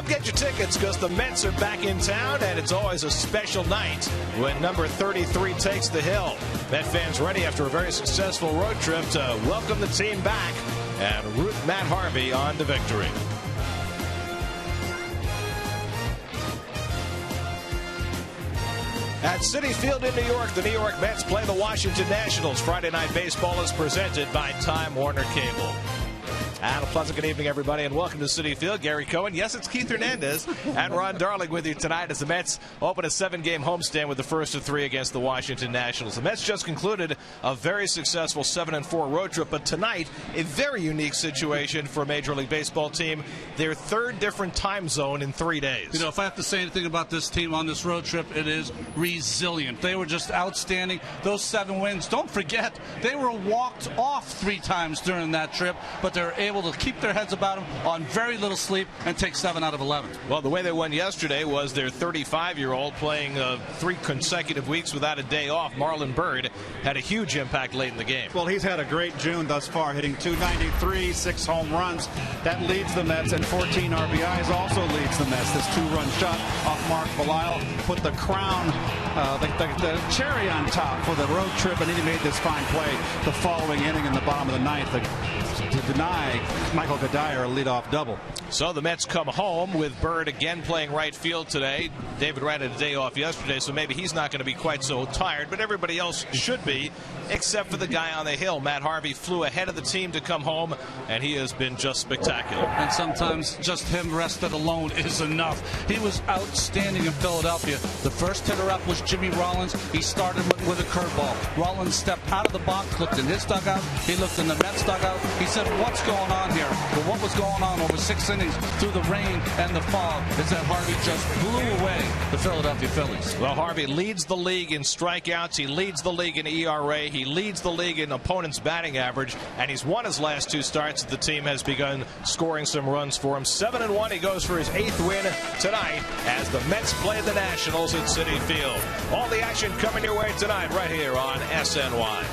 Come get your tickets because the Mets are back in town, and it's always a special night when number 33 takes the hill. Met fans ready after a very successful road trip to welcome the team back and root Matt Harvey on to victory. At Citi Field in New York, the New York Mets play the Washington Nationals. Friday Night Baseball is presented by Time Warner Cable. And a pleasant good evening, everybody, and welcome to Citi Field. Gary Cohen, yes, it's Keith Hernandez, and Ron Darling with you tonight as the Mets open a 7-game homestand with the first of 3 against the Washington Nationals. The Mets just concluded a very successful 7-4 road trip, but tonight, a very unique situation for a Major League Baseball team. Their third different time zone in 3 days. You know, if I have to say anything about this team on this road trip, it is resilient. They were just outstanding. Those 7 wins, don't forget, they were walked off 3 times during that trip, but they were able to keep their heads about them on very little sleep and take 7 out of 11. Well, the way they won yesterday was their 35-year-old playing 3 consecutive weeks without a day off. Marlon Byrd had a huge impact late in the game. Well, he's had a great June thus far, hitting .293, 6 home runs. That leads the Mets, and 14 RBIs also leads the Mets. This 2-run shot off Mark Belisle put the crown, the cherry on top for the road trip, and then he made this fine play the following inning in the bottom of the ninth to deny Michael Gadire a leadoff double. So the Mets come home with Byrd again playing right field today. David Wright had a day off yesterday, so maybe he's not going to be quite so tired, but everybody else should be, except for the guy on the hill. Matt Harvey flew ahead of the team to come home, and he has been just spectacular. And sometimes just him rested alone is enough. He was outstanding in Philadelphia. The first hitter up was Jimmy Rollins. He started with a curveball. Rollins stepped out of the box, looked in his dugout. He looked in the Mets dugout. He said, "What's going on here?" But what was going on over 6 innings through the rain and the fog is that Harvey just blew away the Philadelphia Phillies. Well, Harvey leads the league in strikeouts. He leads the league in ERA. He leads the league in opponent's batting average. And he's won his last 2 starts. The team has begun scoring some runs for him. 7-1. He goes for his 8th win tonight as the Mets play the Nationals at Citi Field. All the action coming your way tonight right here on SNY.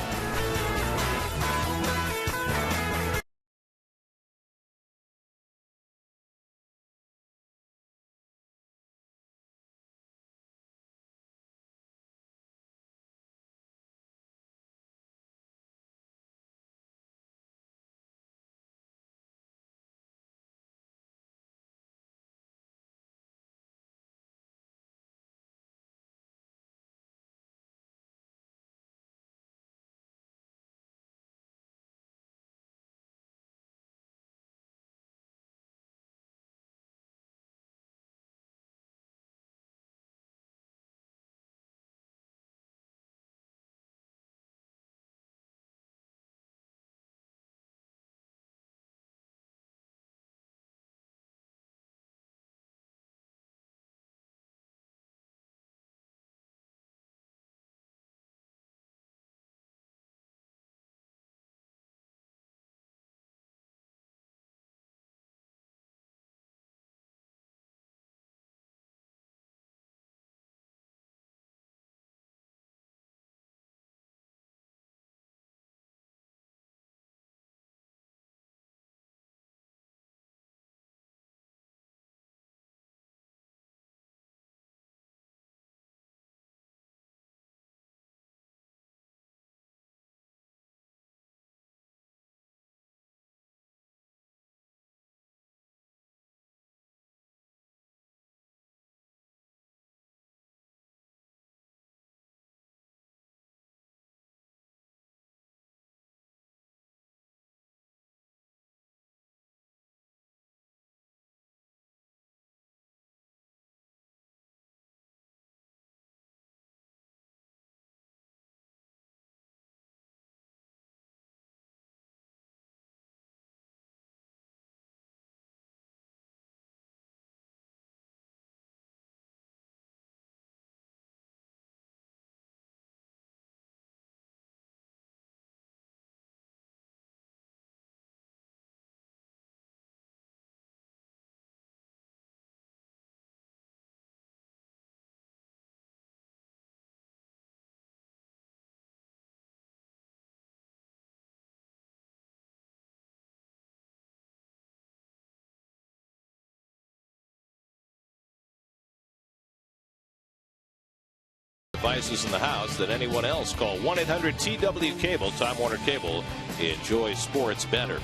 devices in the house than anyone else. Call 1-800-TW-CABLE, Time Warner Cable. Enjoy sports better.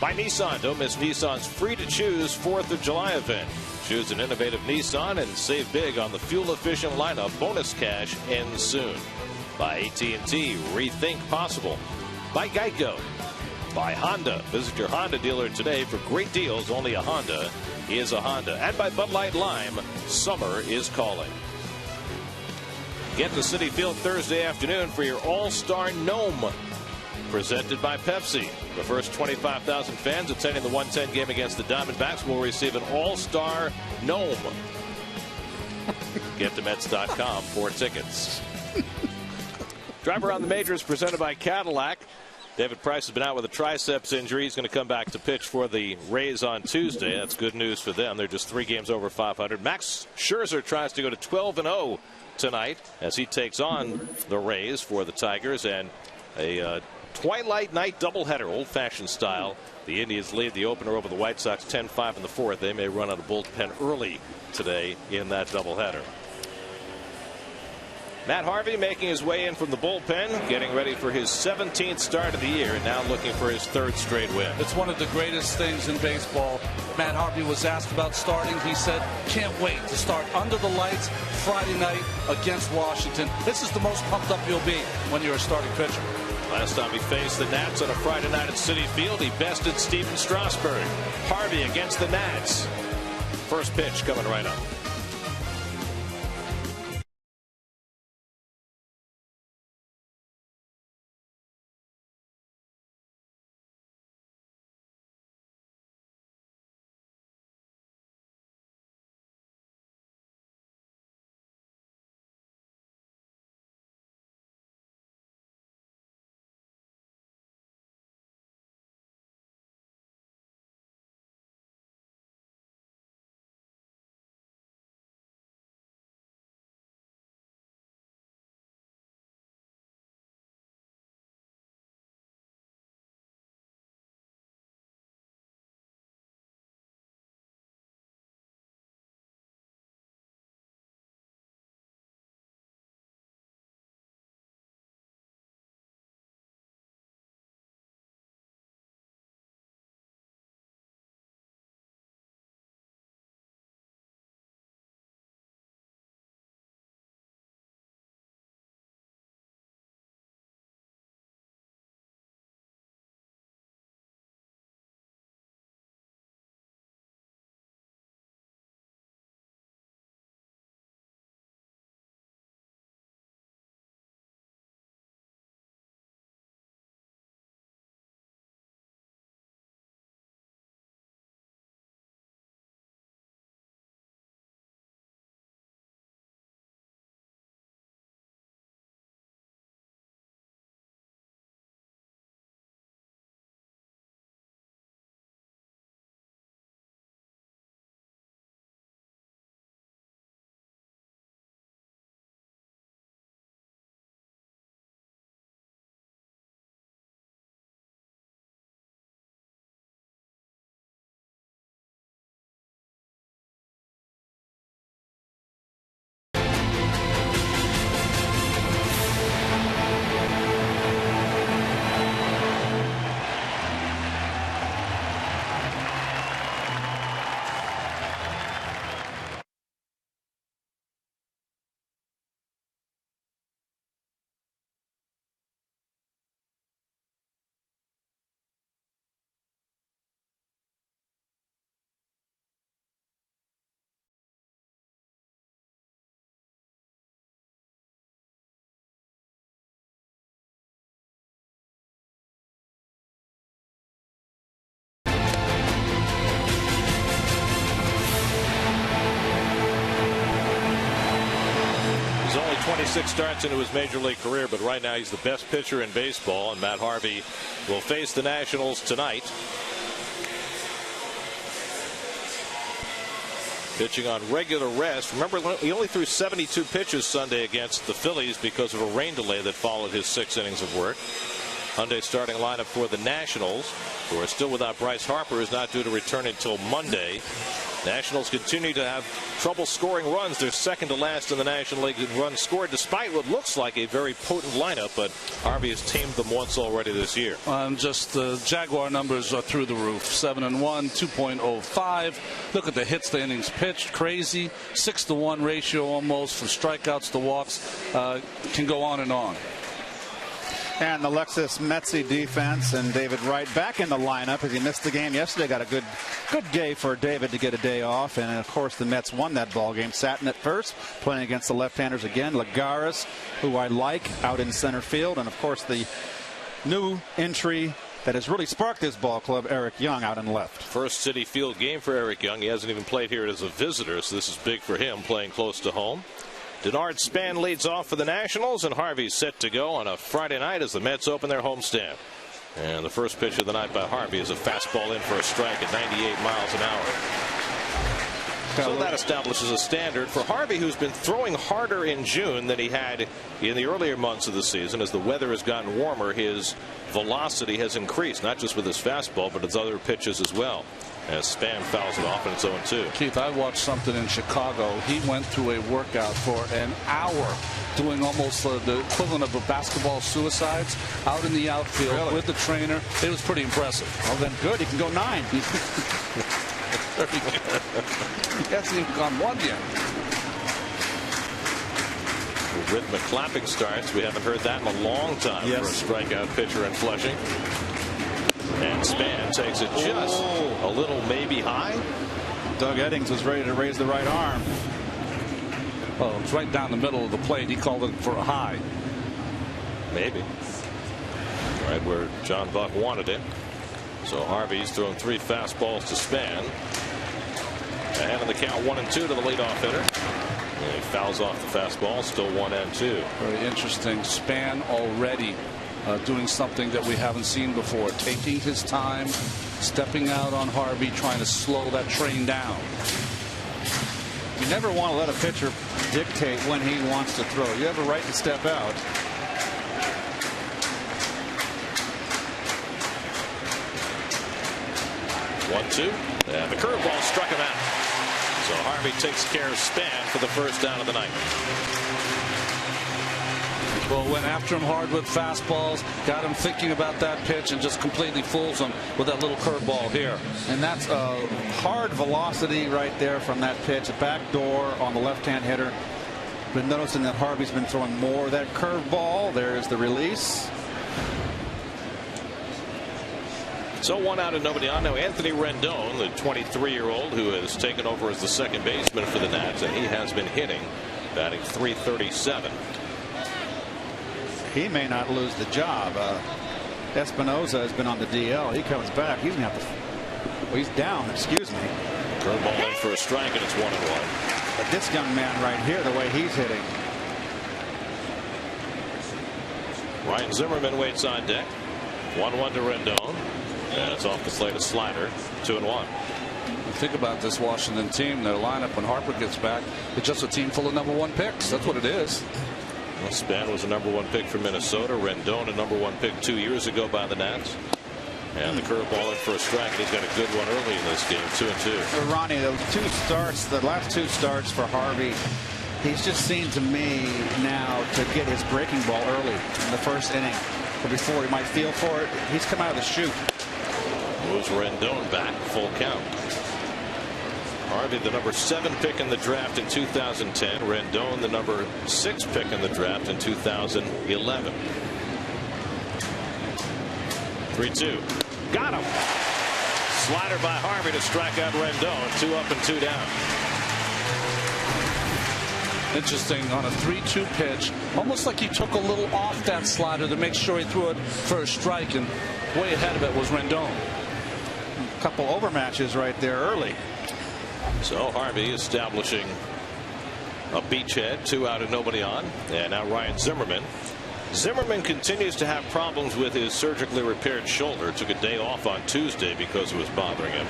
By Nissan, don't miss Nissan's free to choose 4th of July event. Choose an innovative Nissan and save big on the fuel-efficient lineup. Bonus cash ends soon. By AT&T, rethink possible. By Geico. By Honda. Visit your Honda dealer today for great deals. Only a Honda is a Honda. And by Bud Light Lime, summer is calling. Get to Citi Field Thursday afternoon for your All-Star Gnome. Presented by Pepsi. The first 25,000 fans attending the 110 game against the Diamondbacks will receive an All-Star Gnome. Get to Mets.com for tickets. Driver on the Majors presented by Cadillac. David Price has been out with a triceps injury. He's going to come back to pitch for the Rays on Tuesday. That's good news for them. They're just 3 games over 500. Max Scherzer tries to go to 12-0 tonight as he takes on the Rays for the Tigers, and a twilight night doubleheader, old-fashioned style. The Indians lead the opener over the White Sox 10-5 in the 4th. They may run out of bullpen early today in that doubleheader. Matt Harvey making his way in from the bullpen, getting ready for his 17th start of the year, and now looking for his 3rd straight win. It's one of the greatest things in baseball. Matt Harvey was asked about starting. He said, can't wait to start under the lights Friday night against Washington. This is the most pumped up you'll be when you're a starting pitcher. Last time he faced the Nats on a Friday night at Citi Field, he bested Steven Strasburg. Harvey against the Nats. First pitch coming right up. He's only 26 starts into his major league career, but right now he's the best pitcher in baseball, and Matt Harvey will face the Nationals tonight. Pitching on regular rest. Remember, he only threw 72 pitches Sunday against the Phillies because of a rain delay that followed his 6 innings of work. Hyundai's starting lineup for the Nationals, who are still without Bryce Harper, is not due to return until Monday. Nationals continue to have trouble scoring runs. They're second to last in the National League in runs scored, despite what looks like a very potent lineup. But Harvey has tamed them once already this year. Just the Jaguar numbers are through the roof. 7-1, 2.05. Look at the hits, the innings pitched. Crazy. 6-to-1 ratio almost for strikeouts to walks. Can go on and on. And the Lexus Metzi defense and David Wright back in the lineup as he missed the game yesterday. Got a good day for David to get a day off. And of course the Mets won that ball game. Satin at first, playing against the left-handers again. Lagares, who I like, out in center field. And of course the new entry that has really sparked this ball club, Eric Young, out in left. First Citi Field game for Eric Young. He hasn't even played here as a visitor, so this is big for him, playing close to home. Denard Span leads off for the Nationals, and Harvey's set to go on a Friday night as the Mets open their homestand. And the first pitch of the night by Harvey is a fastball in for a strike at 98 miles an hour. So that establishes a standard for Harvey, who's been throwing harder in June than he had in the earlier months of the season. As the weather has gotten warmer, his velocity has increased, not just with his fastball, but his other pitches as well. As Span fouls it off, and it's 0-2. Keith, I watched something in Chicago. He went through a workout for an hour, doing almost the equivalent of a basketball suicides out in the outfield with the trainer. It was pretty impressive. Well, then good. He can go 9. Very good. He hasn't even gone 1 yet. Rhythmic clapping starts. We haven't heard that in a long time for a strikeout pitcher in Flushing. And Span takes it just a little maybe high. Doug Eddings was ready to raise the right arm. Well, it's right down the middle of the plate. He called it for a high. Maybe. Right where John Buck wanted it. So Harvey's thrown 3 fastballs to Span. Ahead of the count, 1-2 to the leadoff hitter. And he fouls off the fastball. Still 1-2. Very interesting. Span already doing something that we haven't seen before, taking his time, stepping out on Harvey, trying to slow that train down. You never want to let a pitcher dictate when he wants to throw. You have a right to step out. One, two, and the curveball struck him out. So Harvey takes care of Span for the first down of the night. Well, went after him hard with fastballs, got him thinking about that pitch, and just completely fools him with that little curveball here. And that's a hard velocity right there from that pitch. A backdoor on the left-hand hitter. Been noticing that Harvey's been throwing more of that curveball. There's the release. So 1 out and nobody on. Now Anthony Rendon, the 23-year-old who has taken over as the second baseman for the Nats, and he has been hitting, batting .337. He may not lose the job. Espinoza has been on the DL. He comes back. He's going to have to. Well, he's down. Excuse me. Curveball in for a strike, and it's 1-1. But this young man right here, the way he's hitting. Ryan Zimmerman waits on deck. 1-1 to Rendon. And it's off the slate, a slider. 2-1. Think about this Washington team. Their lineup when Harper gets back, it's just a team full of #1 picks. That's what it is. Well, Span was a #1 pick for Minnesota. Rendon a #1 pick 2 years ago by the Nats. And the curveball in for a strike. He's got a good one early in this game. 2-2. Ronnie, the last two starts for Harvey, he's just seemed to me now to get his breaking ball early in the first inning. But before he might feel for it, he's come out of the chute. Moves Rendon back, full count. Harvey, the #7 pick in the draft in 2010. Rendon, the #6 pick in the draft in 2011. 3-2. Got him. Slider by Harvey to strike out Rendon. 2 up and 2 down. Interesting on a 3-2 pitch. Almost like he took a little off that slider to make sure he threw it for a strike. And way ahead of it was Rendon. A couple overmatches right there early. So Harvey establishing a beachhead, 2 out and nobody on. And now Ryan Zimmerman. Zimmerman continues to have problems with his surgically repaired shoulder. Took a day off on Tuesday because it was bothering him.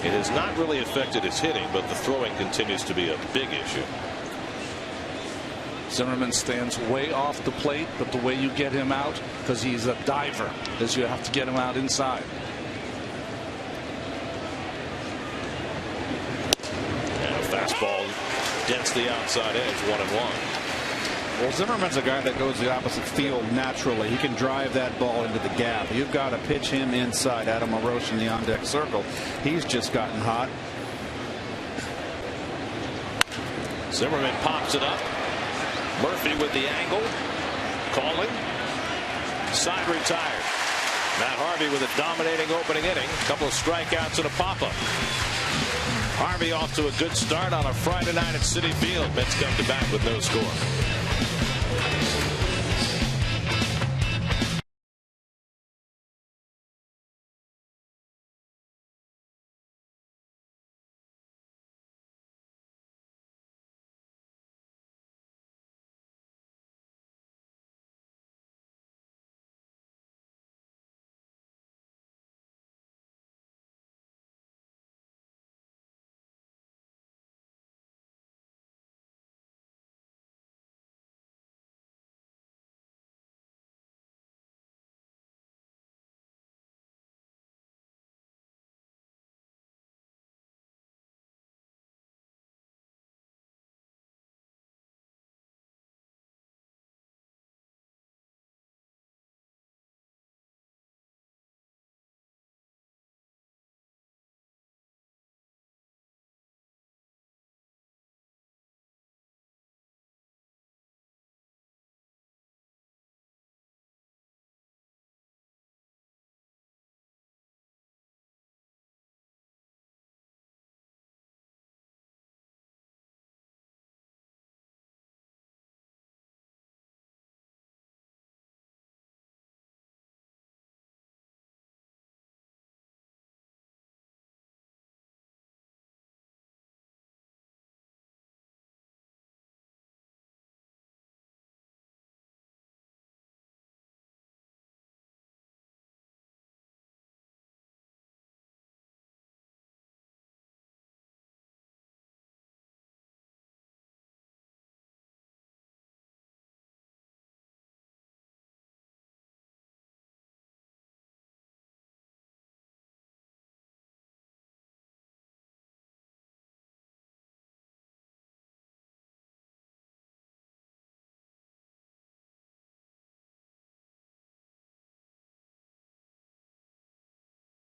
It has not really affected his hitting, but the throwing continues to be a big issue. Zimmerman stands way off the plate, but the way you get him out, because he's a diver, is you have to get him out inside. dents the outside edge, 1-1. Well, Zimmerman's a guy that goes the opposite field naturally. He can drive that ball into the gap. You've got to pitch him inside. Adam LaRoche in the on-deck circle. He's just gotten hot. Zimmerman pops it up. Murphy with the angle. Calling. Side retired. Matt Harvey with a dominating opening inning. A couple of strikeouts and a pop-up. Harvey off to a good start on a Friday night at Citi Field. Mets come to bat with no score.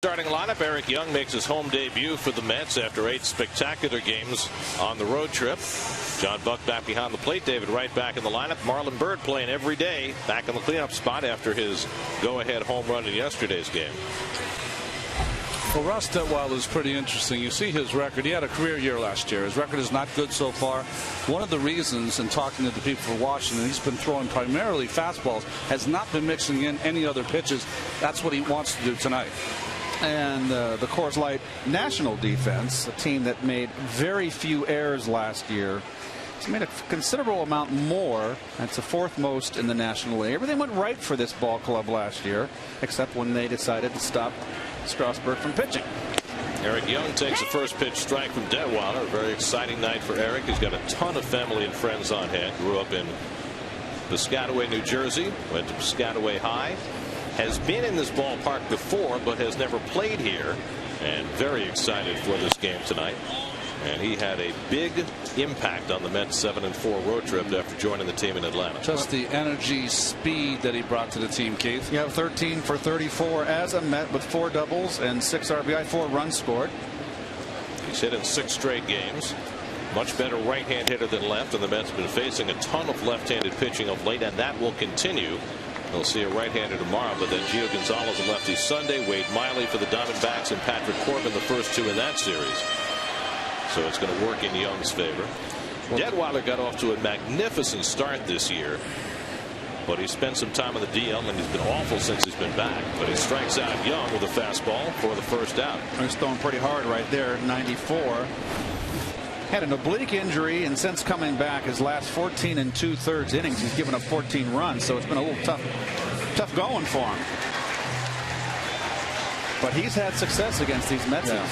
Starting lineup, Eric Young makes his home debut for the Mets after 8 spectacular games on the road trip. John Buck back behind the plate. David Wright back in the lineup. Marlon Byrd playing every day back in the cleanup spot after his go-ahead home run in yesterday's game. Well, Ross Detwiler is pretty interesting. You see his record. He had a career year last year. His record is not good so far. One of the reasons, in talking to the people for Washington, he's been throwing primarily fastballs, has not been mixing in any other pitches. That's what he wants to do tonight. And the Coors Light national defense, a team that made very few errors last year, it's made a considerable amount more. That's the 4th most in the National League. Everything went right for this ball club last year, except when they decided to stop Strasburg from pitching. Eric Young takes the first pitch strike from Detwiler. A very exciting night for Eric. He's got a ton of family and friends on hand. Grew up in Piscataway, New Jersey. Went to Piscataway High. Has been in this ballpark before, but has never played here. And very excited for this game tonight. And he had a big impact on the Mets' 7-4 road trip after joining the team in Atlanta. Just the energy, speed that he brought to the team, Keith. You have 13 for 34 as a Met with 4 doubles and 6 RBI, 4 runs scored. He's hit in 6 straight games. Much better right-hand hitter than left, and the Mets have been facing a ton of left-handed pitching of late, and that will continue. They'll see a right-hander tomorrow, but then Gio Gonzalez, a lefty Sunday, Wade Miley for the Diamondbacks, and Patrick Corbin, the first 2 in that series. So it's going to work in Young's favor. Detwiler got off to a magnificent start this year, but he spent some time on the DL, and he's been awful since he's been back. But he strikes out Young with a fastball for the first out. He's throwing pretty hard right there, 94. Had an oblique injury, and since coming back, his last 14 2/3 innings, he's given up 14 runs, so it's been a little tough going for him. But he's had success against these Mets. Yeah.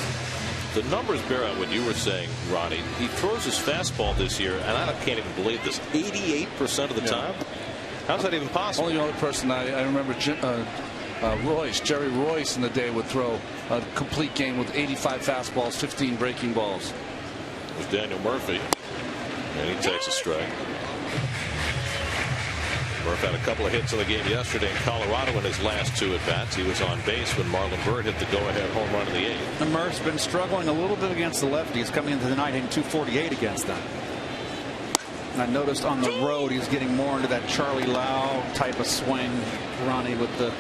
The numbers bear out what you were saying, Ronnie. He throws his fastball this year, and I can't even believe this, 88% of the time. How's that even possible? Only other person I remember, Jerry Royce in the day would throw a complete game with 85 fastballs, 15 breaking balls. It was Daniel Murphy. And he takes a strike. Murph had a couple of hits in the game yesterday in Colorado in his last 2 at-bats. He was on base when Marlon Byrd hit the go-ahead home run in the 8th. And Murph's been struggling a little bit against the lefties, coming into the night hitting .248 against them. And I noticed on the road he's getting more into that Charlie Lau type of swing, Ronnie, with the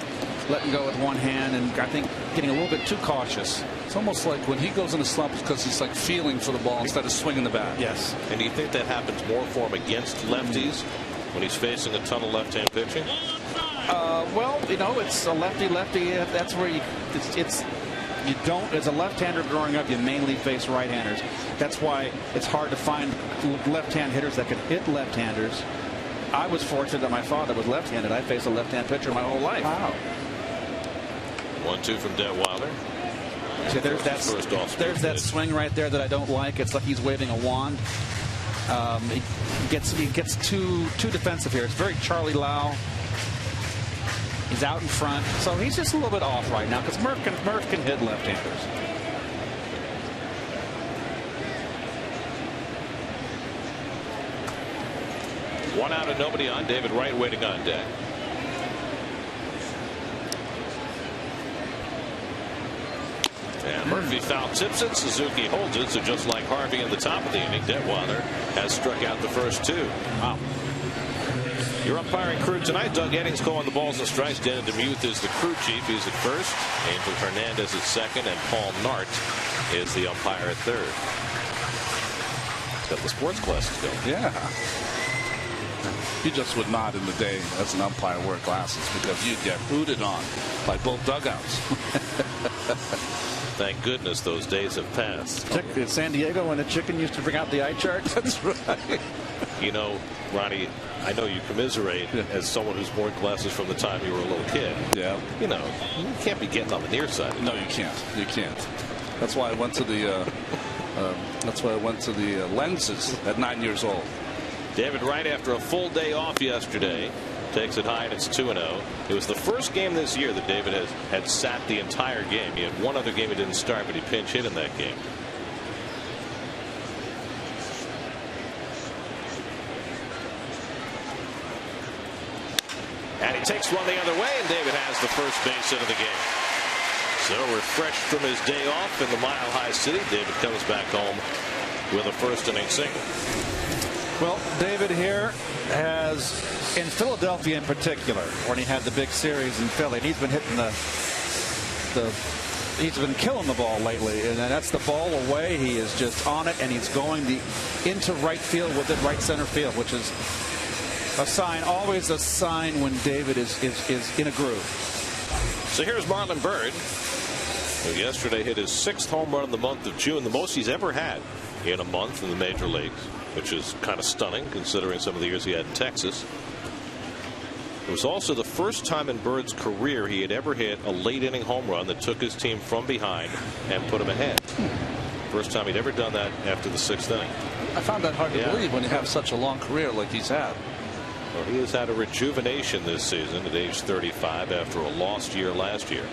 letting go with one hand, and I think getting a little bit too cautious. It's almost like when he goes in a slump because he's like feeling for the ball instead of swinging the bat. Yes. And do you think that happens more for him against lefties when he's facing a ton of left-hand pitching? Well, you know, it's a lefty-lefty. That's where you don't, as a left-hander growing up, you mainly face right-handers. That's why it's hard to find left-hand hitters that can hit left-handers. I was fortunate that my father was left-handed. I faced a left-hand pitcher my whole life. Wow. 1-2 from Detweiler. See, there's that swing right there that I don't like. It's like he's waving a wand. He gets too defensive here. It's very Charlie Lau. He's out in front, so he's just a little bit off right now because Murph can hit left-handers. One out and nobody on. David Wright waiting on deck. And Murphy foul tips it. Suzuki holds it. So just like Harvey in the top of the inning, Detweiler has struck out the first 2. Wow. Your umpiring crew tonight: Doug Eddings calling the balls and strikes. Dan DeMuth is the crew chief. He's at first. Angel Hernandez at second, and Paul Nart is the umpire at third. Got the sports classes going. Yeah. You just would not in the day as an umpire wear glasses because you'd get hooted on by both dugouts. Thank goodness those days have passed. In San Diego, when the chicken used to bring out the eye chart. That's right. You know, Ronnie, I know you commiserate as someone who's worn glasses from the time you were a little kid. Yeah. You know, you can't be getting on the near side. No, you can't. You can't. That's why I went to the. Lenses at 9 years old. David Wright, after a full day off yesterday, takes it high, and it's 2-0. It was the first game this year that David had sat the entire game. He had one other game he didn't start, but he pinch hit in that game. And he takes one the other way, and David has the first base hit of the game. So refreshed from his day off in the Mile High City, David comes back home with a first inning single. Well, David here has, in Philadelphia in particular, when he had the big series in Philly, and he's been hitting he's been killing the ball lately, and that's the ball away. He is just on it, and he's going into right field with it, right center field, which is a sign, always a sign when David is in a groove. So here's Marlon Byrd, who yesterday hit his 6th home run in the month of June, the most he's ever had in a month in the major leagues, which is kind of stunning considering some of the years he had in Texas. It was also the first time in Bird's career he had ever hit a late inning home run that took his team from behind and put him ahead. First time he'd ever done that after the 6th inning. I found that hard to believe when you have such a long career like he's had. Well, he has had a rejuvenation this season at age 35 after a lost year last year.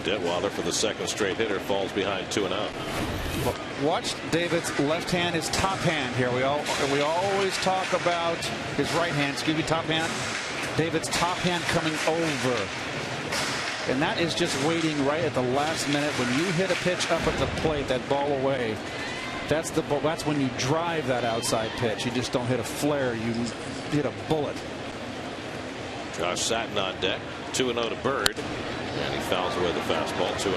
Detweiler, for the 2nd straight hitter, falls behind 2-0. Watch David's left hand, his top hand here. We always talk about his right hand. Excuse me, top hand. David's top hand coming over, and that is just waiting right at the last minute. When you hit a pitch up at the plate, that ball away, that's when you drive that outside pitch. You just don't hit a flare. You hit a bullet. Josh Satin on deck. 2-0 to Bird. And he fouls away the fastball. 2-1.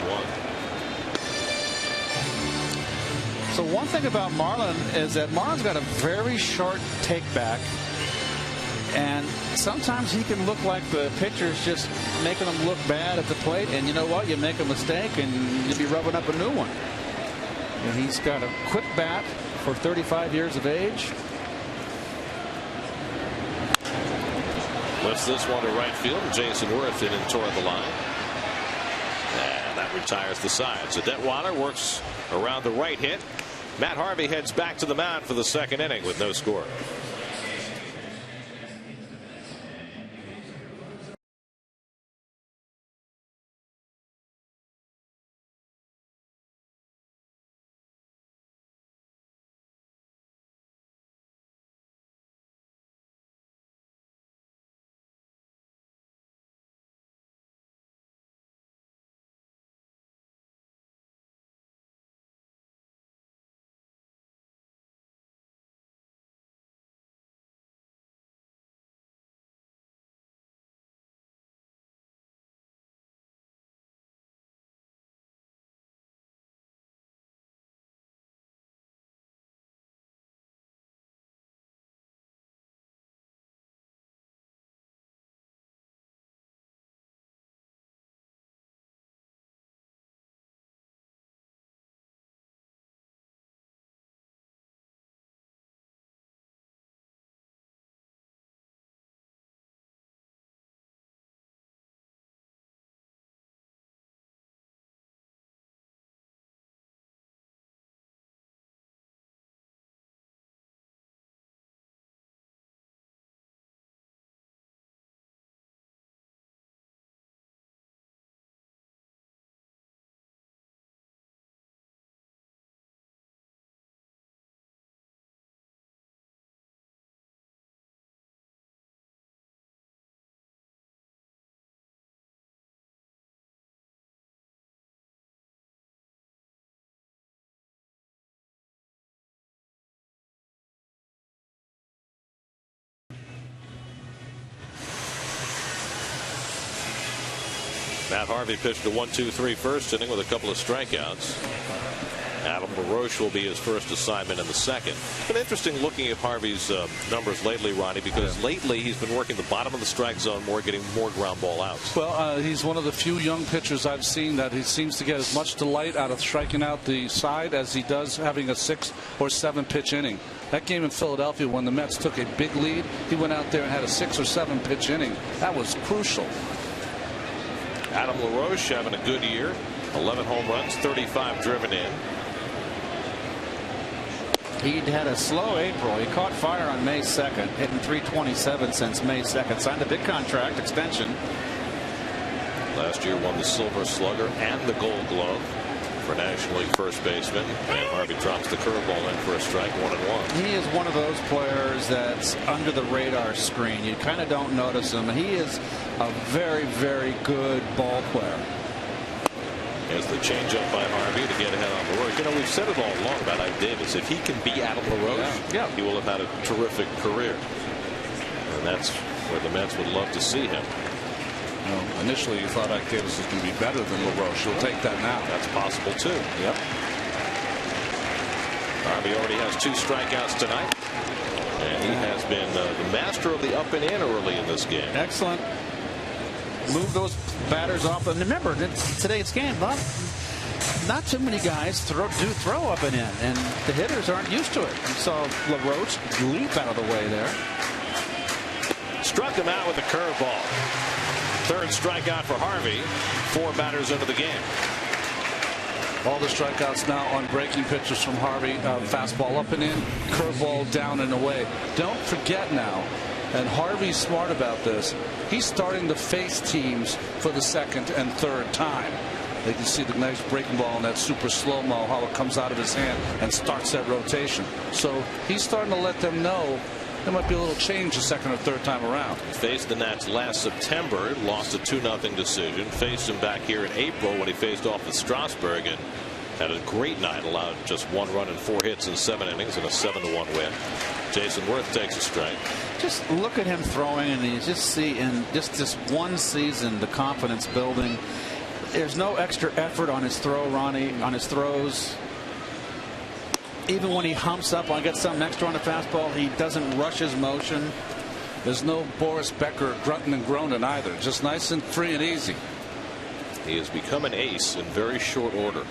So one thing about Marlon is that Marlon's got a very short take back. And sometimes he can look like the pitcher's just making him look bad at the plate. And you know what? You make a mistake and you'll be rubbing up a new one. And he's got a quick bat for 35 years of age. Lifts this one to right field. Jason Worth in and toward the line. And that retires the side. So Detweiler works around the right hit. Matt Harvey heads back to the mound for the 2nd inning with no score. Matt Harvey pitched a 1-2-3 first inning with a couple of strikeouts. Adam LaRoche will be his first assignment in the second. It's been interesting looking at Harvey's numbers lately, Ronnie, because lately he's been working the bottom of the strike zone more, getting more ground ball outs. Well, he's one of the few young pitchers I've seen that he seems to get as much delight out of striking out the side as he does having a 6 or 7 pitch inning. That game in Philadelphia when the Mets took a big lead, he went out there and had a 6 or 7 pitch inning. That was crucial. Adam LaRoche having a good year. 11 home runs, 35 driven in. He'd had a slow April. He caught fire on May 2nd, hitting .327 since May 2nd. Signed a big contract extension. Last year won the Silver Slugger and the Gold Glove for National League first baseman. And Harvey drops the curveball in for a strike, 1-1. He is one of those players that's under the radar screen. You kind of don't notice him. He is a very, very good ball player. As the changeup by Harvey to get ahead on LaRoche. You know, we've said it all along about Ike Davis. If he can be Adam LaRoche, he will have had a terrific career. And that's where the Mets would love to see him. Well, initially, you thought Ike Davis was going to be better than LaRoche. He'll take that now. That's possible, too. Yep. Harvey already has 2 strikeouts tonight. And he has been the master of the up and in early in this game. Excellent. Move those batters off. And remember, today's game, not too many guys throw up and in, and the hitters aren't used to it. You saw LaRoche leap out of the way there. Struck him out with a curveball. Third strikeout for Harvey. 4 batters into the game. All the strikeouts now on breaking pitches from Harvey. Fastball up and in, curveball down and away. Don't forget now, and Harvey's smart about this, he's starting to face teams for the second and third time. They can see the nice breaking ball in that super slow-mo, how it comes out of his hand and starts that rotation. So he's starting to let them know there might be a little change the second or third time around. He faced the Nats last September, lost a 2-0 decision. Faced him back here in April when he faced off with Strasburg and had a great night, allowed just 1 run and 4 hits in 7 innings and a 7-1 win. Jason Worth takes a strike. Just look at him throwing, and you just see in just this one season the confidence building. There's no extra effort on his throw, Ronnie, on his throws. Even when he humps up and gets something extra on the fastball, he doesn't rush his motion. There's no Boris Becker grunting and groaning either. Just nice and free and easy. He has become an ace in very short order.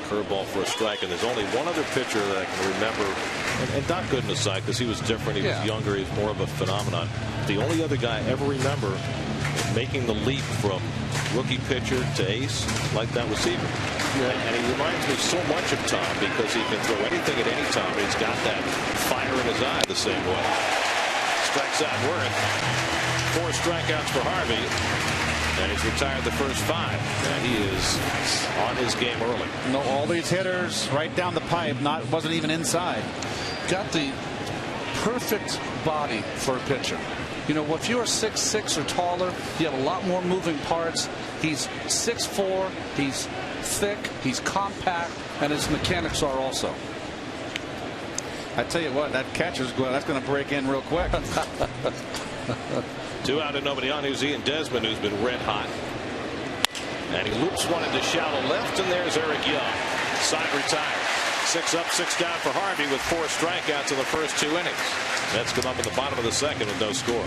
Curveball for a strike, and there's only one other pitcher that I can remember, and Doc Gooden aside, because he was different, he was younger, he was more of a phenomenon. The only other guy I ever remember making the leap from rookie pitcher to ace like that was Seaver. And he reminds me so much of Tom because he can throw anything at any time. He's got that fire in his eye the same way. Strikes out Worth. 4 strikeouts for Harvey. And he's retired the first 5. And he is on his game early. No, all these hitters right down the pipe, wasn't even inside. Got the perfect body for a pitcher. You know, if you're 6'6" or taller, you have a lot more moving parts. He's 6'4", he's thick, he's compact, and his mechanics are also. I tell you what, that catcher's glove, that's going to break in real quick. 2 out and nobody on. Who's Ian Desmond, who's been red hot. And he loops one into shallow left, and there's Eric Young. Side retired. 6 up, 6 down for Harvey with 4 strikeouts in the first 2 innings. Mets come up in the bottom of the second with no score.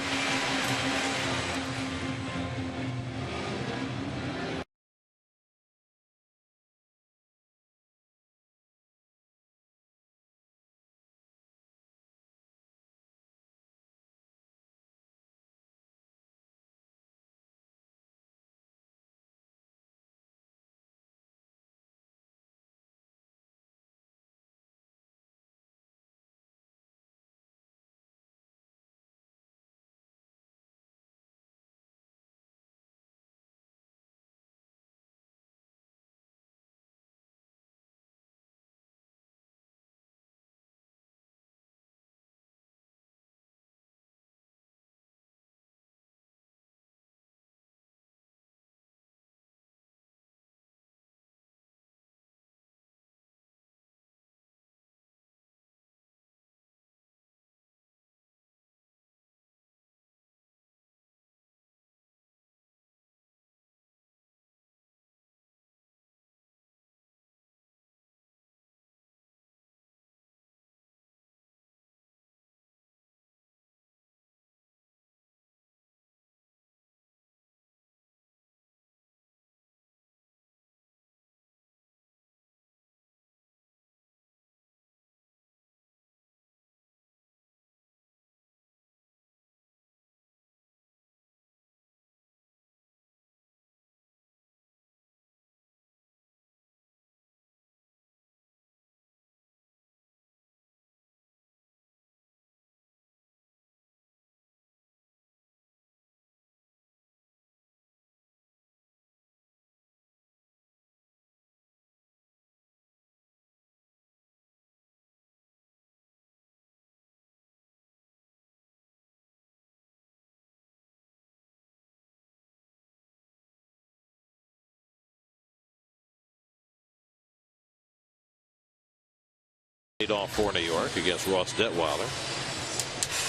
Off for New York against Ross Detweiler.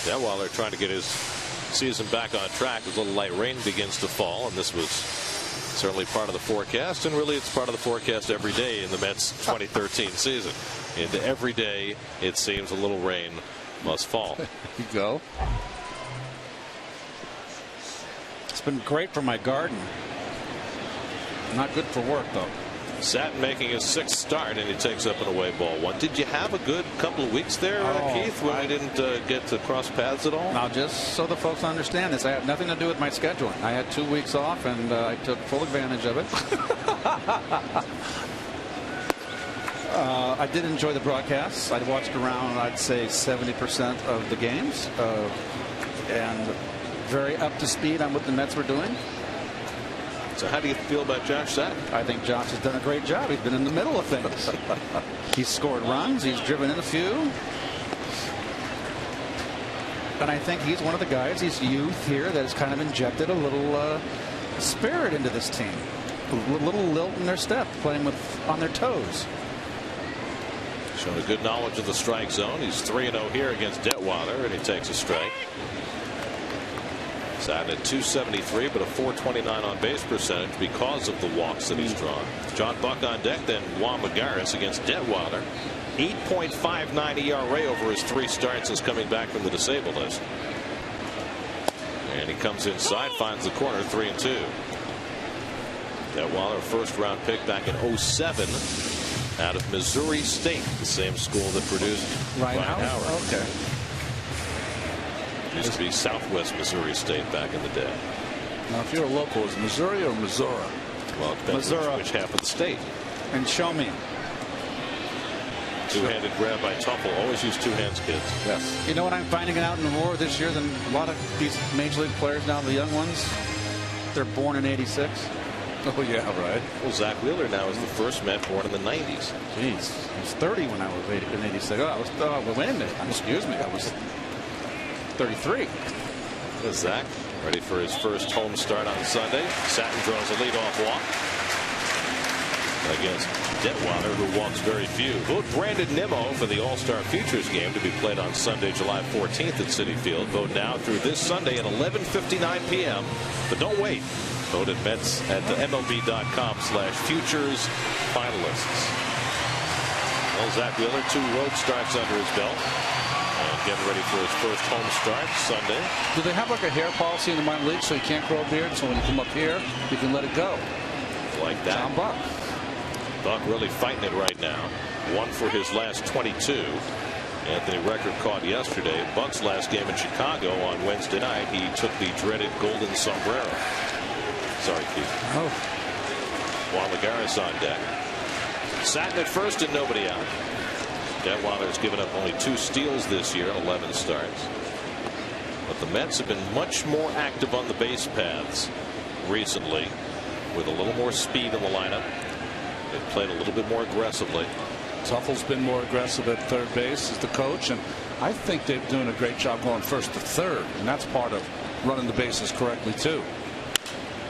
Detweiler trying to get his season back on track as a little light rain begins to fall, and this was certainly part of the forecast, and really it's part of the forecast every day in the Mets 2013 season. And every day it seems a little rain must fall. There you go. It's been great for my garden. Not good for work, though. Satin making his 6th start, and he takes up an away ball 1. Did you have a good couple of weeks there, Keith, when we didn't get to cross paths at all? Now, just so the folks understand this, I have nothing to do with my scheduling. I had 2 weeks off, and I took full advantage of it. I did enjoy the broadcasts. I watched around, I'd say, 70% of the games, and very up to speed on what the Mets were doing. So how do you feel about Josh Satin? I think Josh has done a great job. He's been in the middle of things. He's scored runs. He's driven in a few. And I think he's one of the guys, he's youth here, that has kind of injected a little spirit into this team. A little lilt in their step, playing on their toes. Showing a good knowledge of the strike zone. He's 3-0 here against Detweiler, and he takes a strike. Satin at 273, but a 429 on base percentage because of the walks that he's drawn. John Buck on deck, then Juan Magaris against Detweiler. 8.59 ERA over his 3 starts since coming back from the disabled list. And he comes inside, finds the corner, 3-2. Detweiler, first round pick back in 07 out of Missouri State, the same school that produced Ryan Howard. Okay. Used to be Southwest Missouri State back in the day. Now, if you're a local, is Missouri or Missouri? Well, it depends which half of the state. And show me. Two-handed grab by Tuffle. Always use 2 hands, kids. Yes. You know what I'm finding out in more this year than a lot of these major league players now, the young ones? They're born in '86. Oh, yeah, right. Well, Zach Wheeler now is the first Met born in the 90s. Jeez. I was 30 when I was in '86. Well, wait a minute. Excuse me. I was 33. Zach ready for his first home start on Sunday. Satin draws a leadoff walk against Detweiler, who walks very few. Vote Brandon Nimmo for the All-Star Futures game to be played on Sunday, July 14th at Citi Field. Vote now through this Sunday at 11:59 p.m. But don't wait. Vote at Mets at the MLB.com/futures finalists. Well, Zach Wheeler, 2 road starts under his belt. And getting ready for his first home start Sunday. Do they have like a hair policy in the minor league so you can't grow a beard? So when you come up here, you can let it go. Like that. John Buck. Buck really fighting it right now. 1 for his last 22. Anthony Record caught yesterday. Buck's last game in Chicago on Wednesday night. He took the dreaded golden sombrero. Sorry, Keith. Oh. Juan Magaris on deck. Satin at first and nobody out. Detweiler's given up only 2 steals this year in 11 starts. But the Mets have been much more active on the base paths recently, with a little more speed in the lineup. They've played a little bit more aggressively. Tuffle's been more aggressive at third base as the coach, and I think they're doing a great job going first to third, and that's part of running the bases correctly too.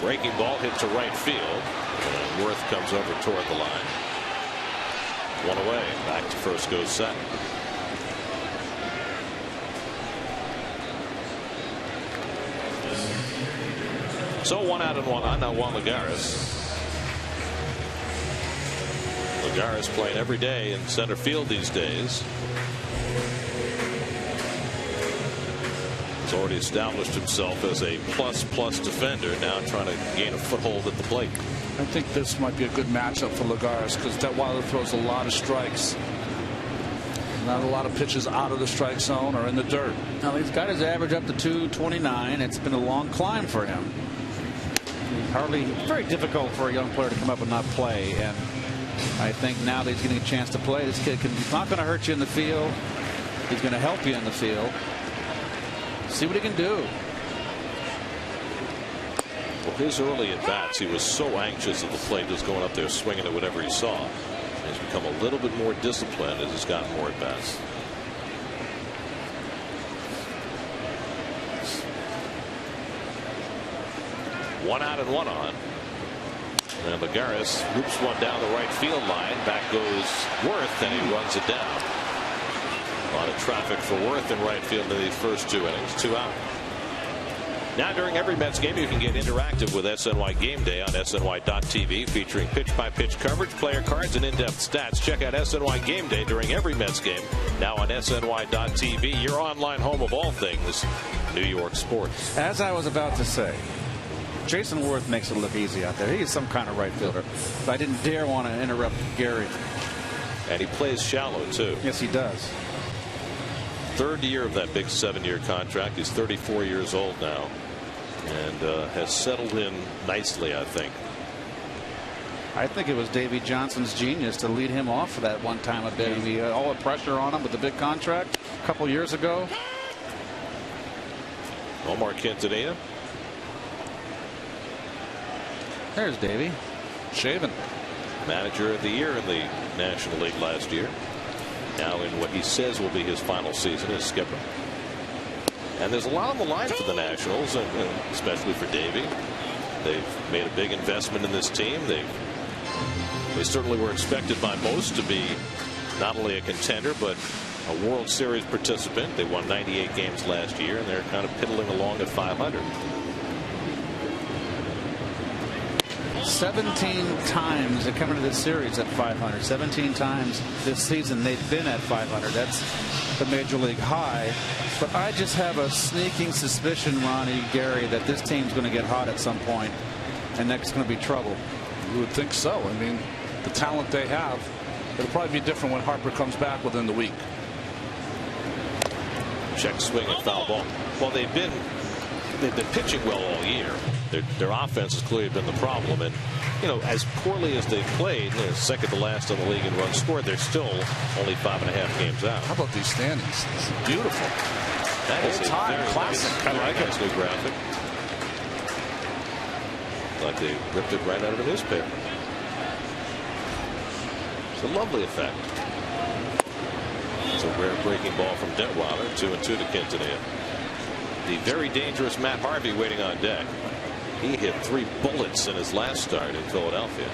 Breaking ball hit to right field, and Worth comes over toward the line. 1 away. Back to first goes Satin. So 1 out and 1 on. Now Juan Magaris. Magaris playing every day in center field these days. He's already established himself as a plus defender, now trying to gain a foothold at the plate. I think this might be a good matchup for Lagares because Detweiler throws a lot of strikes. Not a lot of pitches out of the strike zone or in the dirt. Now he's got his average up to 229. It's been a long climb for him. Very difficult for a young player to come up and not play. And I think now that he's getting a chance to play, this kid he's not going to hurt you in the field. He's going to help you in the field. See what he can do. Well, his early at bats, he was so anxious at the plate, just going up there swinging at whatever he saw. He's become a little bit more disciplined as he's gotten more at bats. One out and 1 on. And Lagares loops one down the right field line. Back goes Worth, and he runs it down. traffic for Worth in right field in these first 2 innings. 2 out. Now during every Mets game you can get interactive with SNY Game Day on SNY.TV, featuring pitch-by-pitch coverage, player cards, and in-depth stats. Check out SNY Game Day during every Mets game, now on SNY.TV, your online home of all things New York sports. As I was about to say, Jason Worth makes it look easy out there. He's some kind of right fielder. But I didn't dare want to interrupt Gary. And he plays shallow, too. Yes, he does. Third year of that big 7-year contract. He's 34 years old now. And has settled in nicely, I think. I think it was Davey Johnson's genius to lead him off for that one time a bit. He had all the pressure on him with the big contract a couple years ago. Omar Quintanilla. There's Davey. Shaven. Manager of the year in the National League last year. Now in what he says will be his final season as skipper. And there's a lot on the line for the Nationals, and especially for Davey. They've made a big investment in this team. They certainly were expected by most to be not only a contender, but a World Series participant. They won 98 games last year, and they're kind of piddling along at 500. 17 times they come into this series at 500. 17 times this season they've been at 500. That's the major league high. But I just have a sneaking suspicion, Ronnie, Gary, that this team's going to get hot at some point, and that's going to be trouble. You would think so. I mean, the talent they have, it'll probably be different when Harper comes back within the week. Check swing and foul ball. Well, they've been pitching well all year. Their offense has clearly been the problem, and as poorly as they've played, second to last in the league in runs scored, they're still only 5.5 games out. How about these standings? It's beautiful. That is a very classic. I like it. New graphic. Like they ripped it right out of the newspaper. It's a lovely effect. It's a rare breaking ball from Detweiler. 2-2 to Quintanilla. The very dangerous Matt Harvey waiting on deck. He hit 3 bullets in his last start in Philadelphia.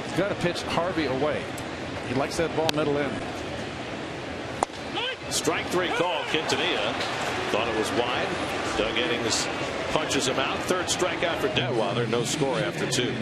He's got to pitch Harvey away. He likes that ball middle in. Strike 3 call. Quintanilla thought it was wide. Doug Eddings punches him out. Third strikeout for Detweiler. No score after 2.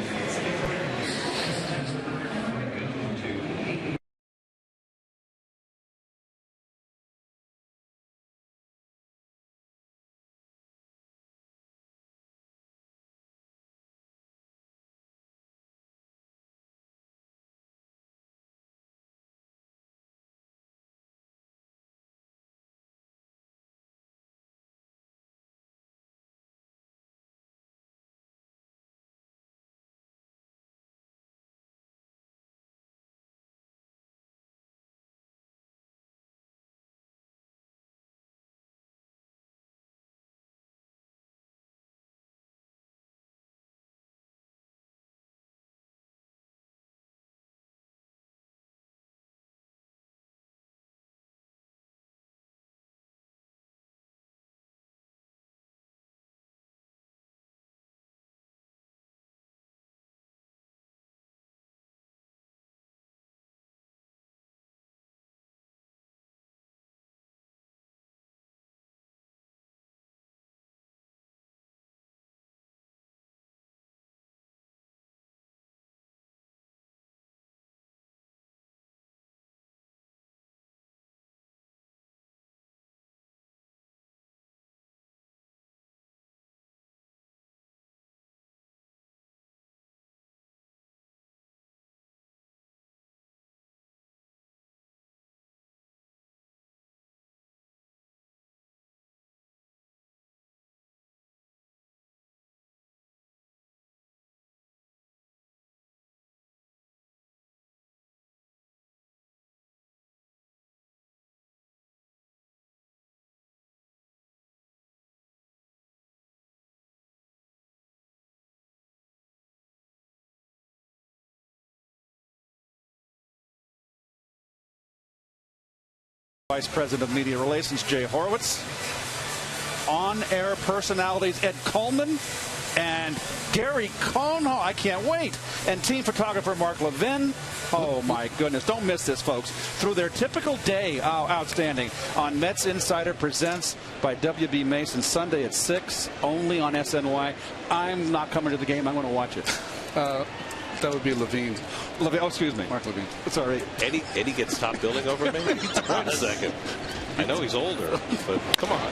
Vice President of Media Relations, Jay Horowitz. On-air personalities, Ed Coleman. And Gary Cohn, I can't wait. And team photographer Mark Levin. Oh, my goodness. Don't miss this, folks. Through their typical day, outstanding, on Mets Insider Presents by W.B. Mason, Sunday at 6, only on SNY. I'm not coming to the game. I'm going to watch it. That would be Levine. Oh, excuse me. Mark Levine. Sorry. Eddie gets top billing over me? Wait a second. I know he's older, but come on.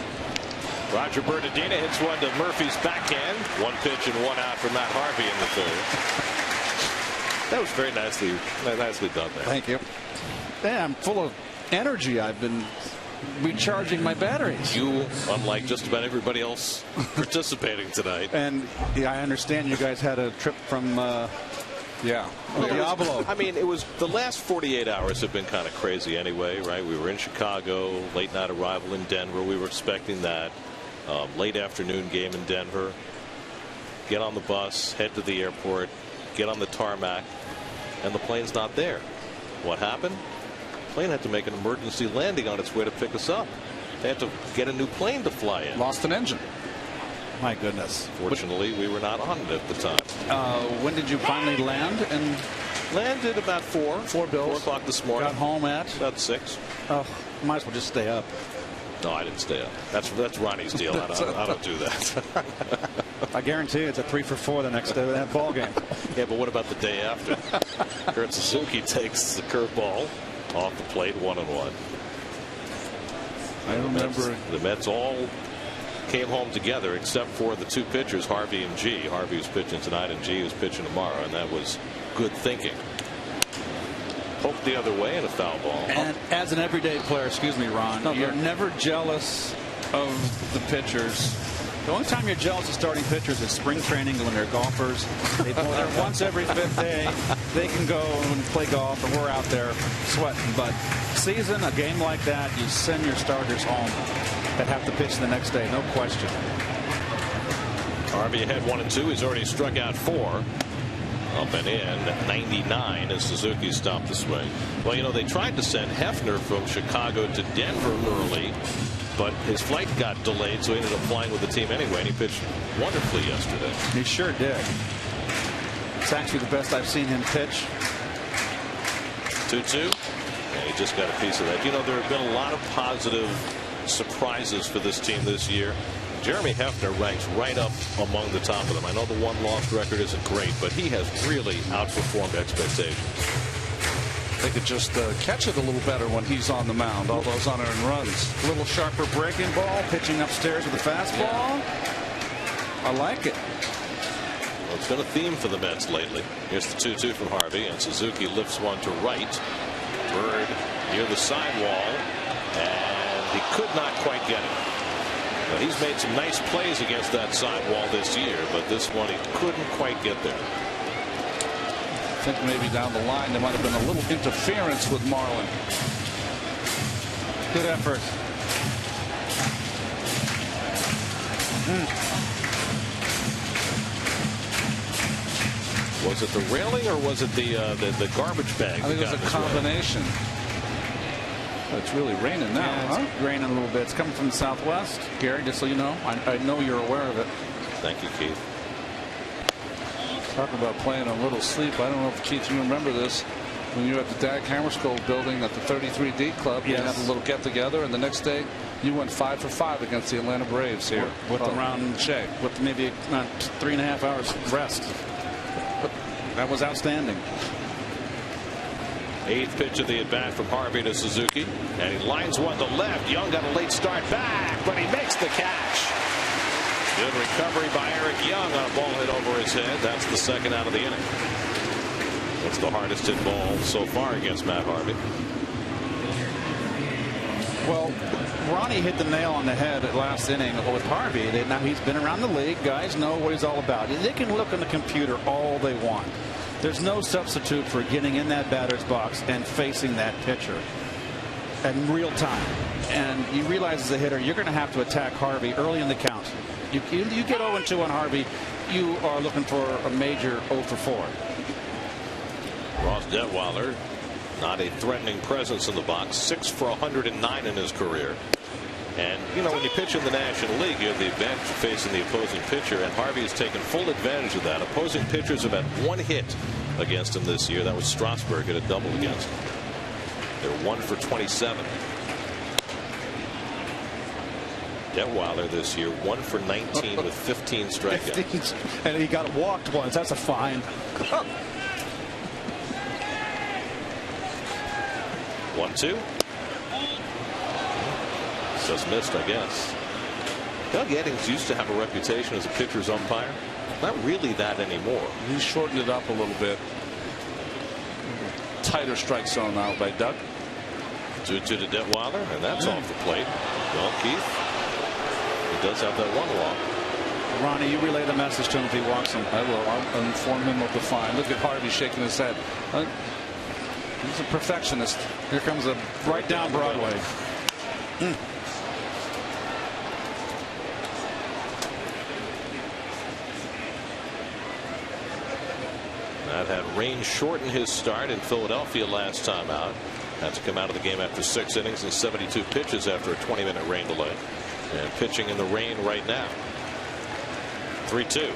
Roger Bernardina hits one to Murphy's backhand. 1 pitch and 1 out for Matt Harvey in the third. That was very nicely done there. Thank you. Yeah, I'm full of energy. I've been recharging my batteries. You, unlike just about everybody else participating tonight. And yeah, I understand you guys had a trip from Diablo. I mean, it was the last 48 hours have been kind of crazy anyway, right? We were in Chicago, late night arrival in Denver. We were expecting that. Late afternoon game in Denver. Get on the bus, head to the airport, get on the tarmac, and the plane's not there. What happened? The plane had to make an emergency landing on its way to pick us up. They had to get a new plane to fly in. Lost an engine. My goodness. Fortunately, we were not on it at the time. When did you finally land? And landed about 4 o'clock this morning. Got home at about 6. Oh, might as well just stay up. No, I didn't stay up. That's Ronnie's deal. I don't do that. I guarantee it's a 3 for 4 the next day of that ball game. Yeah, but what about the day after? Kurt Suzuki takes the curveball off the plate, 1-1. I remember the Mets all came home together except for the 2 pitchers, Harvey and G. Harvey was pitching tonight and G was pitching tomorrow, and that was good thinking. Poked the other way in a foul ball. And as an everyday player, excuse me, Ron, you're never jealous of the pitchers. The only time you're jealous of starting pitchers is spring training when they're golfers. They're once every 5th day. They can go and play golf, and we're out there sweating. But season, a game like that, you send your starters home that have to pitch the next day, no question. Harvey ahead 1-2. He's already struck out 4. Up and in 99 as Suzuki stopped the swing. Well, you know, they tried to send Hefner from Chicago to Denver early, but his flight got delayed, so he ended up flying with the team anyway, and he pitched wonderfully yesterday. He sure did. It's actually the best I've seen him pitch. 2-2. And he just got a piece of that. You know, there have been a lot of positive surprises for this team this year. Jeremy Hefner ranks right up among the top of them. I know the 1-loss record isn't great, but he has really outperformed expectations. They could just catch it a little better when he's on the mound. All those unearned runs. A little sharper breaking ball, pitching upstairs with a fastball. I like it. Well, it's been a theme for the Mets lately. Here's the 2-2 from Harvey, and Suzuki lifts one to right. Bird near the sidewall, and he could not quite get it. But he's made some nice plays against that sidewall this year, but this one he couldn't quite get there. I think maybe down the line there might have been a little interference with Marlin. Good effort. Was it the railing or was it the garbage bag? I think it was a combination. It's really raining now. Yeah, it's raining a little bit. It's coming from the southwest. Gary, just so you know, I know you're aware of it. Thank you, Keith. Talking about playing a little sleep. I don't know if, Keith, you remember this. When you were at the Dag Hammarskjöld building at the 33D Club, you had a little get-together, and the next day you went 5 for 5 against the Atlanta Braves here. With around Shea. With maybe 3.5 hours rest. That was outstanding. 8th pitch of the at-bat from Harvey to Suzuki, and he lines one to left. Young got a late start back, but he makes the catch. Good recovery by Eric Young on a ball hit over his head. That's the 2nd out of the inning. That's the hardest hit ball so far against Matt Harvey. Well, Ronnie hit the nail on the head at last inning with Harvey. Now he's been around the league. Guys know what he's all about. They can look on the computer all they want. There's no substitute for getting in that batter's box and facing that pitcher in real time. And you realize as a hitter, you're going to have to attack Harvey early in the count. You get 0-2 on Harvey, you are looking for a major 0 for 4. Ross Detweiler, not a threatening presence in the box. 6 for 109 in his career. And, you know, when you pitch in the National League, you have the advantage of facing the opposing pitcher, and Harvey has taken full advantage of that. Opposing pitchers have had one hit against him this year. That was Strasburg, hit a double against him. They're 1 for 27. Detweiler this year 1 for 19 with 15 strikeouts. And he got walked once. That's a fine. 1-2. Just missed, I guess. Doug Eddings used to have a reputation as a pitcher's umpire. Not really that anymore. He shortened it up a little bit. Tighter strike zone now by Doug. 2-2 to Detweiler, and that's off the plate. Well, Keith, he does have that one walk. Ronnie, you relay the message to him if he walks him. I will. I'll inform him of the fine. Look at Harvey shaking his head. He's a perfectionist. Here comes a right down Broadway. That had rain shorten his start in Philadelphia last time out. Had to come out of the game after 6 innings and 72 pitches after a 20-minute rain delay. And pitching in the rain right now. 3-2.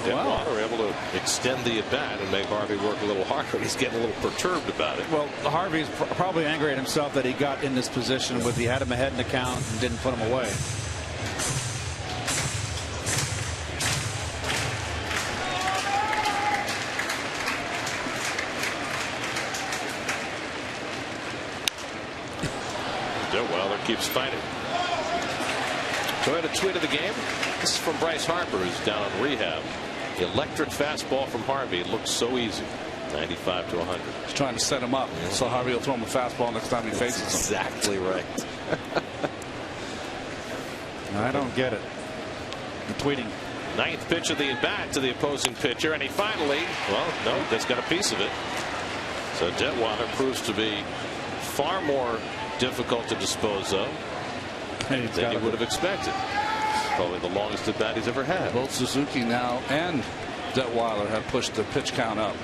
Detweiler able to extend the at bat and make Harvey work a little harder. He's getting a little perturbed about it. Well, Harvey's probably angry at himself that he got in this position with he had him ahead in the count and didn't put him away. Detweiler keeps fighting. So I had a tweet of the game. This is from Bryce Harper, who's down on rehab. The electric fastball from Harvey. It looks so easy. 95 to 100. He's trying to set him up so Harvey will throw him a fastball next time he faces him. Exactly right. I don't get it. The tweeting. 9th pitch of the at bat to the opposing pitcher, and he finally, well, no, that's got a piece of it. So Detweiler proves to be far more difficult to dispose of than you would have expected. Probably the longest at bat he's ever had. Both Suzuki now and Detweiler have pushed the pitch count up.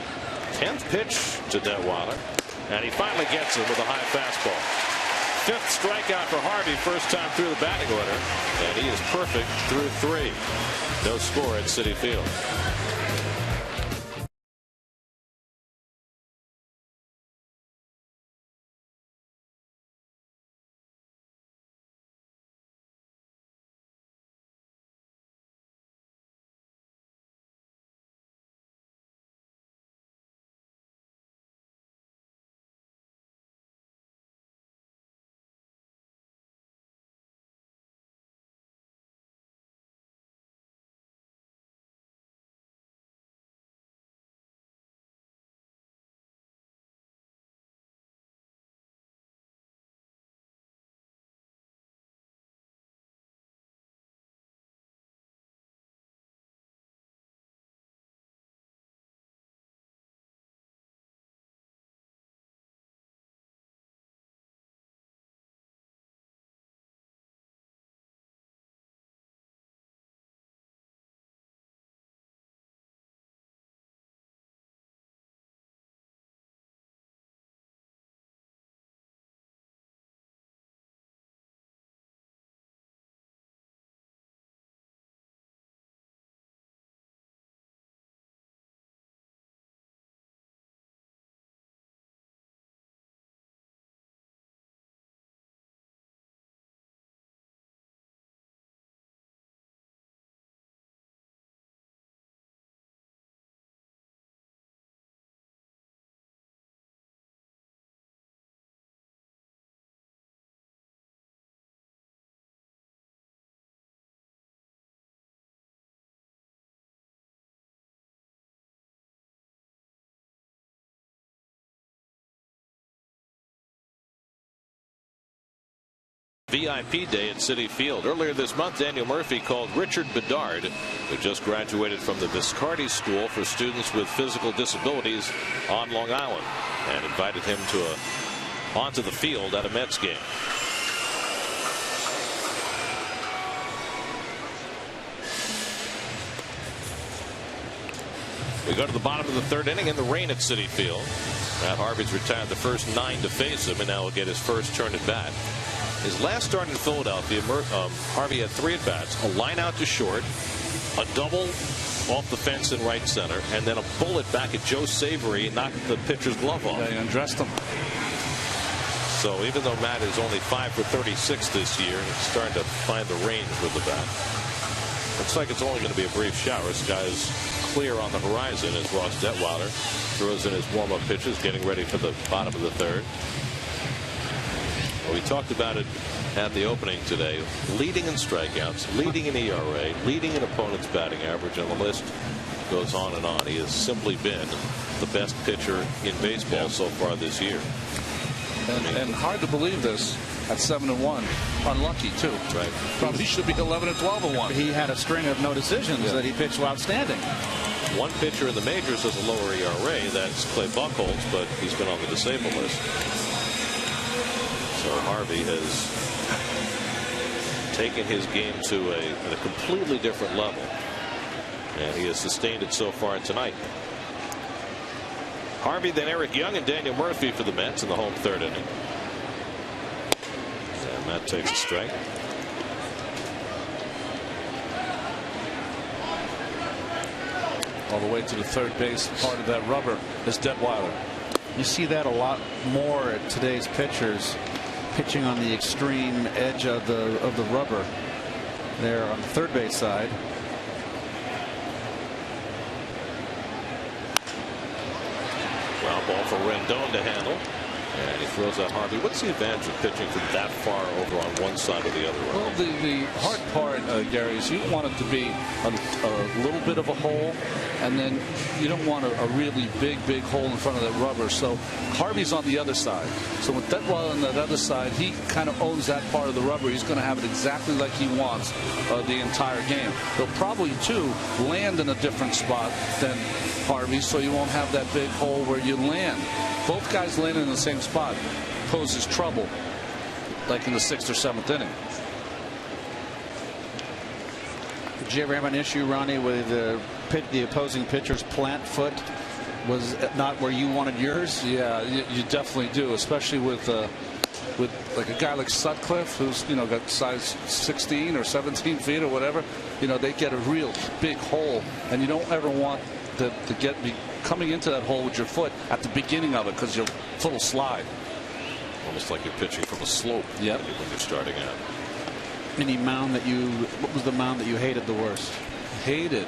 10th pitch to Detweiler, and he finally gets it with a high fastball. 5th strikeout for Harvey, first time through the batting order, and he is perfect through 3. No score at Citi Field. VIP day at Citi Field. Earlier this month, Daniel Murphy called Richard Bedard, who just graduated from the Viscardi School for students with physical disabilities on Long Island, and invited him onto the field at a Mets game. We go to the bottom of the 3rd inning in the rain at Citi Field. Matt Harvey's retired the first 9 to face him, and now will get his first turn at bat. His last start in Philadelphia, Harvey had 3 at-bats, a line out to short, a double off the fence in right center, and then a bullet back at Joe Savory knocked the pitcher's glove off. Yeah, he undressed him. So even though Matt is only 5 for 36 this year, he's starting to find the range with the bat. Looks like it's only going to be a brief shower. Sky's clear on the horizon as Ross Detweiler throws in his warm-up pitches, getting ready for the bottom of the 3rd. Well, we talked about it at the opening today. Leading in strikeouts, leading in ERA, leading in opponent's batting average, and the list goes on and on. He has simply been the best pitcher in baseball so far this year. And hard to believe this at 7-1. Unlucky too. Right. Probably should be 11-12-1. He had a string of no decisions that he pitched outstanding. One pitcher in the majors has a lower ERA. That's Clay Buchholz, but he's been on the disabled list. So Harvey has taken his game to a completely different level, and he has sustained it so far tonight. Harvey, then Eric Young and Daniel Murphy for the Mets in the home 3rd inning. And that takes a strike. All the way to the 3rd base part of that rubber is Detweiler. You see that a lot more at today's pitchers, pitching on the extreme edge of the rubber there on the 3rd base side. Ground ball for Rendon to handle, and he throws out Harvey. What's the advantage of pitching from that far over on one side or the other? Well, the hard part, Gary, is you want it to be a little bit of a hole, and then you don't want a really big hole in front of that rubber. So Harvey's on the other side. So with Detweiler on that other side, he kind of owns that part of the rubber. He's going to have it exactly like he wants the entire game. He'll probably, too, land in a different spot than Harvey, so you won't have that big hole where you land. Both guys landing in the same spot poses trouble, like in the 6th or 7th inning. Did you ever have an issue, Ronnie, with the opposing pitcher's plant foot was not where you wanted yours? Yeah, you definitely do, especially with like a guy like Sutcliffe, who's got size 16 or 17 feet or whatever. They get a real big hole, and you don't ever want to be coming into that hole with your foot at the beginning of it, because your foot will slide. Almost like you're pitching from a slope. Yep. When you're starting out. Any mound that what was the mound that you hated the worst? Hated?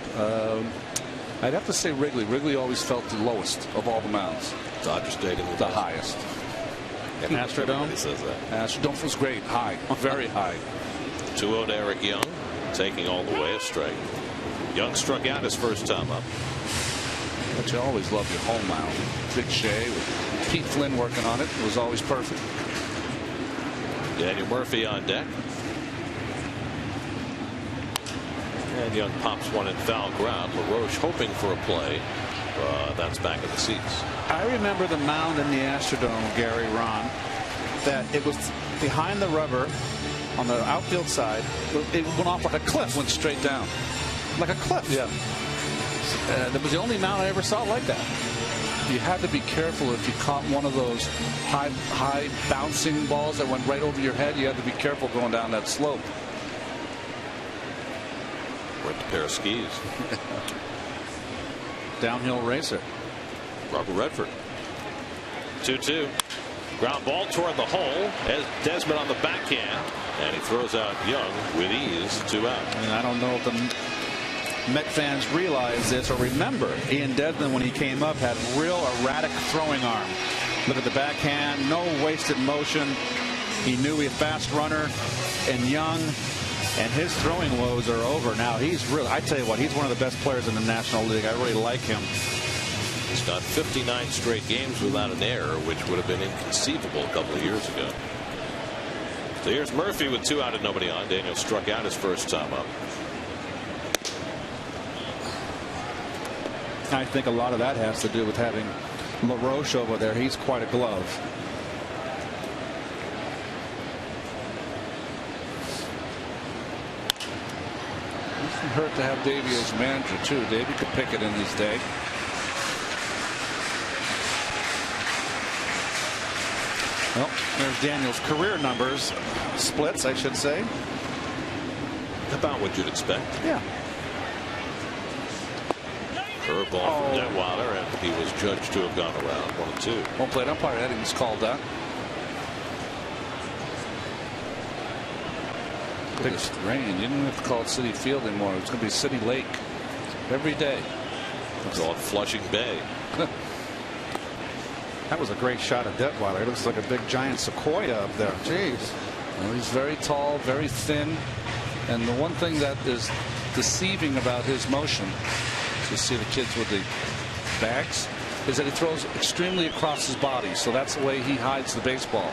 I'd have to say Wrigley. Wrigley always felt the lowest of all the mounds. Dodger Stadium. The highest. And Astrodome? He says that. Astrodome was great. High. Very high. 2-0 to Eric Young, taking all the way a strike. Young struck out his first time up. But you always love your home mound. Big Shea with Pete Flynn working on it. It was always perfect. Daniel Murphy on deck. And Young pops one in foul ground. LaRoche hoping for a play. That's back in the seats. I remember the mound in the Astrodome, Gary, Ron, that it was behind the rubber on the outfield side. It went off like a cliff. Went straight down. Like a cliff. Yeah. That was the only mound I ever saw like that. You had to be careful if you caught one of those high bouncing balls that went right over your head. You had to be careful going down that slope. Went a pair of skis. Downhill racer. Robert Redford. 2-2. Ground ball toward the hole as Desmond on the backhand, and he throws out Young with ease. 2 out. And I don't know if the Met fans realize this or remember Ian Desmond, when he came up, had real erratic throwing arm. Look at the backhand, no wasted motion. He knew he was a fast runner, and Young and his throwing woes are over now. He's really, I tell you what, he's one of the best players in the National League. I really like him. He's got 59 straight games without an error, which would have been inconceivable a couple of years ago. So here's Murphy with 2 out and nobody on. Daniel struck out his first time up. I think a lot of that has to do with having LaRoche over there. He's quite a glove. It doesn't hurt to have Davey as manager, too. Davey could pick it in his day. Well, There's Daniel's career numbers, splits, I should say. About what you'd expect. Yeah. Curveball from Detweiler, and he was judged to have gone around 1-2. Home plate umpire Eddings called that. Big rain. You didn't have to call it City Field anymore. It's going to be City Lake every day. It's on Flushing Bay. That was a great shot at Detweiler. It looks like a big giant sequoia up there. Jeez. Well, he's very tall, very thin. And the one thing that is deceiving about his motion, you see the kids with the bags, is that he throws extremely across his body. So that's the way he hides the baseball.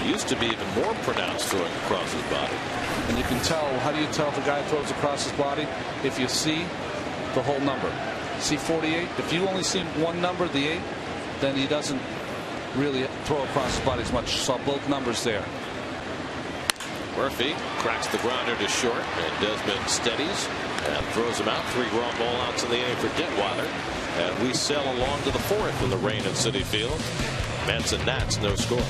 He used to be even more pronounced throwing across his body. And you can tell. How do you tell if a guy throws across his body? If you see the whole number. See 48? If you only see one number, the 8, then he doesn't really throw across his body as much. Saw both numbers there. Murphy cracks the grounder to short, and Desmond steadies and throws him out. 3 ground ball outs in the inning for Detweiler. And we sail along to the 4th in the rain at Citi Field. Mets and Nats, no score.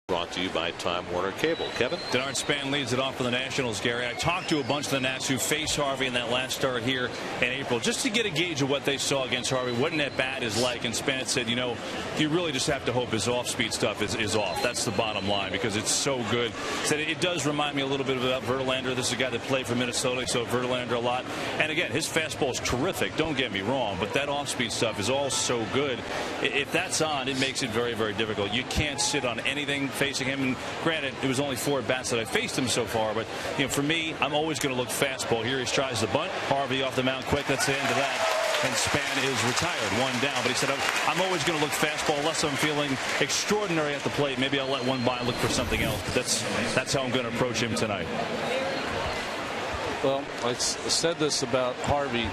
Brought to you by Time Warner Cable. Kevin? Denard Span leads it off for the Nationals, Gary. I talked to a bunch of the Nats who faced Harvey in that last start here in April, just to get a gauge of what they saw against Harvey, what an at-bat is like. And Span said, you know, you really just have to hope his off-speed stuff is off. That's the bottom line, because it's so good. Said it does remind me a little bit about Verlander. This is a guy that played for Minnesota, so Verlander a lot. And again, his fastball is terrific, don't get me wrong, but that off-speed stuff is all so good. If that's on, it makes it very, very difficult. You can't sit on anything facing him. And granted, it was only 4 at-bats that I faced him so far, but you know, for me, I'm always going to look fastball. Here he tries the bunt. Harvey off the mound quick. That's the end of that. And Span is retired, 1 down. But he said, I'm always going to look fastball unless I'm feeling extraordinary at the plate. Maybe I'll let one by and look for something else. But that's how I'm going to approach him tonight. Well, I said this about Harvey.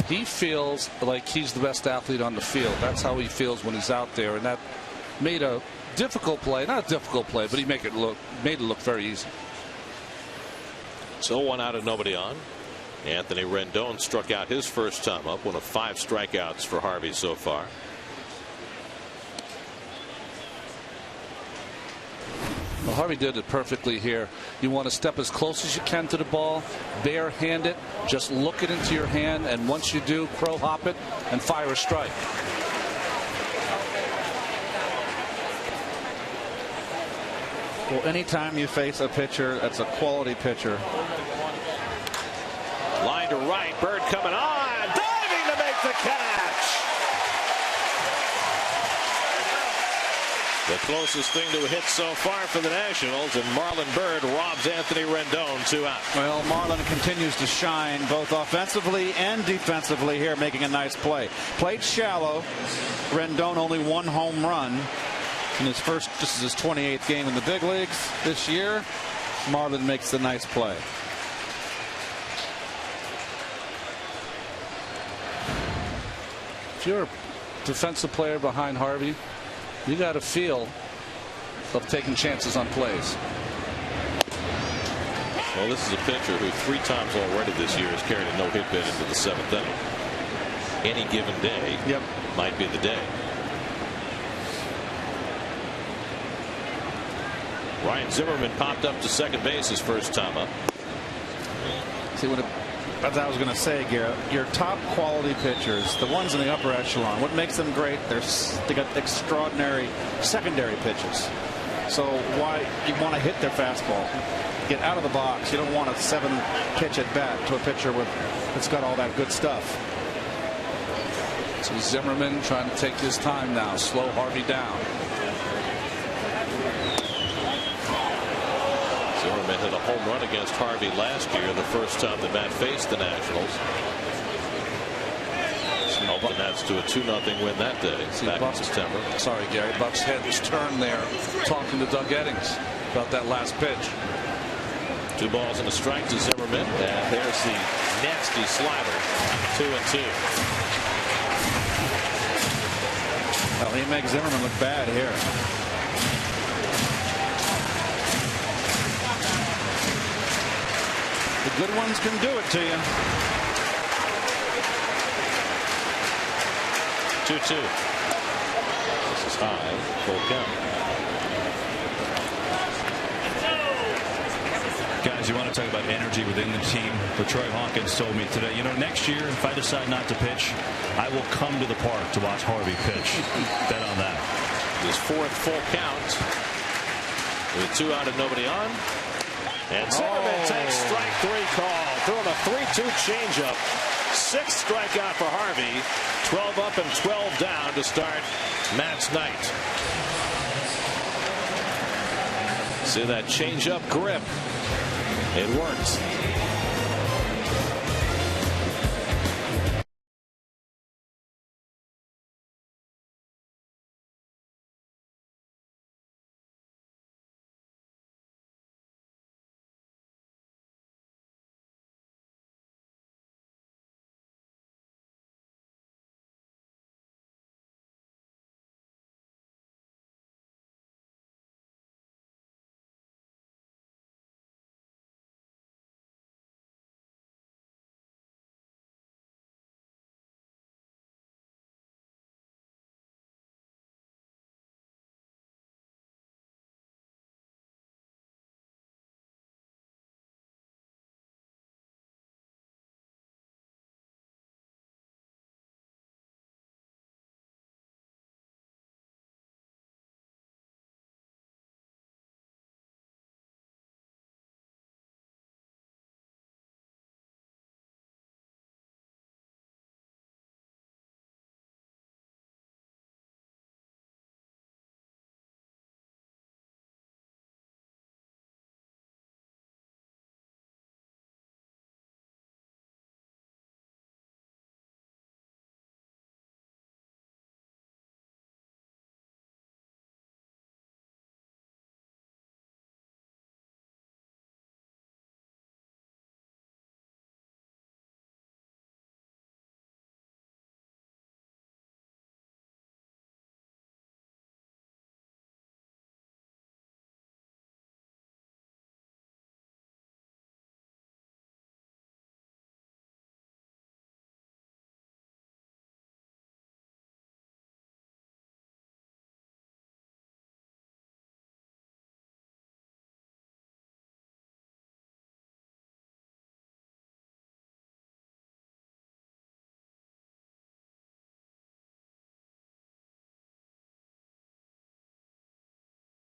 He feels like he's the best athlete on the field. That's how he feels when he's out there. And that made a difficult play, not a difficult play, but he made it look very easy. So 1 out and nobody on. Anthony Rendon struck out his first time up, one of 5 strikeouts for Harvey so far. Well, Harvey did it perfectly here. You want to step as close as you can to the ball, bare-hand it, just look it into your hand, and once you do, crow hop it and fire a strike. Well, anytime you face a pitcher that's a quality pitcher. Line to right. Bird coming on. Diving to make the catch. The closest thing to a hit so far for the Nationals, and Marlon Byrd robs Anthony Rendon 2 out. Well, Marlon continues to shine both offensively and defensively here, making a nice play. Played shallow. Rendon only 1 home run in his first. This is his 28th game in the big leagues this year. Marlon makes the nice play. If you're a defensive player behind Harvey, you got a feel of taking chances on plays. Well, this is a pitcher who 3 times already this year has carried a no-hit bid into the 7th inning. Any given day might be the day. Ryan Zimmerman popped up to second base his first time up. See what? As I was going to say, Garrett, your top quality pitchers, the ones in the upper echelon, what makes them great? They got extraordinary secondary pitches. So why you want to hit their fastball? Get out of the box. You don't want a 7-pitch at bat to a pitcher that's got all that good stuff. So Zimmerman trying to take his time now, slow Harvey down. Zimmerman hit a home run against Harvey last year, the first time the Mets faced the Nationals. Helped the Nats to a 2-0 win that day back in September. Sorry, Gary. Buck's head was turned there, talking to Doug Eddings about that last pitch. 2 balls and a strike to Zimmerman, and there's the nasty slider. 2-2. Well, he makes Zimmerman look bad here. The good ones can do it to you. 2-2. This is high. Full count. Guys, you want to talk about energy within the team? But Troy Hawkins told me today, next year, if I decide not to pitch, I will come to the park to watch Harvey pitch. Bet on that. His 4th full count. With 2 out and nobody on. And Zimmerman takes strike 3 call. Throwing a 3-2 changeup. 6th strikeout for Harvey. 12 up and 12 down to start Matt's night. See that changeup grip. It works.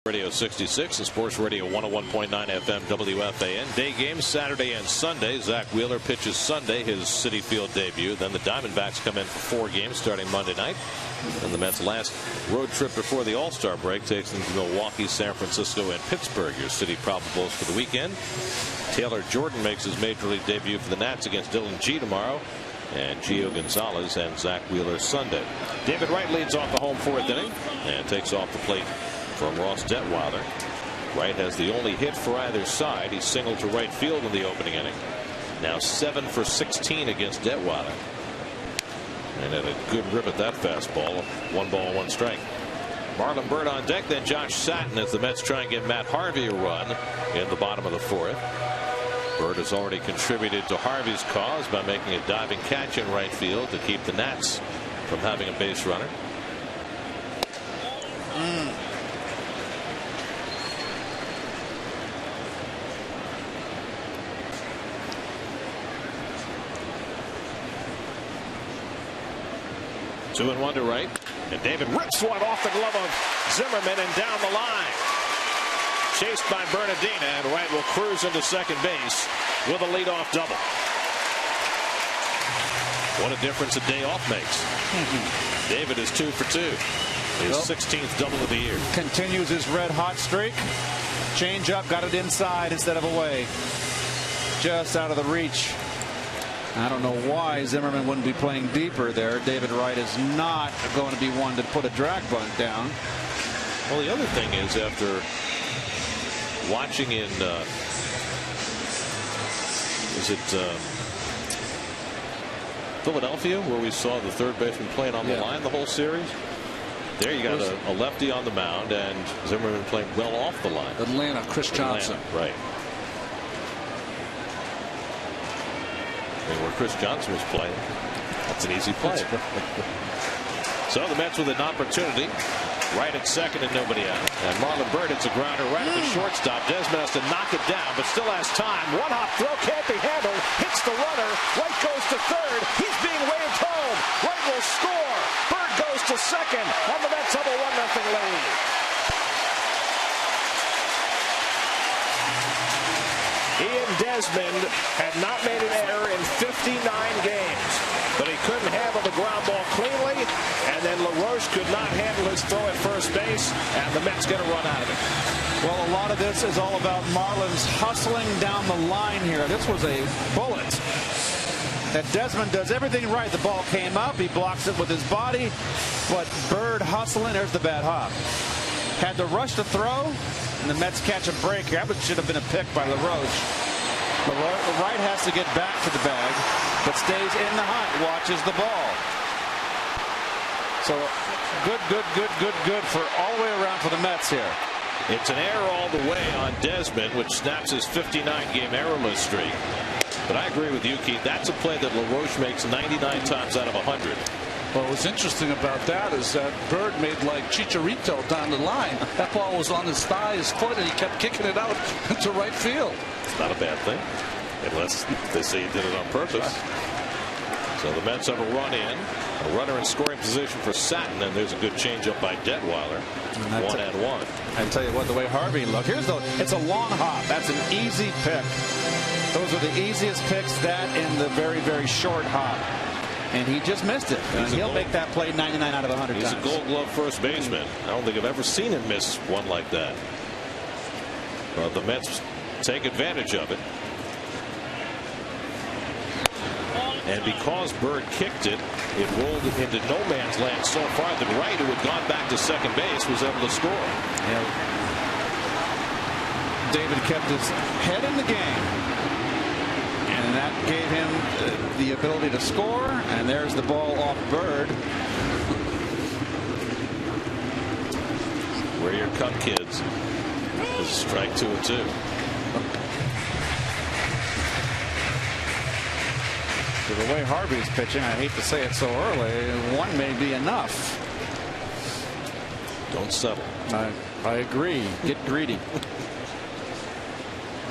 Radio 66 and Sports Radio 101.9 FM WFAN. Day games Saturday and Sunday. Zach Wheeler pitches Sunday, his Citi Field debut. Then the Diamondbacks come in for 4 games starting Monday night. And the Mets' last road trip before the All-Star break takes them to Milwaukee, San Francisco, and Pittsburgh. Your City probables for the weekend. Taylor Jordan makes his major league debut for the Nats against Dylan G tomorrow. And Gio Gonzalez and Zach Wheeler Sunday. David Wright leads off the home 4th inning and takes off the plate from Ross Detweiler. Wright has the only hit for either side. He singled to right field in the opening inning. Now 7 for 16 against Detweiler. And had a good rip at that fastball. 1 ball, 1 strike. Marlon Byrd on deck, then Josh Satin as the Mets try and give Matt Harvey a run in the bottom of the 4th. Byrd has already contributed to Harvey's cause by making a diving catch in right field to keep the Nats from having a base runner. 2-1 to right. And David rips one off the glove of Zimmerman and down the line. Chased by Bernardina, and Wright will cruise into second base with a leadoff double. What a difference a day off makes. David is 2 for 2. His 16th double of the year. Continues his red hot streak. Change up, got it inside instead of away. Just out of the reach. I don't know why Zimmerman wouldn't be playing deeper there. David Wright is not going to be one to put a drag bunt down. Well, the other thing is, after watching in Philadelphia, where we saw the third baseman playing on the line the whole series? There you got a lefty on the mound and Zimmerman playing well off the line. Atlanta, Chris Johnson. Right. I mean, where Chris Johnson was playing, that's an easy play. So the Mets with an opportunity. Right at second and nobody out. And Marlon Byrd hits a grounder right at the shortstop. Desmond has to knock it down, but still has time. One hop throw can't be handled. Hits the runner. Wright goes to third. He's being waved home. Wright will score. Byrd goes to second. And the Mets have a 1-0 lead. Ian Desmond had not made an error in 59 games, but he couldn't handle the ground ball cleanly, and then LaRoche could not handle his throw at first base, and the Mets get a run out of it. Well, a lot of this is all about Marlins hustling down the line here. This was a bullet that Desmond does everything right. The ball came up, he blocks it with his body, but Byrd hustling. There's the bad hop. Had to rush the throw, and the Mets catch a break here. That should have been a pick by LaRoche. Wright has to get back to the bag, but stays in the hunt, watches the ball. So good for all the way around for the Mets here. It's an error all the way on Desmond, which snaps his 59-game errorless streak. But I agree with you, Keith. That's a play that LaRoche makes 99 times out of 100. Well, what's interesting about that is that Byrd made like Chicharito down the line. That ball was on his thigh, his foot, and he kept kicking it out into right field. It's not a bad thing, unless they say he did it on purpose. So the Mets have a run in, a runner in scoring position for Satin, and there's a good changeup by Detweiler. 1-1. I tell you what, the way Harvey looked. It's a long hop. That's an easy pick. Those are the easiest picks, that and the very short hop. And he just missed it. He'll make that play 99 out of 100 times. He's a Gold Glove first baseman. I don't think I've ever seen him miss one like that. Well, the Mets take advantage of it. And because Byrd kicked it, it rolled into no man's land so far that Wright, who had gone back to second base, was able to score. Yeah. David kept his head in the game. And that gave him the ability to score. And there's the ball off Byrd. Where your cut, kids. It was strike 2 and 2. The way Harvey's pitching, I hate to say it so early, one may be enough. Don't settle. I agree. Get greedy.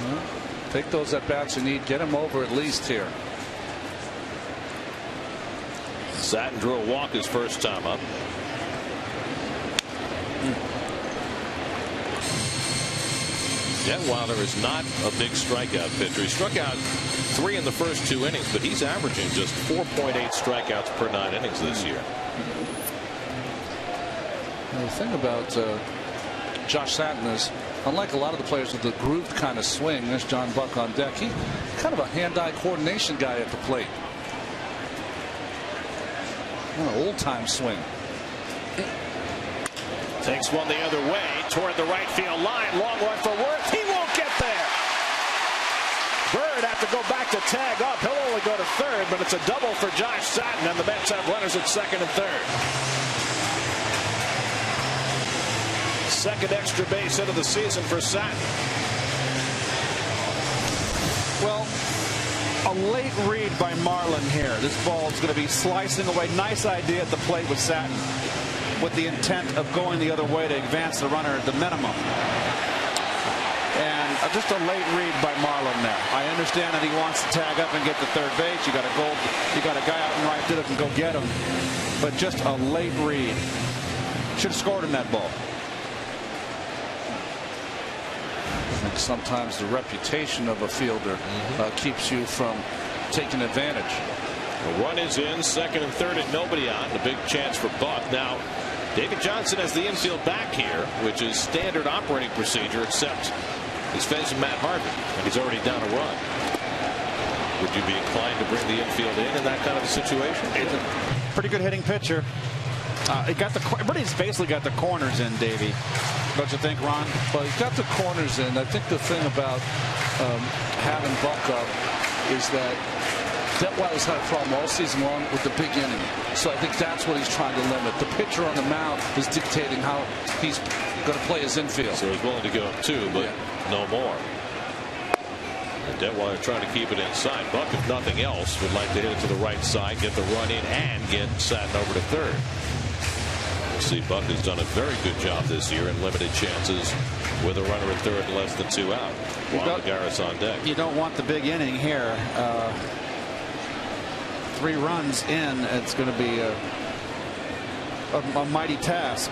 Well, take those at bats you need. Get them over at least here. Satin drew a walk his first time up. Detweiler is not a big strikeout pitcher. He struck out 3 in the first 2 innings, but he's averaging just 4.8 strikeouts per 9 innings this year. The thing about Josh Satin is, unlike a lot of the players with the grooved kind of swing, there's John Buck on deck. He's kind of a hand-eye coordination guy at the plate. An old-time swing. Takes one the other way toward the right field line. Long one for Worth. He won't get there. Bird have to go back to tag up. He'll only go to third, but it's a double for Josh Satin, and the Mets have runners at second and third. Second extra base hit of the season for Satin. Well, a late read by Marlin here. This ball is going to be slicing away. Nice idea at the plate with Satin, with the intent of going the other way to advance the runner at the minimum. And just a late read by Marlin there. I understand that he wants to tag up and get to third base. You got a guy out in right field that can go get him. But just a late read. Should have scored in that ball. I think sometimes the reputation of a fielder keeps you from taking advantage. The run is in, second and third, and nobody on. A big chance for Buck. Now, David Johnson has the infield back here, which is standard operating procedure, except he's facing Matt Harvey, and he's already down a run. Would you be inclined to bring the infield in that kind of a situation? It's a pretty good hitting pitcher. Everybody's basically got the corners in, Davey. Don't you think, Ron? Well, he's got the corners in. I think the thing about having Buck up is that Detweiler's had a problem all season long with the big inning. So I think that's what he's trying to limit. The pitcher on the mound is dictating how he's going to play his infield. So he's willing to go up 2, but no more. And Detweiler trying to keep it inside. Buck, if nothing else, would like to hit it to the right side, get the run in, and get Satin over to third. We'll see. Buck has done a very good job this year in limited chances with a runner at third and less than 2 out. Juan Lagares on deck. You don't want the big inning here. 3 runs in, it's going to be a mighty task.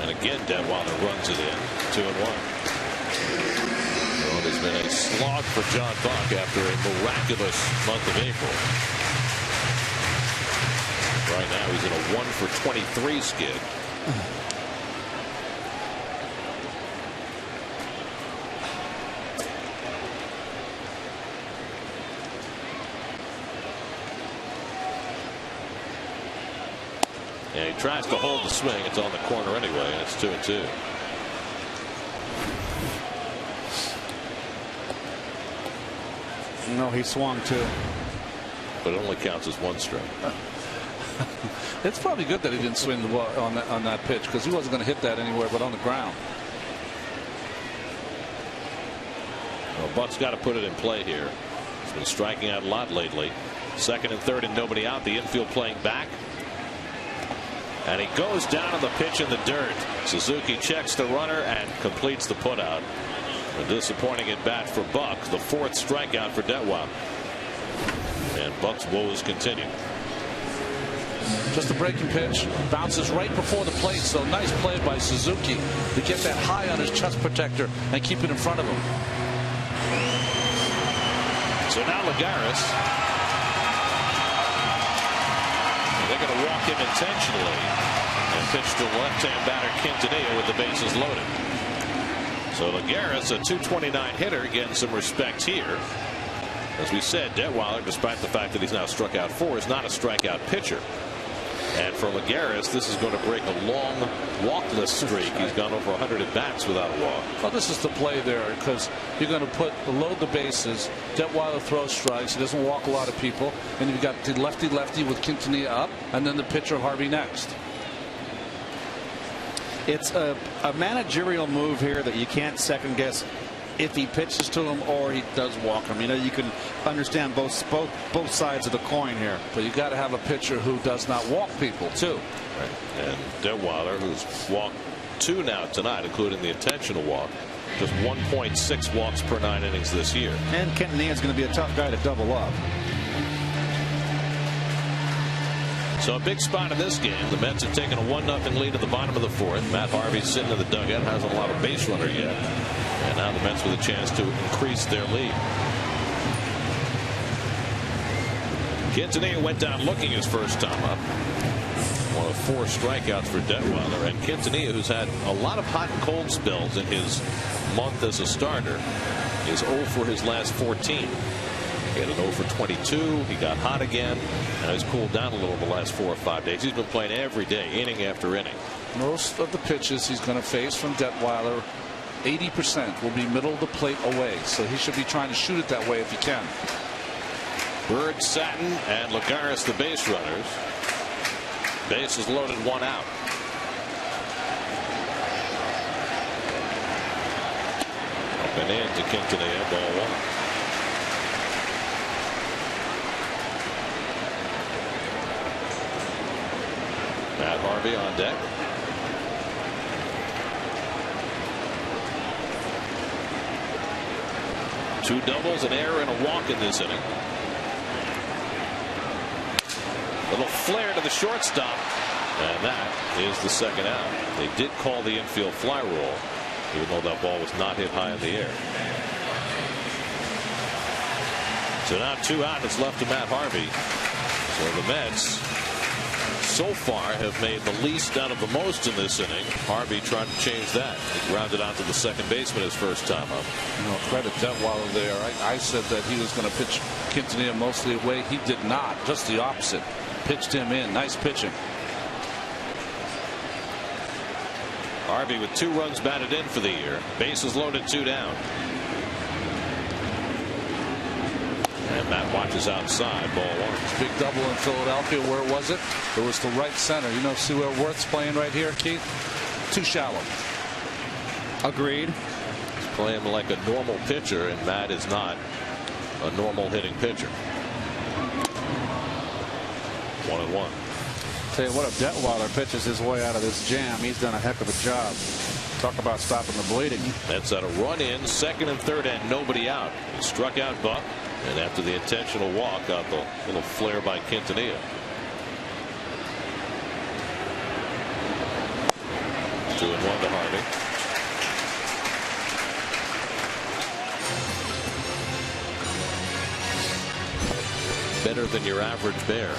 And again, Detweiler runs it in. 2-1. Well, it has been a slog for John Buck after a miraculous month of April. Right now, he's in a 1 for 23 skid. And he tries to hold the swing. It's on the corner anyway, and it's 2-2. No, he swung too. But it only counts as 1 strike. It's probably good that he didn't swing the ball on that pitch, because he wasn't going to hit that anywhere but on the ground. Well, Buck's got to put it in play here. He's been striking out a lot lately. Second and third and nobody out. The infield playing back. And he goes down on the pitch in the dirt. Suzuki checks the runner and completes the putout. A disappointing at bat for Buck. The 4th strikeout for Detweiler. And Buck's woes continue. Just a breaking pitch. Bounces right before the plate. So nice play by Suzuki to get that high on his chest protector and keep it in front of him. So now Lagares. They're going to walk him intentionally and pitch to left-hand batter Quintanilla with the bases loaded. So Lagares, a 229 hitter, getting some respect here. As we said, Detweiler, despite the fact that he's now struck out 4, is not a strikeout pitcher. And for Lagares, this is going to break a long walkless streak. He's gone over 100 at bats without a walk. Well, this is the play there, because you're going to load the bases. Detweiler throws strikes. He doesn't walk a lot of people. And you've got the lefty with Quintanilla up, and then the pitcher Harvey next. It's a managerial move here that you can't second guess if he pitches to him or he does walk him. You know, you can understand both sides of the coin here. But you got to have a pitcher who does not walk people too. Right. And Detweiler, who's walked 2 now tonight, including the intentional walk, just 1.6 walks per 9 innings this year. And Quintanilla is going to be a tough guy to double up. So a big spot in this game. The Mets have taken a 1-0 lead at the bottom of the fourth. Matt Harvey sitting in the dugout, hasn't a lot of base runner yet. And now the Mets with a chance to increase their lead. Quintanilla went down looking his first time up. One of 4 strikeouts for Detweiler. And Quintanilla, who's had a lot of hot and cold spells in his month as a starter, is 0 for his last 14. He had an 0 for 22. He got hot again. Now he's cooled down a little the last 4 or 5 days. He's been playing every day, inning after inning. Most of the pitches he's going to face from Detweiler, 80% will be middle of the plate away. So he should be trying to shoot it that way if he can. Bird, Satin, and Lagares, the base runners. Base is loaded, 1 out. Up and in to Quintanilla, ball 1. Matt Harvey on deck. Two doubles, an error, and a walk in this inning. Little flare to the shortstop, and that is the second out. They did call the infield fly rule, even though that ball was not hit high in the air. So now 2 out. It's left to Matt Harvey. So the Mets so far have made the least out of the most in this inning. Harvey trying to change that. He grounded out to the second baseman his first time up. Credit Detweiler there. I said that he was going to pitch Quintanilla mostly away. He did not. Just the opposite. Pitched him in. Nice pitching. Harvey with 2 runs batted in for the year. Bases loaded, 2 down. And Matt watches outside, ball 1. Big double in Philadelphia. Where was it? It was to right center. You know, see where Worth's playing right here, Keith? Too shallow. Agreed. He's playing like a normal pitcher, and Matt is not a normal hitting pitcher. 1-1. Tell you what, if Detweiler pitches his way out of this jam, he's done a heck of a job. Talk about stopping the bleeding. That's had a run in, second and third, and nobody out. He struck out Buck, and after the intentional walk, got the little flare by Quintanilla. Two and 1 to Harvey. Better than your average bear.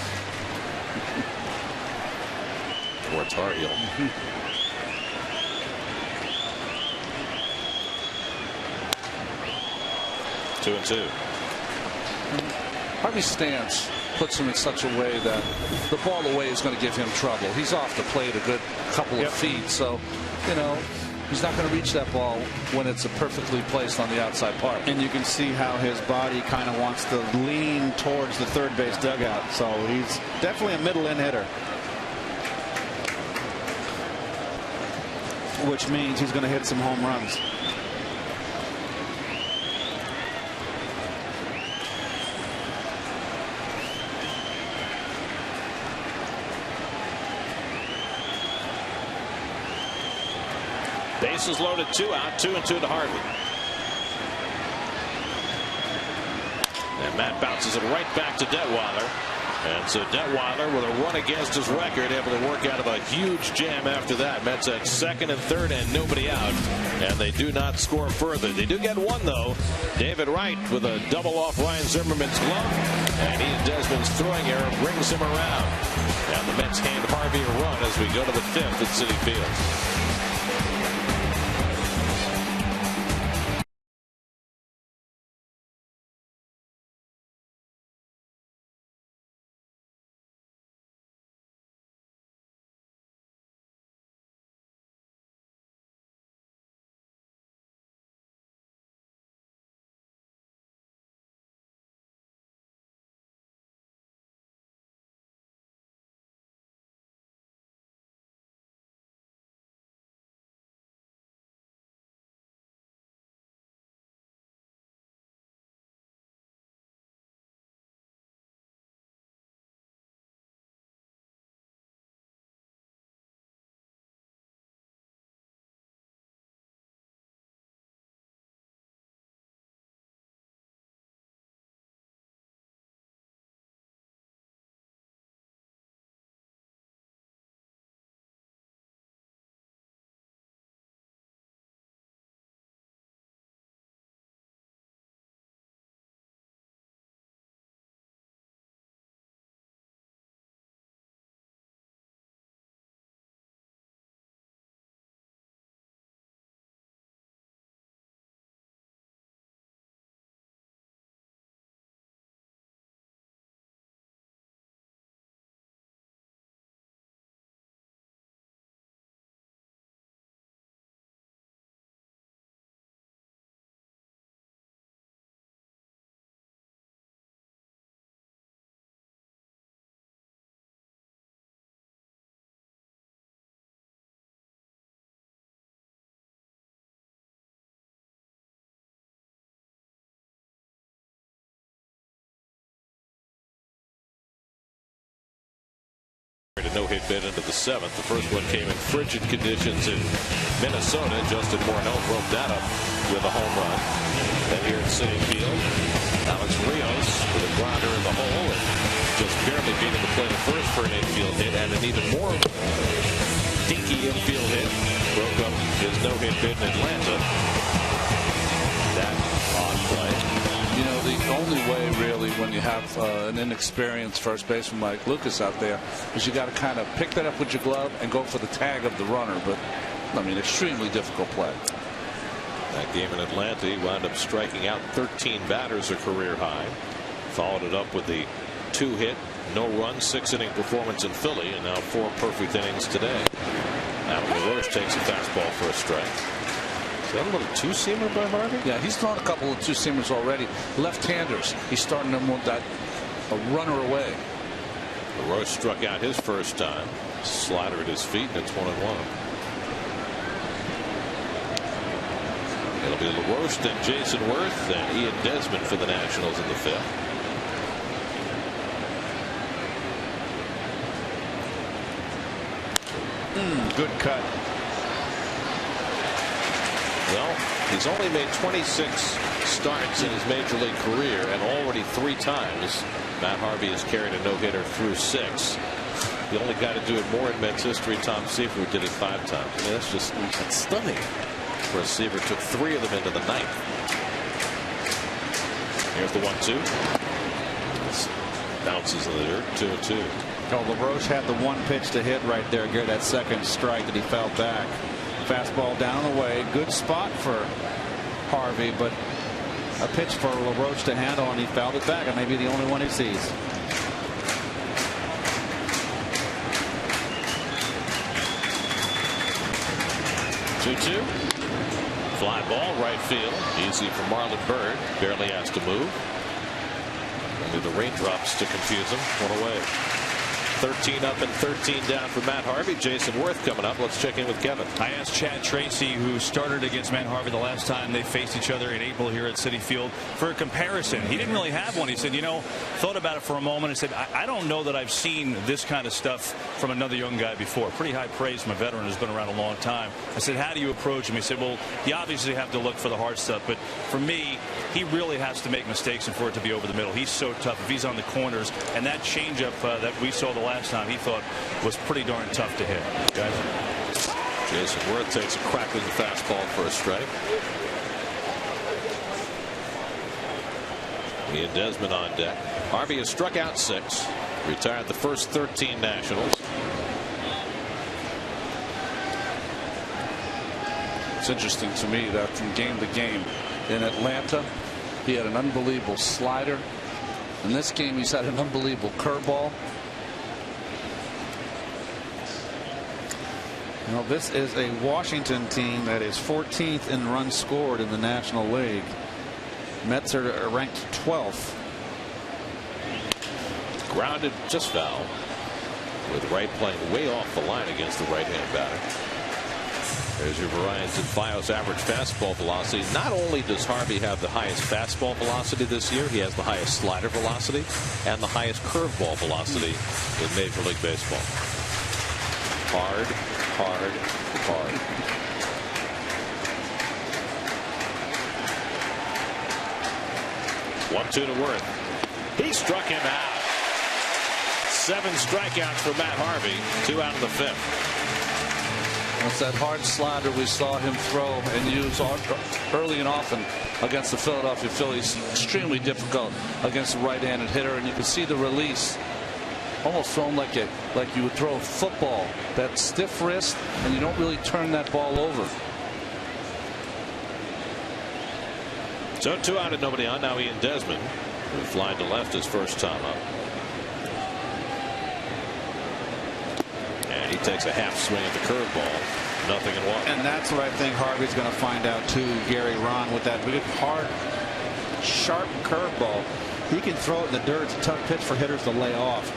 Or Tar Heel. 2-2. Harvey's stance puts him in such a way that the ball away is going to give him trouble. He's off the plate a good couple of feet, so he's not going to reach that ball when it's perfectly placed on the outside part. And you can see how his body kind of wants to lean towards the third base dugout. So he's definitely a middle in hitter, which means he's going to hit some home runs. Bases loaded, 2 out, 2-2 to Harvey. And Matt bounces it right back to Detweiler. And so Detweiler, with a run against his record, able to work out of a huge jam after that. Mets at second and third and nobody out. And they do not score further. They do get one, though. David Wright with a double off Ryan Zimmerman's glove. And Ian Desmond's throwing error brings him around. And the Mets hand Harvey a run as we go to the 5th at Citi Field. A no-hit bid into the 7th. The first one came in frigid conditions in Minnesota. Justin Morneau broke that up with a home run. Then here at Citi Field, Alex Rios with a grounder in the hole and just barely beating the plate at first for an infield hit, and an even more dinky infield hit broke up his no-hit bid in Atlanta. That on play. You know, the only way really when you have an inexperienced first baseman like Lucas out there is you got to kind of pick that up with your glove and go for the tag of the runner. But I mean, extremely difficult play. That game in Atlanta, he wound up striking out 13 batters, a career high. Followed it up with the 2-hit, no-run, 6-inning performance in Philly, and now 4 perfect innings today. Adam LaRoche takes a fastball for a strike. Is that a little two-seamer by Harvey? Yeah, he's thrown a couple of two-seamers already. Left-handers. He's starting them with that a runner away. LaRoche struck out his first time. Slider at his feet, and it's 1-1. It'll be LaRoche, then Jason Worth, and Ian Desmond for the Nationals in the 5th. Good cut. Well, he's only made 26 starts in his major league career, and already 3 times Matt Harvey has carried a no-hitter through 6. The only guy to do it more in Mets history, Tom Seaver, did it 5 times. I mean, that's stunning. Whereas Seaver took 3 of them into the 9th. Here's the 1-2. Bounces in the dirt. 2-2. Oh, LaRoche had the one pitch to hit right there, Gary, that second strike that he fell back. Fastball down and away. Good spot for Harvey, but a pitch for LaRoche to handle, and he fouled it back, and maybe the only one he sees. Two. Fly ball, right field. Easy for Marlon Byrd. Barely has to move. Only the raindrops to confuse him. 1 away. 13 up and 13 down for Matt Harvey. Jason Worth coming up. Let's check in with Kevin. I asked Chad Tracy, who started against Matt Harvey the last time they faced each other in April here at Citi Field, for a comparison. He didn't really have one. He said, you know, thought about it for a moment and said, I don't know that I've seen this kind of stuff from another young guy before. Pretty high praise from a veteran who's been around a long time. I said, how do you approach him? He said, well, you obviously have to look for the hard stuff, but for me, he really has to make mistakes and for it to be over the middle. He's so tough. If he's on the corners, and that changeup that we saw the last time, he thought was pretty darn tough to hit. Guys. Jason Worth takes a crackling fastball for a strike. Ian Desmond on deck. Harvey has struck out 6. Retired the first 13 Nationals. It's interesting to me that from game to game in Atlanta, he had an unbelievable slider. In this game, he's had an unbelievable curveball. You know, this is a Washington team that is 14th in runs scored in the National League. Mets are ranked 12th. Grounded, just foul. With Wright playing way off the line against the right-hand batter. There's your Verizon and Fios average fastball velocity. Not only does Harvey have the highest fastball velocity this year, he has the highest slider velocity and the highest curveball velocity in Major League Baseball. Hard. 1-2 to Worth. He struck him out. 7 strikeouts for Matt Harvey. 2 out of the 5th. It's that hard slider we saw him throw and use early and often against the Philadelphia Phillies. Extremely difficult against a right-handed hitter, and you can see the release. Almost thrown like you would throw a football. That stiff wrist, and you don't really turn that ball over. So 2 out and nobody on. Now Ian Desmond, who flied to left his first time up. And he takes a half swing at the curveball. 0-1. And that's what I think Harvey's going to find out too, Gary. Ron, with that big, hard, sharp curveball, he can throw it in the dirt. It's a tough pitch for hitters to lay off.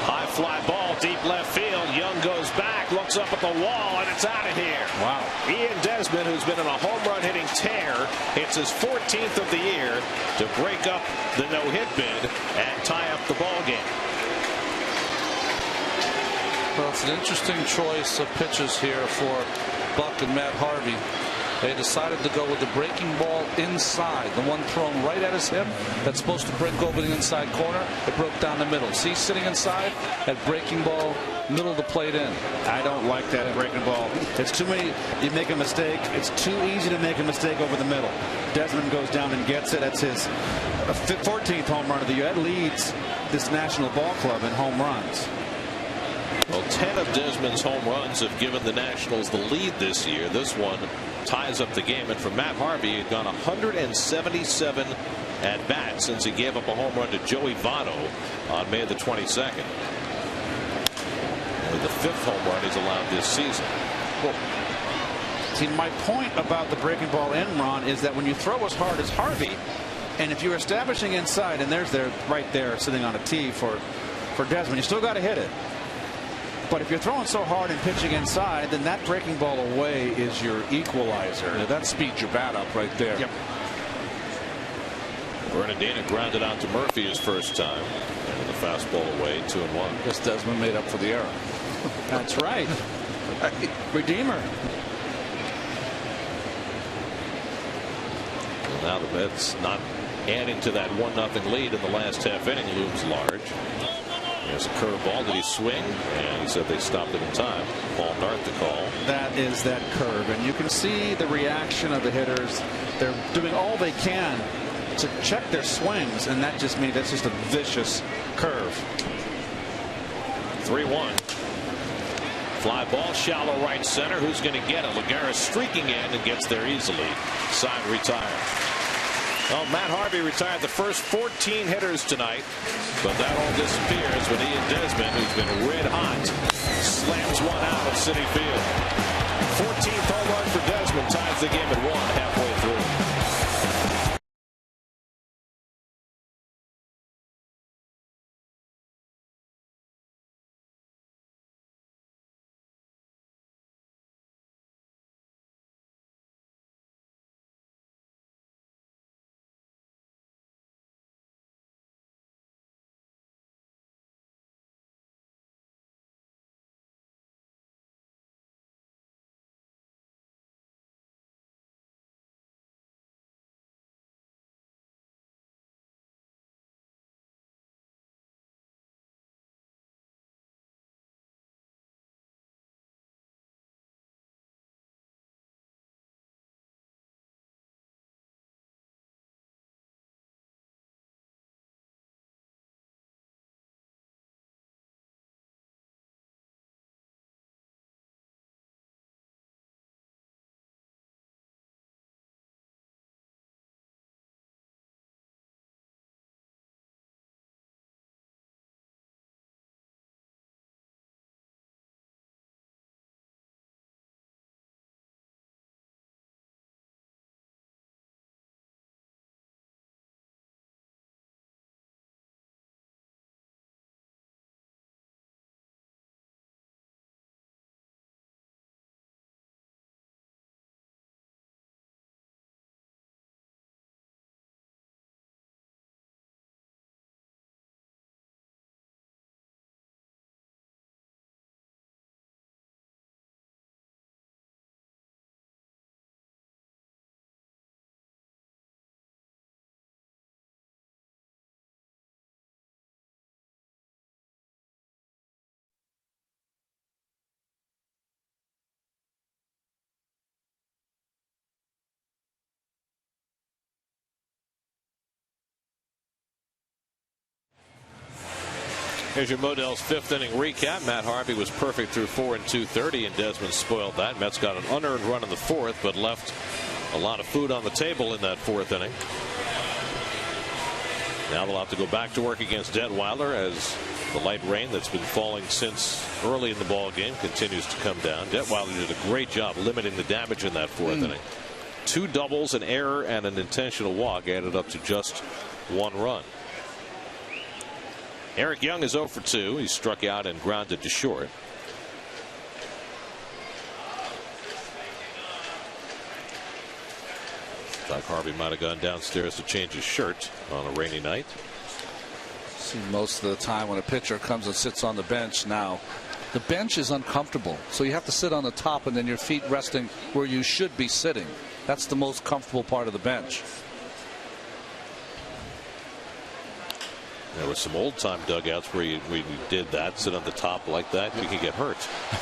High fly ball deep left field. Young goes back, looks up at the wall, and it's out of here. Wow. Ian Desmond, who's been in a home run hitting tear, hits his 14th of the year to break up the no-hit bid and tie up the ball game. Well, it's an interesting choice of pitches here for Buck and Matt Harvey. They decided to go with the breaking ball inside, the one thrown right at his hip that's supposed to break over the inside corner. It broke down the middle. See, sitting inside, that breaking ball, middle of the plate in. I don't like that breaking ball. It's too many. You make a mistake. It's too easy to make a mistake over the middle. Desmond goes down and gets it. That's his 14th home run of the year. That leads this National Ball Club in home runs. Well, 10 of Desmond's home runs have given the Nationals the lead this year. This one ties up the game. And for Matt Harvey, he had gone 177 at bat since he gave up a home run to Joey Votto on May the 22nd. Only the 5th home run he's allowed this season. Well, see, my point about the breaking ball in, Ron, is that when you throw as hard as Harvey, and if you're establishing inside, and there's right there sitting on a tee for Desmond, you still got to hit it. But if you're throwing so hard and pitching inside, then that breaking ball away is your equalizer. Yeah, that speeds your bat up right there. Yep. Bernardino grounded out to Murphy his first time. And the fastball away, 2-1. I guess Desmond made up for the error. That's right. Redeemer. Well, now the Mets not adding to that 1-0 lead in the last half inning looms large. There's a curveball. Did he swing? And he said they stopped it in time. Paul Nart the call. That is that curve. And you can see the reaction of the hitters. They're doing all they can to check their swings. And that just means that's just a vicious curve. 3-1. Fly ball, shallow right center. Who's going to get it? Lagares streaking in and gets there easily. Side retired. Well, Matt Harvey retired the first 14 hitters tonight, but that all disappears when Ian Desmond, who's been red hot, slams one out at Citi Field. 14th home run for Desmond, ties the game at 1 halfway through. Here's your Modell's 5th inning recap. Matt Harvey was perfect through 4 2/30, and Desmond spoiled that. Mets got an unearned run in the 4th, but left a lot of food on the table in that 4th inning. Now they'll have to go back to work against Detweiler as the light rain that's been falling since early in the ball game continues to come down. Detweiler did a great job limiting the damage in that 4th inning. 2 doubles, an error, and an intentional walk added up to just 1 run. Eric Young is 0 for 2. He struck out and grounded to short. Doc Harvey might have gone downstairs to change his shirt on a rainy night. See, most of the time when a pitcher comes and sits on the bench now, the bench is uncomfortable. So you have to sit on the top and then your feet resting where you should be sitting. That's the most comfortable part of the bench. There were some old time dugouts where you did that, sit on the top like that, you could get hurt.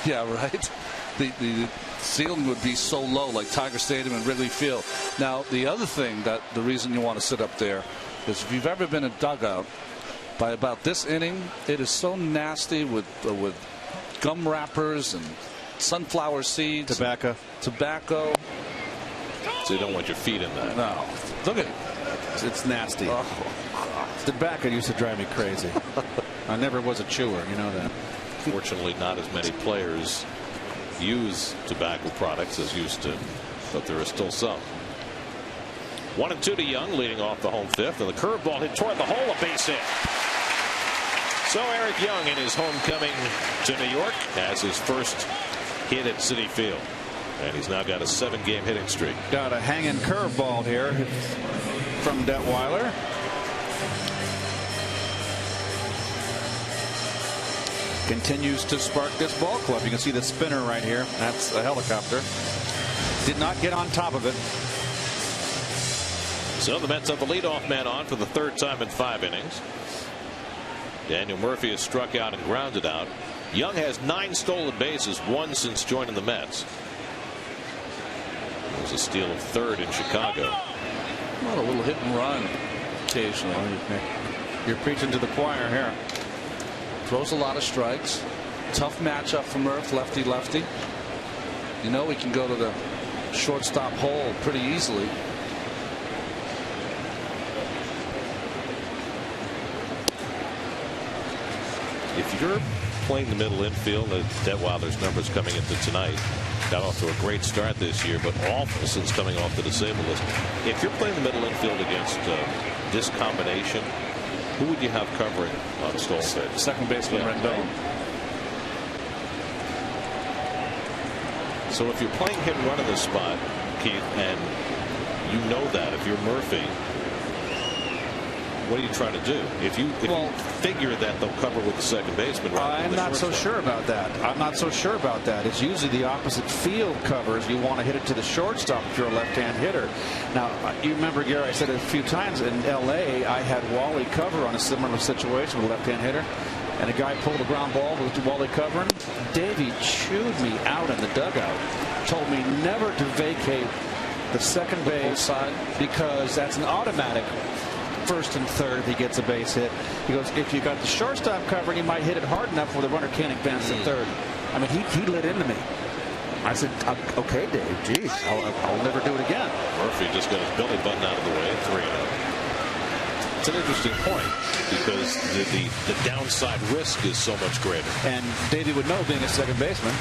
Yeah, right. The ceiling would be so low, like Tiger Stadium and Wrigley Field. Now, the other thing that the reason you want to sit up there is if you've ever been in a dugout, by about this inning, it is so nasty with gum wrappers and sunflower seeds, tobacco. So you don't want your feet in that. No, look at it. It's nasty. Oh. Tobacco used to drive me crazy. I never was a chewer, you know that. Fortunately, not as many players use tobacco products as used to, but there are still some. 1-2 to Young, leading off the home fifth, and the curveball hit toward the hole, a base hit. So Eric Young in his homecoming to New York has his first hit at Citi Field, and he's now got a 7-game hitting streak. Got a hanging curveball here from Detweiler. Continues to spark this ball club. You can see the spinner right here. That's a helicopter. Did not get on top of it. So the Mets have the leadoff man on for the 3rd time in 5 innings. Daniel Murphy has struck out and grounded out. Young has 9 stolen bases, 1 since joining the Mets. There's a steal of 3rd in Chicago. Well, a little hit and run occasionally. You're preaching to the choir here. Throws a lot of strikes. Tough matchup for Murph, lefty. You know he can go to the shortstop hole pretty easily. If you're playing the middle infield, Detweiler's numbers coming into tonight, got off to a great start this year, but awful since coming off the disabled list. If you're playing the middle infield against this combination, who would you have covering on stolen base? Second baseman Rendon. So if you're playing hit and run in this spot, Keith, and you know that if you're Murphy, what are you trying to do? If you figure that they'll cover with the second baseman, I'm not so sure about that. It's usually the opposite field covers. You want to hit it to the shortstop if you're a left-hand hitter. Now, you remember, Gary, I said it a few times in L.A. I had Wally cover on a similar situation with a left-hand hitter, and a guy pulled a ground ball with Wally covering. Davey chewed me out in the dugout. Told me never to vacate the second base side because that's an automatic. First and third, he gets a base hit. He goes, if you got the shortstop covering, you might hit it hard enough where the runner can't advance to third. I mean, he lit into me. I said, okay, Dave, geez, I'll never do it again. Murphy just got his belly button out of the way, 3-0. It's an interesting point because the downside risk is so much greater. And Davey would know, being a second baseman.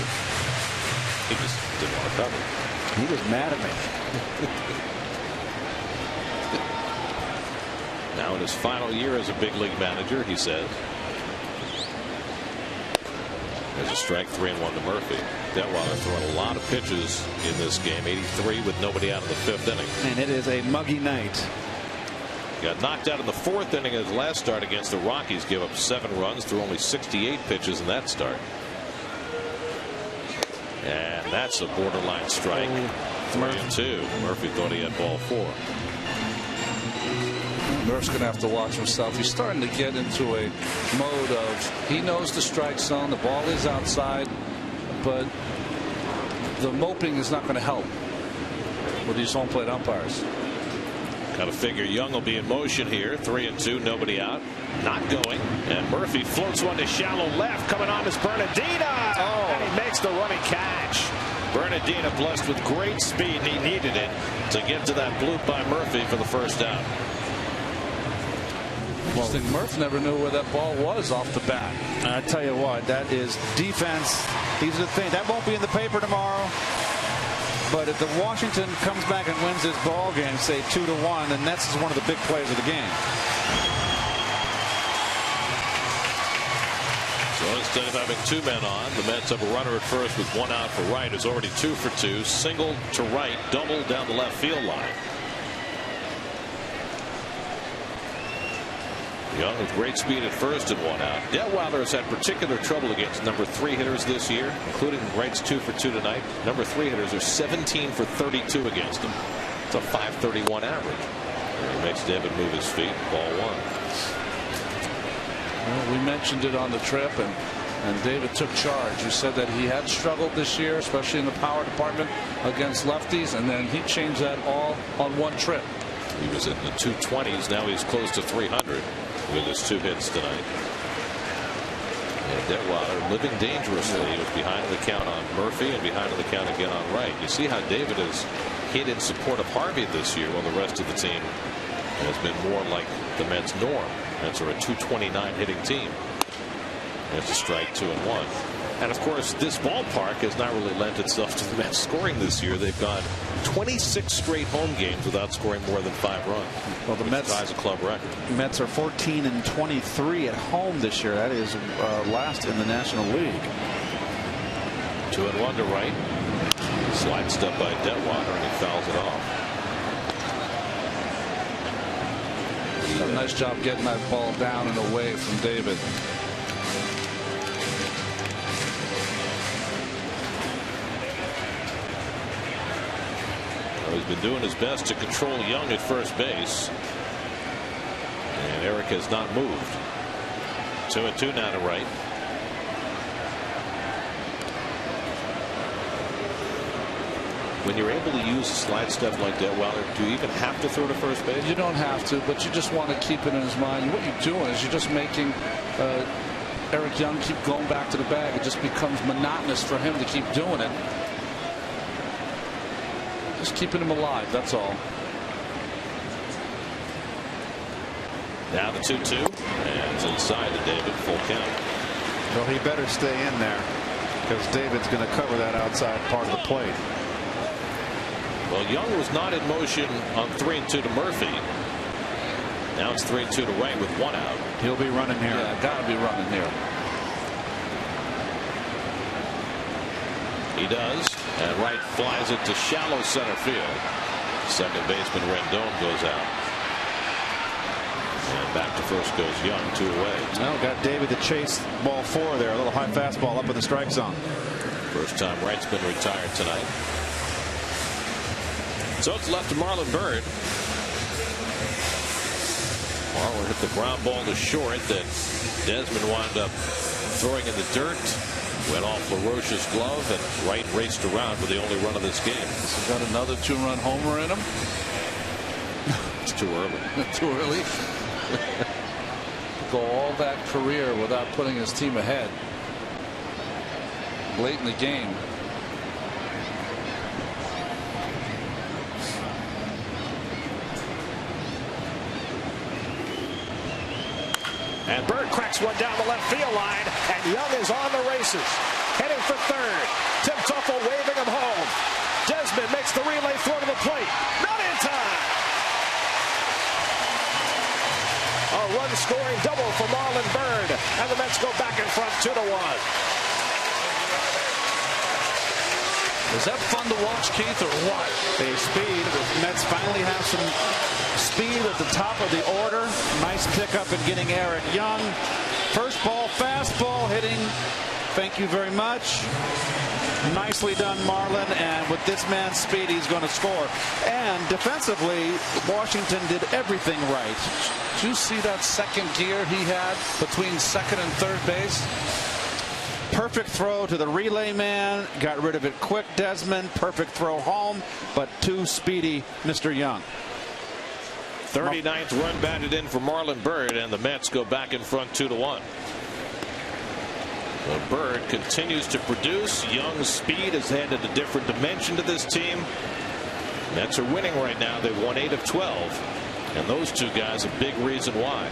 He just didn't want to cover. He was mad at me. Now in his final year as a big league manager, he says. There's a strike, 3-1 to Murphy. Detweiler throwing a lot of pitches in this game. 83 with nobody out in the 5th inning. And it is a muggy night. Got knocked out in the 4th inning of his last start against the Rockies. Gave up 7 runs through only 68 pitches in that start. And that's a borderline strike. 3-2. Murphy thought he had ball 4. Murph's going to have to watch himself. He's starting to get into a mode of he knows the strike zone. The ball is outside, but the moping is not going to help with these home plate umpires. Got to figure Young will be in motion here. 3-2, nobody out. Not going. And Murphy floats one to shallow left. Coming on is Bernardina. And he makes the running catch. Bernardina blessed with great speed, and he needed it to get to that bloop by Murphy for the first out. Interesting. Murph never knew where that ball was off the bat. I tell you what, that is defense. These are the things that won't be in the paper tomorrow. But if the Washington comes back and wins this ball game, say 2-1, then that's one of the big plays of the game. instead of having two men on. The Mets have a runner at first with one out for Wright, who's already 2 for 2. Single to right, double down the left field line. Young with great speed at first and one out. Detweiler has had particular trouble against number 3 hitters this year, including Wright's 2 for 2 tonight. Number 3 hitters are 17 for 32 against him. It's a .531 average. And he makes David move his feet. Ball 1. Well, we mentioned it on the trip, and David took charge. You said that he had struggled this year, especially in the power department against lefties, and then he changed that all on one trip. He was in the 220s. Now he's close to 300 with his 2 hits tonight. And Detweiler living dangerously. He was behind the count on Murphy and behind the count again on Wright. You see how David has hit in support of Harvey this year, while the rest of the team has been more like the Mets' norm. Mets are a 229 hitting team. That's a strike, 2-1. And of course, this ballpark has not really lent itself to the Mets scoring this year. They've gone 26 straight home games without scoring more than 5 runs. Well, the Mets ties a club record. Mets are 14-23 at home this year. That is last in the National League. 2-1 to right. Slide step by Detweiler, and he fouls it off. A nice job getting that ball down and away from David. Well, he's been doing his best to control Young at first base. And Eric has not moved. 2-2 now to right. When you're able to use a slide step like Detweiler, do you even have to throw to first base? You don't have to, but you just want to keep it in his mind. What you're doing is you're just making Eric Young keep going back to the bag. It just becomes monotonous for him to keep doing it. Just keeping him alive, that's all. Now the 2-2, and it's inside to David, full count. Well, he better stay in there, because David's going to cover that outside part of the plate. Well, Young was not in motion on 3-2 to Murphy. Now it's 3-2 to Wright with 1 out. He'll be running here. Yeah, got to be running here. He does, and Wright flies it to shallow center field. Second baseman Rendon goes out. And back to first goes Young, 2 away. Well, got David to chase ball 4 there. A little high fastball up in the strike zone. First time Wright's been retired tonight. So it's left to Marlon Byrd. Marlon hit the ground ball to short that Desmond wound up throwing in the dirt. Went off LaRoche's glove, and Wright raced around for the only run of this game. He's got another 2-run homer in him. It's too early. Too early. Go all that career without putting his team ahead. Late in the game. And Bird cracks one down the left field line, and Young is on the races. Heading for third. Tim Tuffle waving him home. Desmond makes the relay throw to the plate. Not in time. A run-scoring double for Marlon Byrd, and the Mets go back in front 2-1. Is that fun to watch, Keith, or what? A speed. The Mets finally have some speed at the top of the order. Nice pickup in getting Eric Young. First ball, fastball hitting. Thank you very much. Nicely done, Marlon. And with this man's speed, he's going to score. And defensively, Washington did everything right. Did you see that second gear he had between second and third base? Perfect throw to the relay man. Got rid of it quick, Desmond. Perfect throw home, but too speedy, Mr. Young. 39th run batted in for Marlon Byrd, and the Mets go back in front 2-1. So Byrd continues to produce. Young's speed has added a different dimension to this team. Mets are winning right now. They've won 8 of 12, and those two guys a big reason why.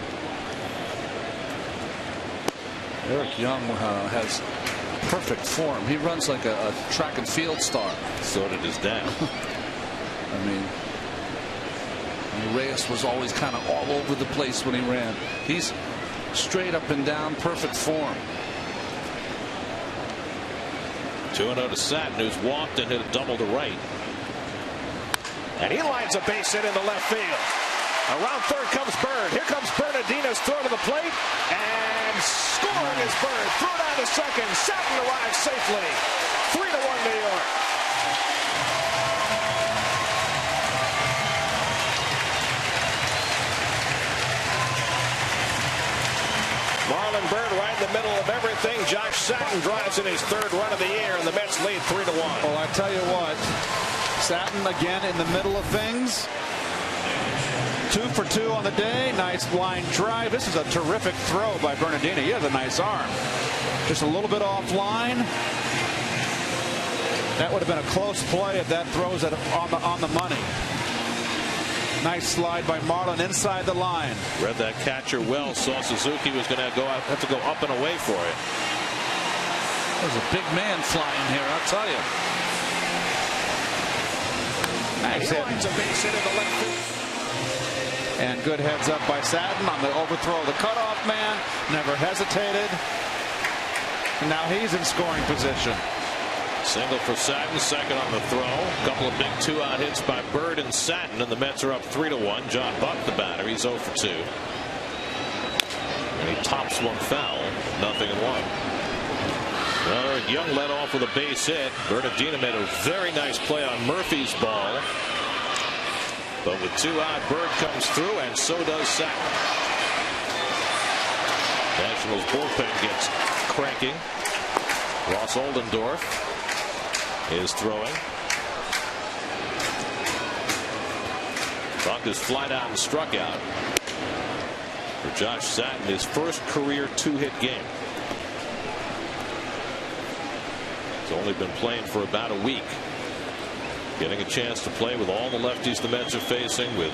Eric Young has perfect form. He runs like a track and field star. So did his dad. I mean, Reyes was always kind of all over the place when he ran. He's straight up and down, perfect form. 2-0 to Satin, who's walked and hit a double to right. And he lines a base hit in the left field. Around third comes Bird. Here comes Bernardino's throw to the plate. And scoring is Bird. Throw down to second. Satin arrives safely. 3-1 New York. Marlon Bird right in the middle of everything. Josh Satin drives in his third run of the year, and the Mets lead 3-1. Well, I tell you what, Satin again in the middle of things. 2 for 2 on the day. Nice line drive. This is a terrific throw by Bernardino. He has a nice arm. Just a little bit offline. That would have been a close play if that throws it on the money. Nice slide by Marlon inside the line. Read that catcher well. Saw Suzuki was going to have to go up and away for it. There's a big man flying here, I'll tell you. Nice hit. Lines a base hit in the left field. And good heads up by Satin on the overthrow of the cutoff man. Never hesitated. And now he's in scoring position. Single for Satin, second on the throw. A couple of big 2-out hits by Bird and Satin, and the Mets are up 3-1. John Buck, the batter, he's 0 for 2. And he tops one foul, 0-1. Young led off with a base hit. Bernardino made a very nice play on Murphy's ball. But with 2 out, Bird comes through, and so does Satin. Nationals bullpen gets cranking. Ross Oldendorf is throwing. Buck is flied out and struck out. For Josh Satin, his first career 2-hit game. He's only been playing for about a week. Getting a chance to play with all the lefties the Mets are facing, with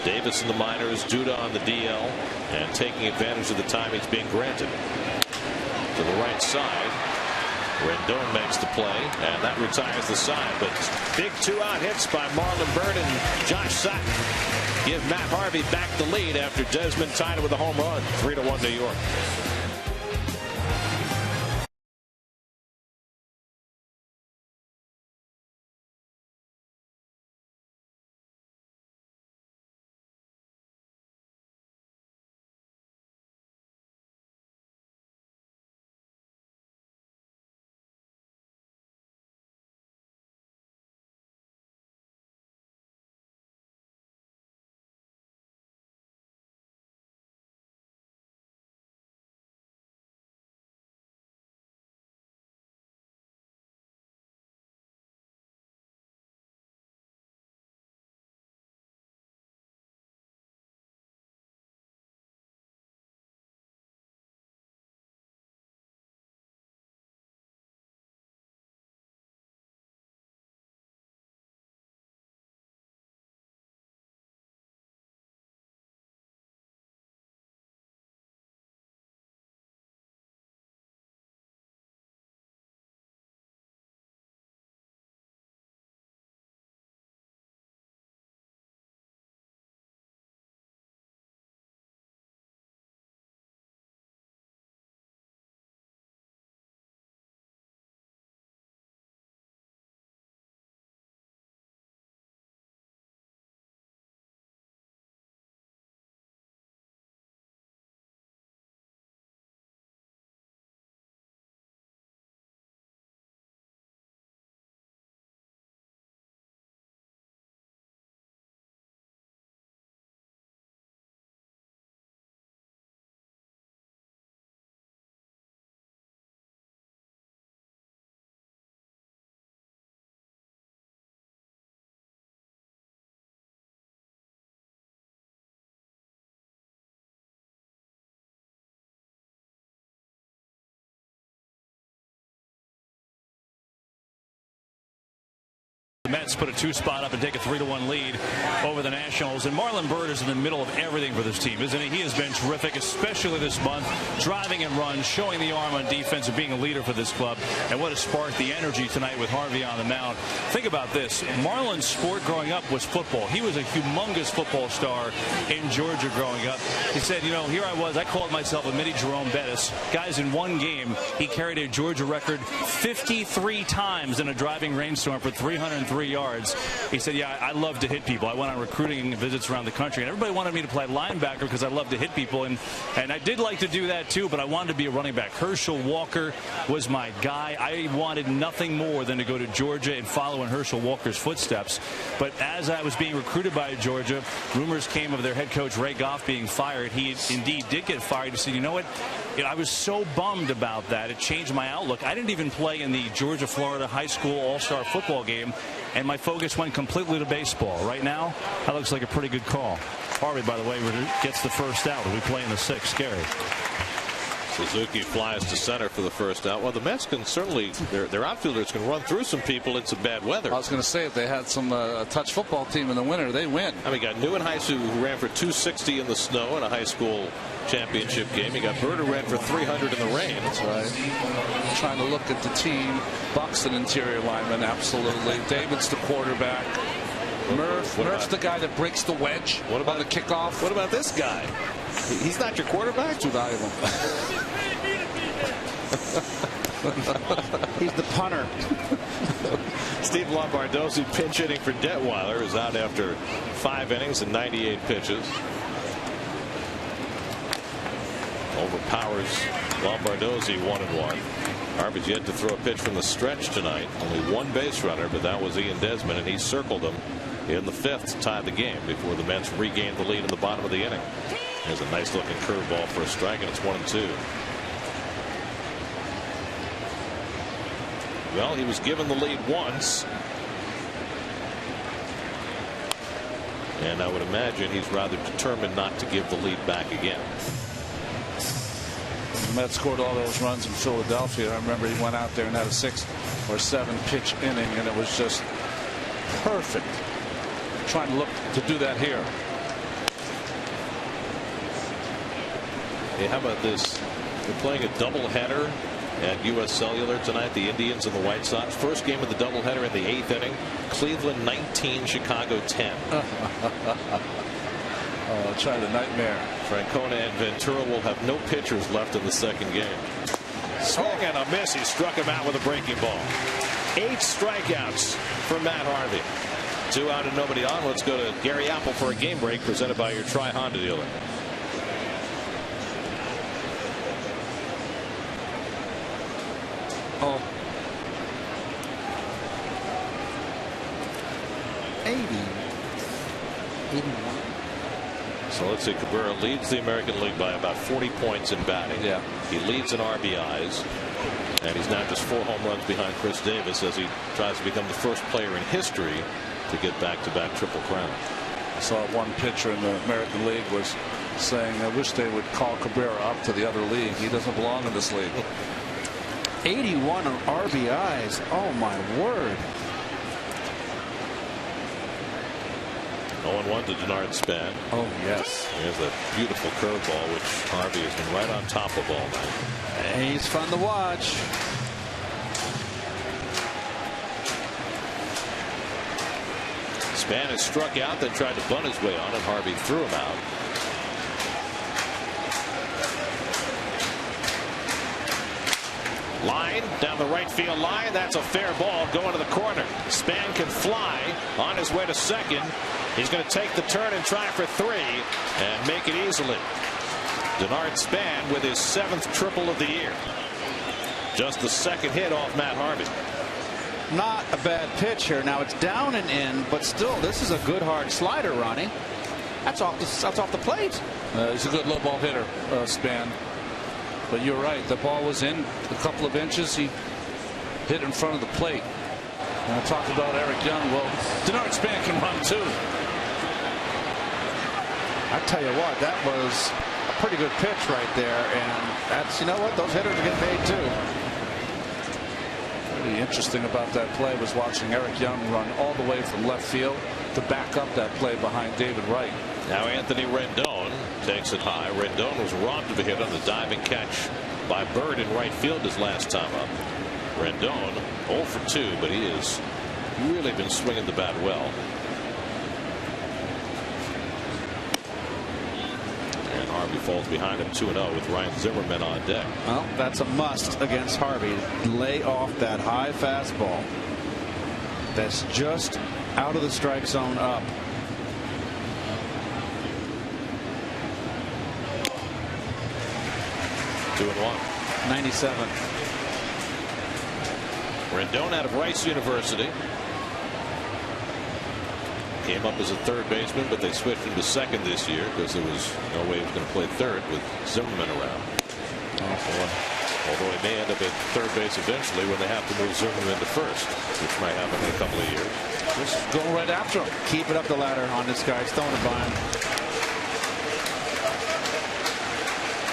Davis in the minors, Duda on the DL, and taking advantage of the time he's being granted. To the right side, Rendon makes the play, and that retires the side. But Big 2-out hits by Marlon Bird and Josh Satin give Matt Harvey back the lead after Desmond tied it with a home run. 3-1 New York. Mets put a 2-spot up and take a 3-1 lead over the Nationals. And Marlon Byrd is in the middle of everything for this team, isn't he? He has been terrific, especially this month, driving and runs, showing the arm on defense, and being a leader for this club. And what a spark the energy tonight with Harvey on the mound. Think about this. Marlon's sport growing up was football. He was a humongous football star in Georgia growing up. He said, you know, here I was. I called myself a mini Jerome Bettis. Guys, in one game, he carried a Georgia record 53 times in a driving rainstorm for 303 yards. He said, yeah, I love to hit people. I went on recruiting visits around the country, and everybody wanted me to play linebacker because I love to hit people, and I did like to do that too, but I wanted to be a running back. Herschel Walker was my guy. I wanted nothing more than to go to Georgia and follow in Herschel Walker's footsteps. But as I was being recruited by Georgia, rumors came of their head coach Ray Goff being fired. He indeed did get fired. He said, you know what? I was so bummed about that. It changed my outlook. I didn't even play in the Georgia-Florida high school all-star football game, and my focus went completely to baseball. Right now, that looks like a pretty good call. Harvey, by the way, gets the first out. We play in the 6th. Gary. Suzuki flies to center for the first out. Well, the Mets can certainly, their outfielders can run through some people in some bad weather. I was going to say, if they had some touch football team in the winter, they win. I mean, you got Newen Heisu, who ran for 260 in the snow in a high school championship game. You got Bird, who ran for 300 in the rain. That's right. Trying to look at the team. Buxton, interior lineman, absolutely. David's the quarterback. Murph's the guy that breaks the wedge. What about the kickoff? What about this guy? He's not your quarterback? Too valuable. He's the punter. Steve Lombardozzi, pinch hitting for Detweiler, is out after 5 innings and 98 pitches. Overpowers Lombardozzi 1-1. Harvey's yet to throw a pitch from the stretch tonight. Only one base runner, but that was Ian Desmond, and he circled him in the 5th to tie the game before the Mets regained the lead in the bottom of the inning. There's a nice looking curveball for a strike, and it's 1-2. Well, he was given the lead once, and I would imagine he's rather determined not to give the lead back again. The Mets scored all those runs in Philadelphia. I remember he went out there and had a 6 or 7 pitch inning, and it was just perfect. Trying to look to do that here. Hey, how about this? They're playing a doubleheader at U.S. Cellular tonight, the Indians and the White Sox. First game of the doubleheader in the 8th inning. Cleveland 19, Chicago 10. Oh, try the nightmare. Francona and Ventura will have no pitchers left in the 2nd game. Swing and a miss. He struck him out with a breaking ball. 8 strikeouts for Matt Harvey. 2 out and nobody on. Let's go to Gary Apple for a game break presented by your Tri-Honda dealer. Oh. 81. So let's see, Cabrera leads the American League by about 40 points in batting. Yeah. He leads in RBIs, and he's now just 4 home runs behind Chris Davis as he tries to become the first player in history to get back-to-back Triple Crown. I saw one pitcher in the American League was saying, I wish they would call Cabrera up to the other league. He doesn't belong in this league. 81 RBIs. Oh, my word. 0-1 to Denard Span. Oh, yes. Here's a beautiful curveball, which Harvey has been right on top of all night. He's fun to watch. Span has struck out, then tried to bunt his way on, and Harvey threw him out. Line down the right field line. That's a fair ball going to the corner. Span can fly on his way to second. He's going to take the turn and try for 3 and make it easily. Denard Span with his 7th triple of the year. Just the 2nd hit off Matt Harvey. Not a bad pitch here. Now it's down and in, but still, this is a good hard slider, Ronnie. That's off the plate. He's a good low ball hitter, Span. But you're right. The ball was in a couple of inches. He hit in front of the plate. And I talked about Eric Young. Well, Denard Span can run too. I tell you what, that was a pretty good pitch right there. And that's, you know what, those hitters are getting paid too. The interesting about that play was watching Eric Young run all the way from left field to back up that play behind David Wright. Now Anthony Rendon takes it high. Rendon was robbed of a hit on the diving catch by Bird in right field his last time up. Rendon 0 for 2, but he has really been swinging the bat well. And Harvey falls behind him 2-0 with Ryan Zimmerman on deck. Well, that's a must against Harvey. Lay off that high fastball that's just out of the strike zone up. Two and 1. 97. Rendon out of Rice University. Came up as a third baseman, but they switched him to second this year because there was no way he was going to play third with Zimmerman around. Although he may end up at third base eventually when they have to move Zimmerman to first, which might happen in a couple of years. Just go right after him. Keep it up the ladder on this guy. He's throwing it by him.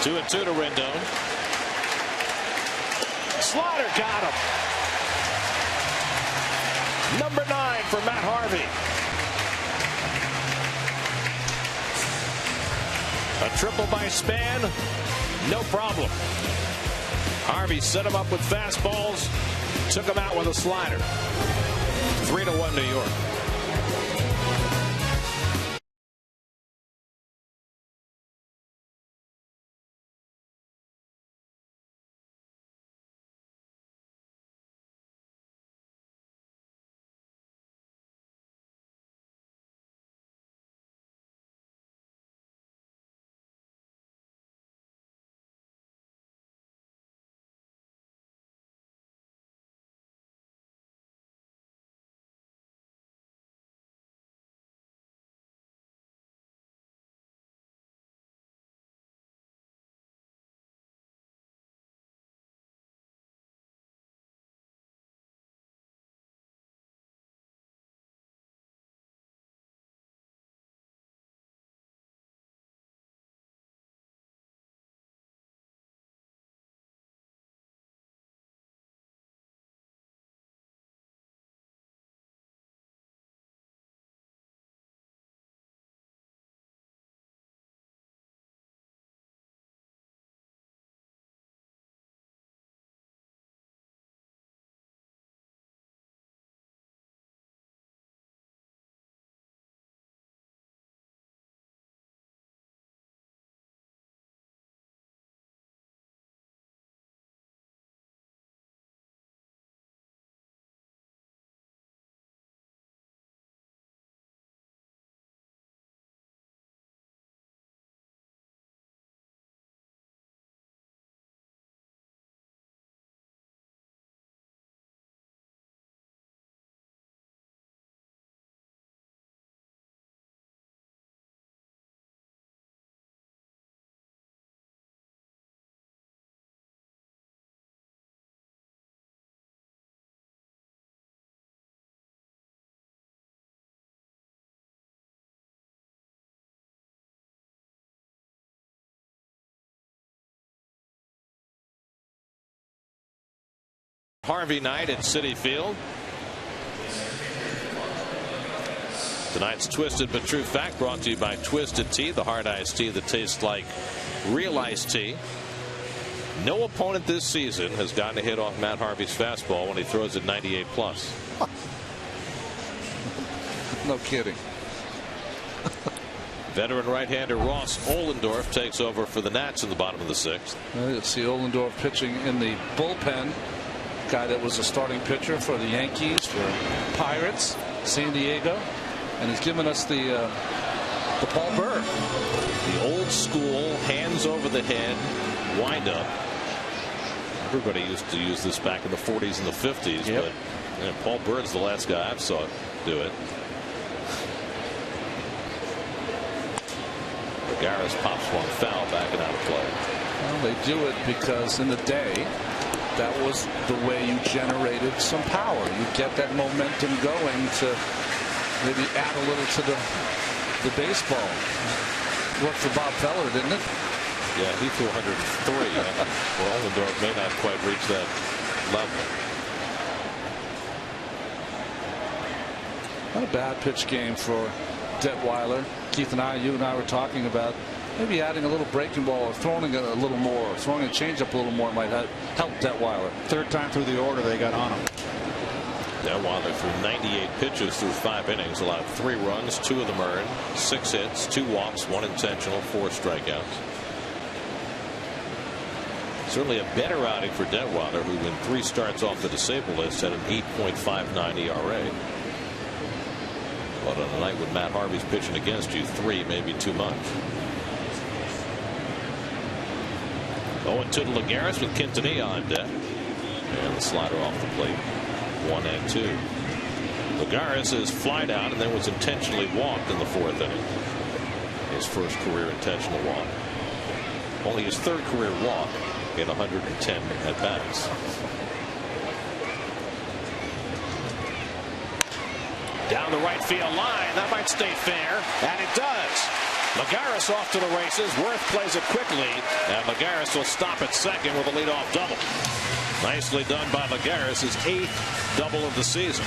2-2 to Rendon. Slaughter got him. Number 9 for Matt Harvey. A triple by Span, no problem. Harvey set him up with fastballs, took him out with a slider. 3-1 New York. Harvey night at Citi Field. Tonight's Twisted But True Fact brought to you by Twisted Tea, the hard iced tea that tastes like real iced tea. No opponent this season has gotten a hit off Matt Harvey's fastball when he throws it 98 plus. No kidding. Veteran right-hander Ross Ohlendorf takes over for the Nats in the bottom of the 6th. Well, you'll see Ohlendorf pitching in the bullpen. Guy that was a starting pitcher for the Yankees, for Pirates, San Diego, and he's given us the Paul Burr. The old school hands over the head windup. Everybody used to use this back in the 40s and the 50s, yep. But Paul Bird's the last guy I've saw do it. Garris pops one foul back and out of play. Well, they do it because in the day, that was the way you generated some power. You get that momentum going to maybe add a little to the baseball. Worked for Bob Feller, didn't it? Yeah, he threw 103. Well, Ohlendorf may not quite reach that level. Not a bad pitch game for Detweiler. Keith and you and I were talking about maybe adding a little breaking ball or throwing it a little more, throwing a changeup a little more might help Detweiler. Third time through the order they got on him. Detweiler threw 98 pitches through 5 innings, allowed 3 runs, 2 of them earned, 6 hits, 2 walks, 1 intentional, 4 strikeouts. Certainly a better outing for Detweiler, who in 3 starts off the disabled list had an 8.59 ERA. But on a night when Matt Harvey's pitching against you, 3 may be too much. 0-2 to Lagares with Quintanilla on deck. And the slider off the plate. 1-2. Lagares is flied out and then was intentionally walked in the 4th inning. His first career intentional walk. Only his 3rd career walk in 110 at bats. Down the right field line. That might stay fair. And it does. Lagares off to the races. Worth plays it quickly. And Lagares will stop at second with a leadoff double. Nicely done by Lagares, his 8th double of the season.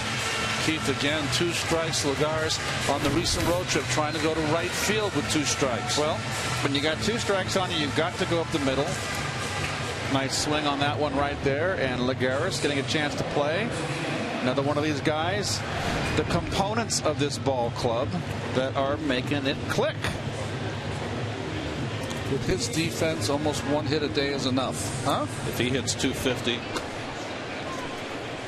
Keith again, 2 strikes. Lagares on the recent road trip trying to go to right field with 2 strikes. Well, when you got 2 strikes on you, you've got to go up the middle. Nice swing on that one right there. And Lagares getting a chance to play. Another one of these guys, the components of this ball club that are making it click. With his defense, almost 1 hit a day is enough. Huh? If he hits 250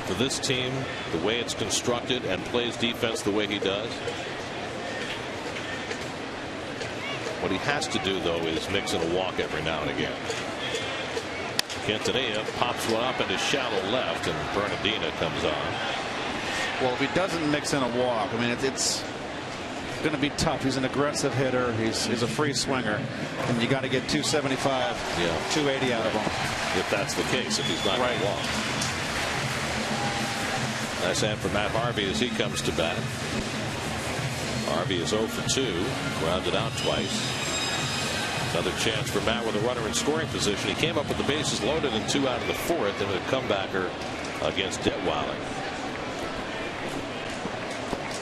for this team, the way it's constructed, and plays defense the way he does, what he has to do, though, is mix in a walk every now and again. Quintanilla pops one up into shallow left, and Bernardina comes on. Well, if he doesn't mix in a walk, I mean, it's going to be tough. He's an aggressive hitter. He's a free swinger, and you got to get 275, 280 out of him. If that's the case, if he's not going to walk. Nice hand for Matt Harvey as he comes to bat. Harvey is 0 for 2, grounded out twice. Another chance for Matt with a runner in scoring position. He came up with the bases loaded and 2 out of the 4th, and a comebacker against Detweiler.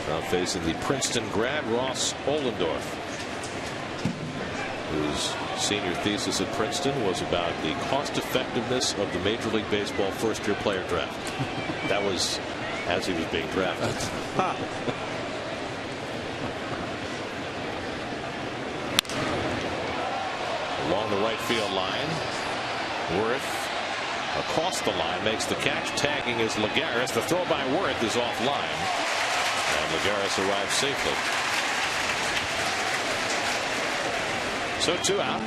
Now facing the Princeton grad Ross Ollendorf, whose senior thesis at Princeton was about the cost effectiveness of the Major League Baseball first-year player draft. That was as he was being drafted. Along the right field line, Worth across the line makes the catch. Tagging is Lagares. The throw by Worth is offline, and Lagares arrives safely. So 2 out.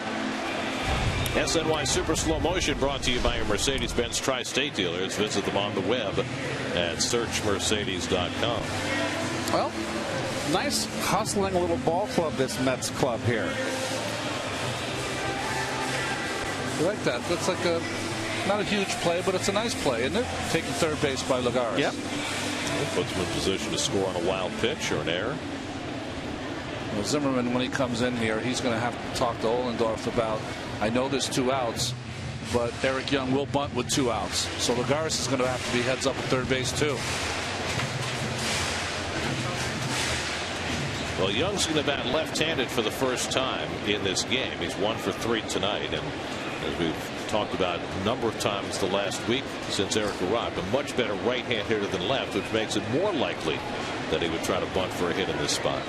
SNY Super Slow Motion brought to you by your Mercedes-Benz Tri-State dealers. Visit them on the web at searchmercedes.com. Well, nice hustling little ball club, this Mets club here. I like that. That's like not a huge play, but it's a nice play, isn't it? Taking third base by Lagares. Yep. It puts him in position to score on a wild pitch or an error. Well, Zimmerman, when he comes in here, he's going to have to talk to Ollendorf about, I know there's 2 outs, but Eric Young will bunt with 2 outs. So Lagares is going to have to be heads up at third base, too. Well, Young's going to bat left-handed for the first time in this game. He's 1 for 3 tonight, and as we've talked about a number of times the last week since Eric arrived, a much better right-hand hitter than left, which makes it more likely that he would try to bunt for a hit in this spot.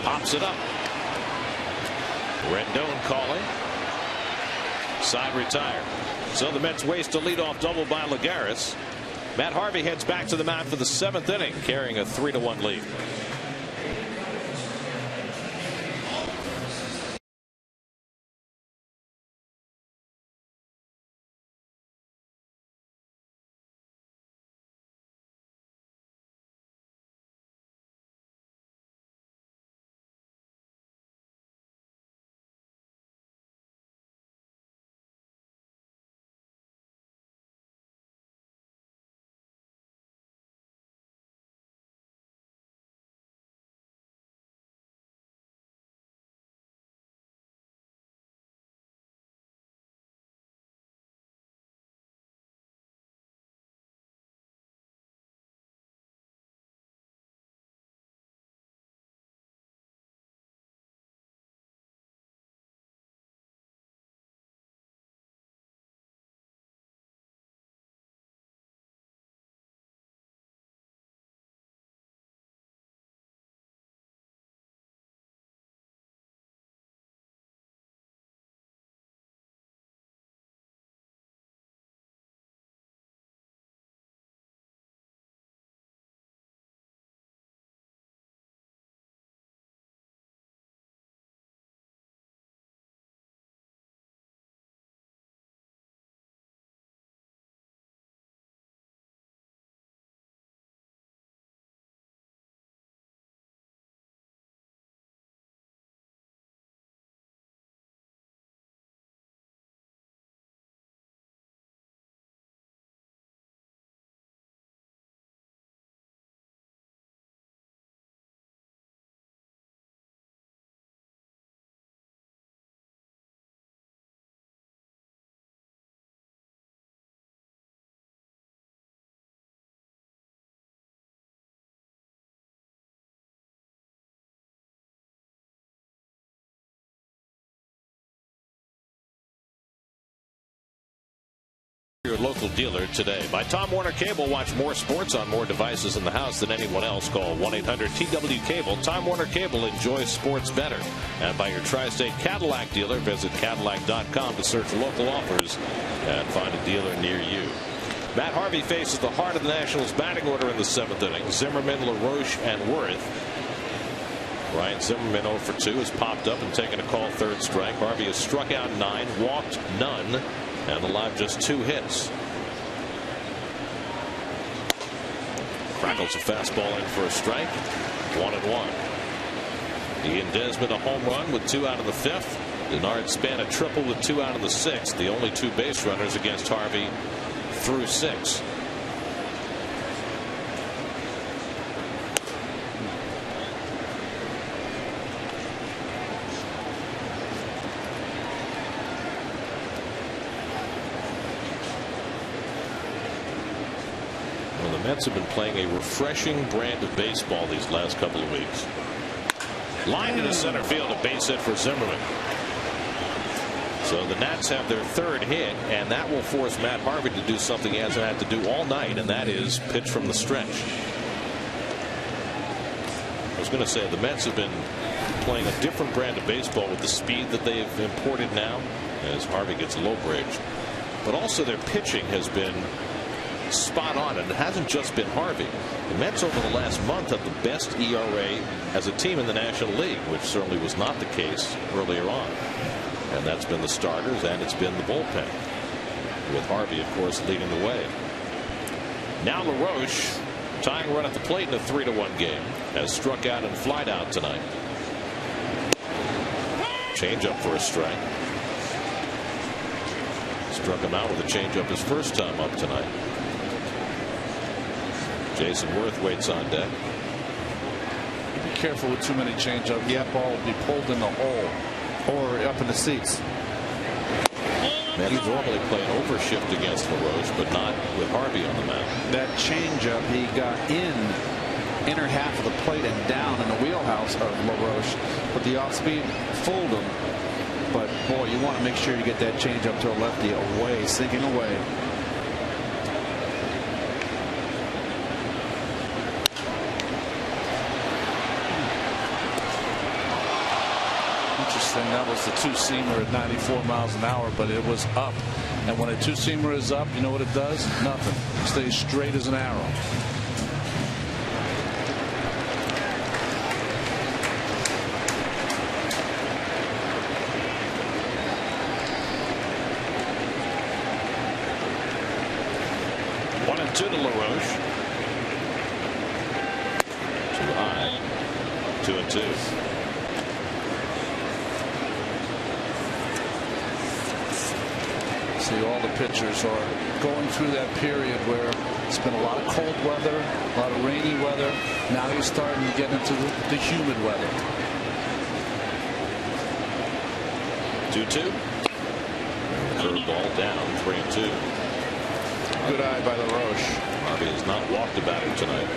Pops it up. Rendon calling. Side retired. So the Mets waste a leadoff double by Lagares. Matt Harvey heads back to the mound for the 7th inning, carrying a 3-1 lead. Your local dealer today. By Time Warner Cable. Watch more sports on more devices in the house than anyone else. Call 1-800-TW-CABLE. Time Warner Cable. Enjoy sports better. And by your Tri-State Cadillac dealer. Visit Cadillac.com to search local offers and find a dealer near you. Matt Harvey faces the heart of the Nationals batting order in the 7th inning. Zimmerman, LaRoche, and Worth. Ryan Zimmerman 0 for 2 has popped up and taken a call, 3rd strike. Harvey has struck out 9, walked none, and allowed just 2 hits. Crackles a fastball in for a strike. 1-1. Ian Desmond a home run with 2 out of the 5th. Denard Span a triple with 2 out of the 6th. The only 2 base runners against Harvey through 6. Well, the Mets have been playing a refreshing brand of baseball these last couple of weeks. Lined into center field, a base hit for Zimmerman. So the Nats have their 3rd hit, and that will force Matt Harvey to do something he hasn't had to do all night, and that is pitch from the stretch. I was going to say the Mets have been playing a different brand of baseball with the speed that they've imported now as Harvey gets low bridged. But also their pitching has been spot on, and it hasn't just been Harvey. The Mets over the last month have the best ERA as a team in the National League, which certainly was not the case earlier on. And that's been the starters, and it's been the bullpen, with Harvey, of course, leading the way. Now LaRoche, tying run at the plate in a 3-1 game, has struck out and flied out tonight. Changeup for a strike. Struck him out with a changeup his first time up tonight. Jason Worth waits on deck. Be careful with too many changeups. Yeah, ball will be pulled in the hole or up in the seats. Mets normally play an overshift against LaRoche, but not with Harvey on the mound. That changeup, he got inner half of the plate and down in the wheelhouse of LaRoche, but the off speed fooled him. But boy, you want to make sure you get that changeup to a lefty away, sinking away. That was the 2-seamer at 94 miles an hour, but it was up. And when a 2-seamer is up, you know what it does? Nothing. It stays straight as an arrow. One and 2 to LaRoche. Too high. 2-2. See, all the pitchers are going through that period where it's been a lot of cold weather, a lot of rainy weather. Now you're starting to get into the humid weather. 2-2. Curveball down, 3-2. Good eye by LaRoche. Harvey has not walked about it tonight.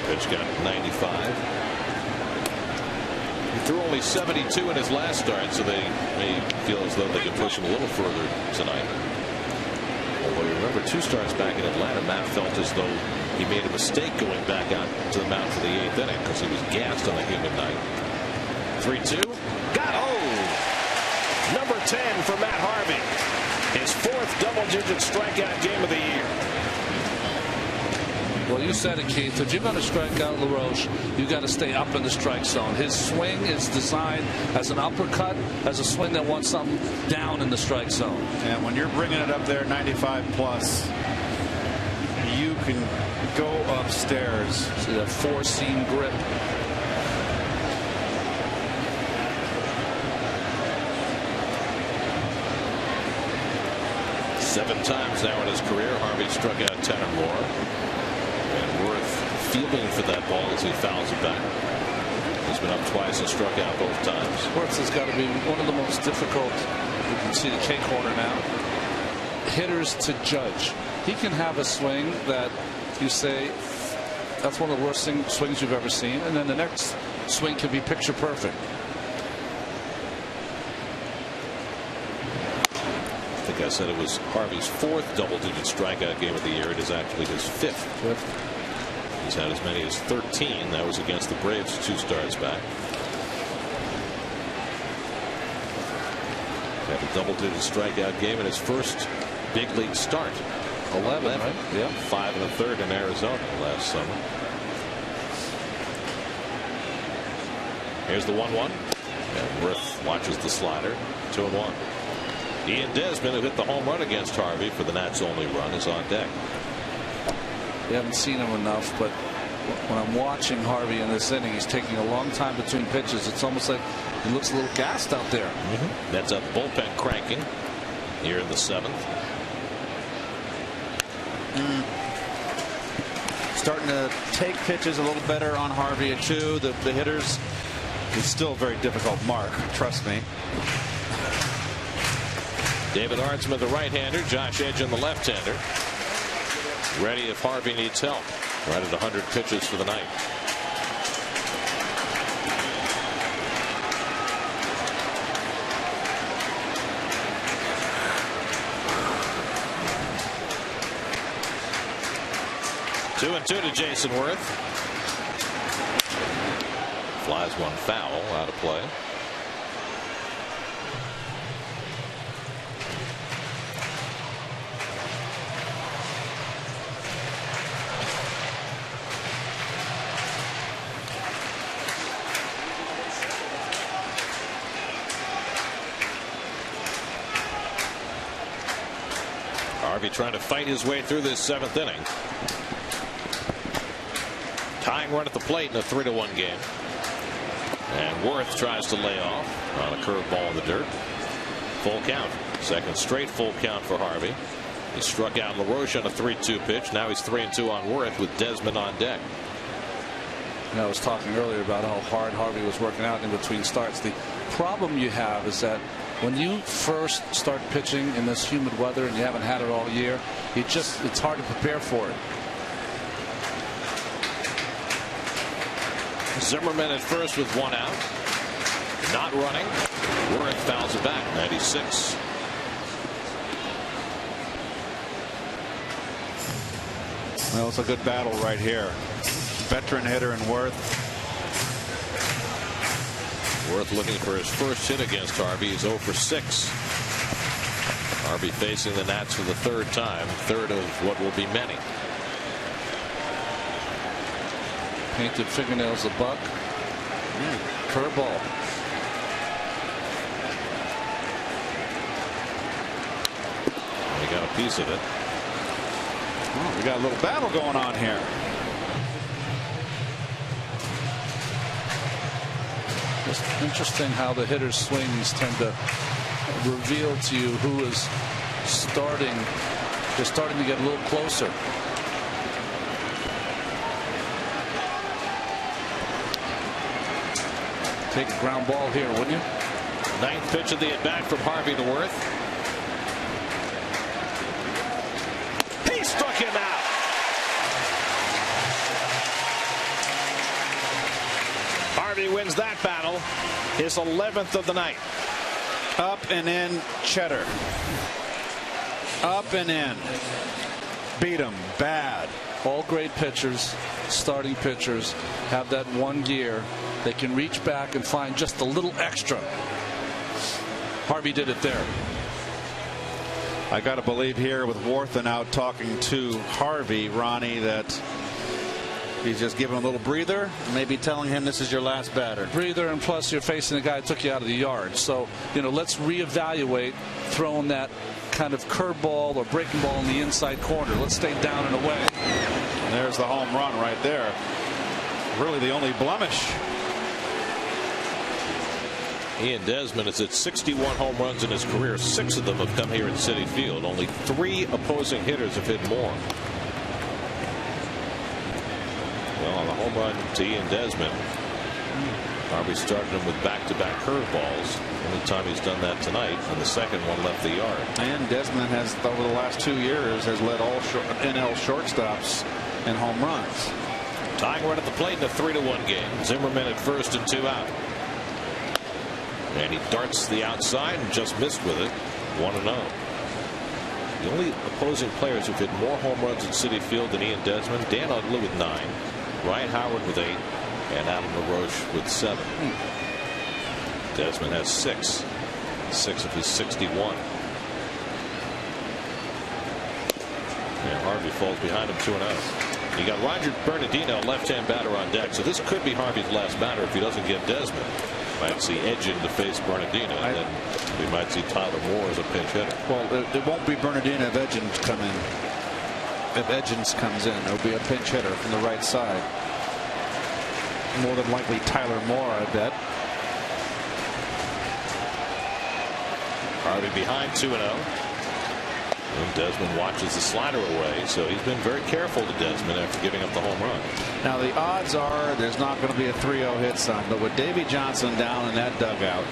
Pitch got 95. He threw only 72 in his last start, so they may feel as though they can push him a little further tonight. Although you remember 2 starts back in Atlanta, Matt felt as though he made a mistake going back out to the mound for the 8th inning because he was gassed on a humid night. 3-2. Got number 10 for Matt Harvey. His 4th double-digit strikeout game of the year. Well, you said it, Keith. If you're going to strike out LaRoche, you've got to stay up in the strike zone. His swing is designed as an uppercut, as a swing that wants something down in the strike zone. And when you're bringing it up there 95 plus, you can go upstairs. See that 4-seam grip. Seven times now in his career, Harvey struck out 10 or more. And Worth fielding for that ball as he fouls it back. He's been up twice and struck out both times. Worth has got to be one of the most difficult, you can see the K corner now, hitters to judge. He can have a swing that you say, that's one of the worst swings you've ever seen, and then the next swing can be picture perfect. I think Like I said, it was Harvey's 4th double-digit strikeout game of the year. It is actually his 5th. He's had as many as 13. That was against the Braves 2 starts back. Had a double-digit strikeout game in his first big league start. 11, right? Yeah. 5 1/3 in Arizona last summer. Here's the 1-1. And Worth watches the slider. 2-1. Ian Desmond, who hit the home run against Harvey for the Nats' only run, is on deck. We haven't seen him enough, but when I'm watching Harvey in this inning, he's taking a long time between pitches. It's almost like he looks a little gassed out there. That's a bullpen cranking here in the 7th. Starting to take pitches a little better on Harvey too. The hitters, it's still a very difficult mark, trust me. David Arnsman, the right-hander. Josh Edgen, the left-hander. Ready if Harvey needs help. Right at 100 pitches for the night. Two and 2 to Jason Worth. Flies one foul, out of play. Harvey trying to fight his way through this 7th inning. Tying run at the plate in a 3-1 game. And Worth tries to lay off on a curveball in the dirt. Full count. Second straight full count for Harvey. He struck out LaRoche on a 3-2 pitch. Now he's 3-2 on Worth with Desmond on deck. I was talking earlier about how hard Harvey was working out in between starts. The problem you have is that when you first start pitching in this humid weather and you haven't had it all year, it's hard to prepare for it. Zimmerman at first with 1 out. Not running. Worth fouls it back. 96. Well, it's a good battle right here. Veteran hitter in Worth. Worth looking for his first hit against Harvey. He's 0 for 6. Harvey facing the Nats for the 3rd time. 3rd of what will be many. Painted fingernails a buck. Curveball. He got a piece of it. Oh, we got a little battle going on here. It's interesting how the hitters' swings tend to reveal to you who is starting. They're starting to get a little closer. Take a ground ball here, wouldn't you? 9th pitch of the at bat from Harvey to Worth. He struck him out. Harvey wins that battle, his 11th of the night. Up and in, Cheddar. Up and in. Beat him bad. All great pitchers, starting pitchers, have that one gear. They can reach back and find just a little extra. Harvey did it there. I got to believe here with Worthen out talking to Harvey, Ronnie, that he's just giving a little breather, maybe telling him this is your last batter. Breather, and plus you're facing a guy who took you out of the yard. So, let's reevaluate throwing that kind of curveball or breaking ball in the inside corner. Let's stay down and away. And there's the home run right there. Really the only blemish. Ian Desmond is at 61 home runs in his career. 6 of them have come here in Citi Field. Only 3 opposing hitters have hit more. Well, on the home run to Ian Desmond, Harvey started him with back-to-back curveballs. Only time he's done that tonight, and the second one left the yard. And Desmond has, over the last 2 years, has led all NL shortstops in home runs. Tying run at the plate in a 3-1 game. Zimmerman at first and 2 out. And he darts the outside and just missed with it. 1-0. The only opposing players who've hit more home runs at Citi Field than Ian Desmond: Dan Uggla with 9, Ryan Howard with 8, and Adam LaRoche with 7. Desmond has 6 of his 61. And Harvey falls behind him 2-0. You got Roger Bernardino, left-hand batter, on deck, so this could be Harvey's last batter if he doesn't get Desmond. Might see Edgin to face Bernardino, and then we might see Tyler Moore as a pinch hitter. Well, it won't be Bernardino if Edgins come in. If Edgins comes in, it'll be a pinch hitter from the right side. More than likely Tyler Moore, I bet. Harvey behind 2-0. And Desmond watches the slider away, so he's been very careful to Desmond after giving up the home run. Now the odds are there's not going to be a 3-0 hit, son, but with Davey Johnson down in that dugout,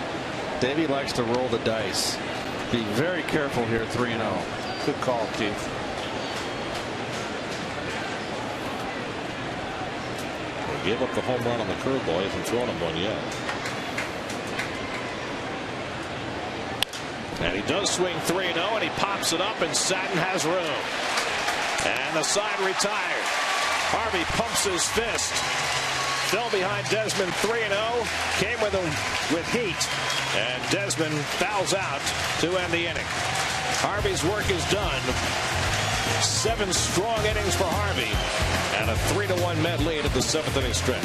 Davey likes to roll the dice. Be very careful here. 3-0. Good call, Keith. He gave up the home run on the curveball. He hasn't thrown him one yet. And he does swing 3-0, and he pops it up, and Satin has room. And the side retired. Harvey pumps his fist. Fell behind Desmond 3-0. Came with him with heat. And Desmond fouls out to end the inning. Harvey's work is done. 7 strong innings for Harvey. And a 3-1 Met lead at the 7th inning stretch.